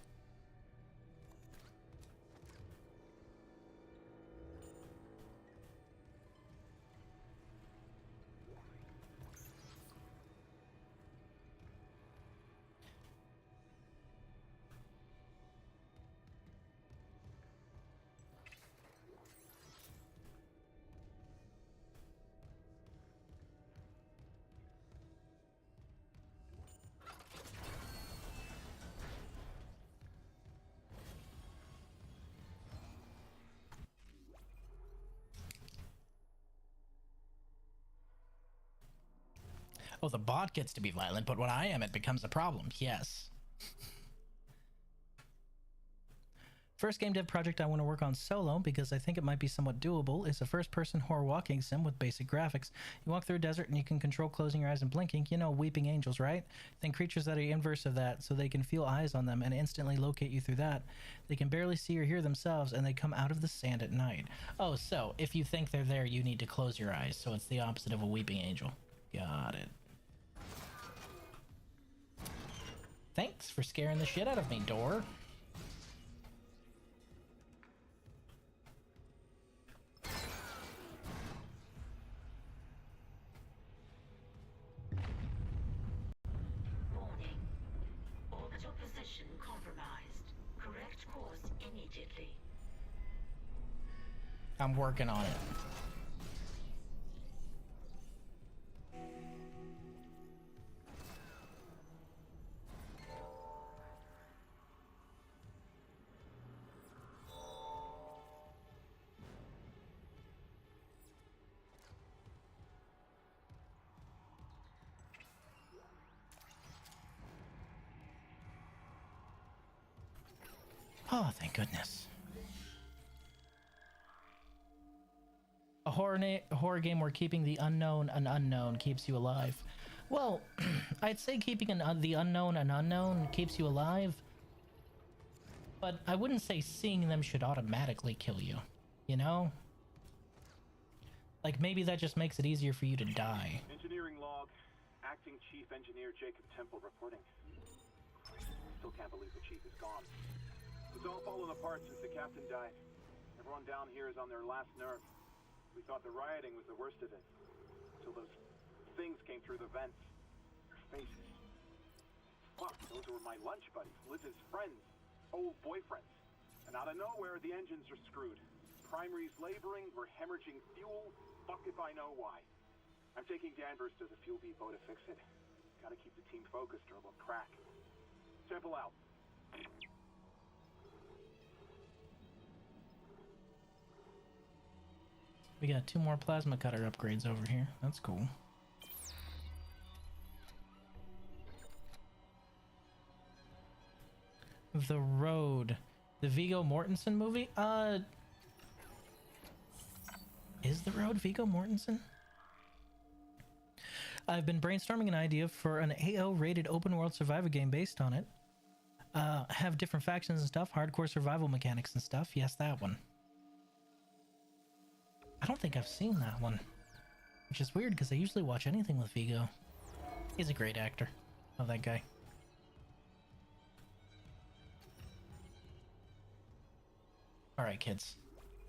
Oh, the bot gets to be violent, but when I am, it becomes a problem. Yes. First game dev project I want to work on solo because I think it might be somewhat doable is a first-person horror walking sim with basic graphics. You walk through a desert and you can control closing your eyes and blinking. You know, weeping angels, right? Then creatures that are the inverse of that, so they can feel eyes on them and instantly locate you through that. They can barely see or hear themselves, and they come out of the sand at night. Oh, so if you think they're there, you need to close your eyes, so it's the opposite of a weeping angel. Got it. Thanks for scaring the shit out of me, door. Warning. Orbital position compromised. Correct course immediately. I'm working on it. Oh, thank goodness. A horror game where keeping the unknown an unknown keeps you alive. Well, I'd say keeping the unknown an unknown keeps you alive, but I wouldn't say seeing them should automatically kill you, you know? Like, maybe that just makes it easier for you to die. Engineering log. Acting Chief Engineer Jacob Temple reporting. Still can't believe the chief is gone. It's all fallen apart since the captain died. Everyone down here is on their last nerve. We thought the rioting was the worst of it. Until those things came through the vents. Their faces. Fuck, those were my lunch buddies, Liz's friends, old boyfriends. And out of nowhere, the engines are screwed. Primary's laboring, we're hemorrhaging fuel. Fuck if I know why. I'm taking Danvers to the fuel depot to fix it. Gotta keep the team focused or it'll crack. Temple out. We got 2 more plasma cutter upgrades over here. That's cool. The Road. The Viggo Mortensen movie? Is The Road Viggo Mortensen? I've been brainstorming an idea for an AO-rated open-world survivor game based on it. Have different factions and stuff, hardcore survival mechanics and stuff. Yes, that one. I don't think I've seen that one, which is weird because I usually watch anything with Viggo. He's a great actor. Love that guy. Alright, kids.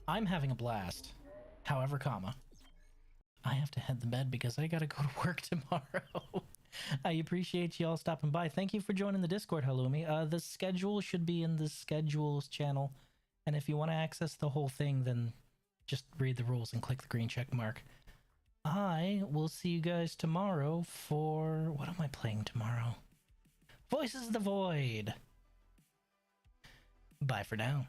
I'm having a blast. However, I have to head to bed because I gotta go to work tomorrow. I appreciate y'all stopping by. Thank you for joining the Discord, Halloumi. The schedule should be in the schedules channel. And if you want to access the whole thing, then just read the rules and click the green check mark. I will see you guys tomorrow for... What am I playing tomorrow? Voices of the Void! Bye for now.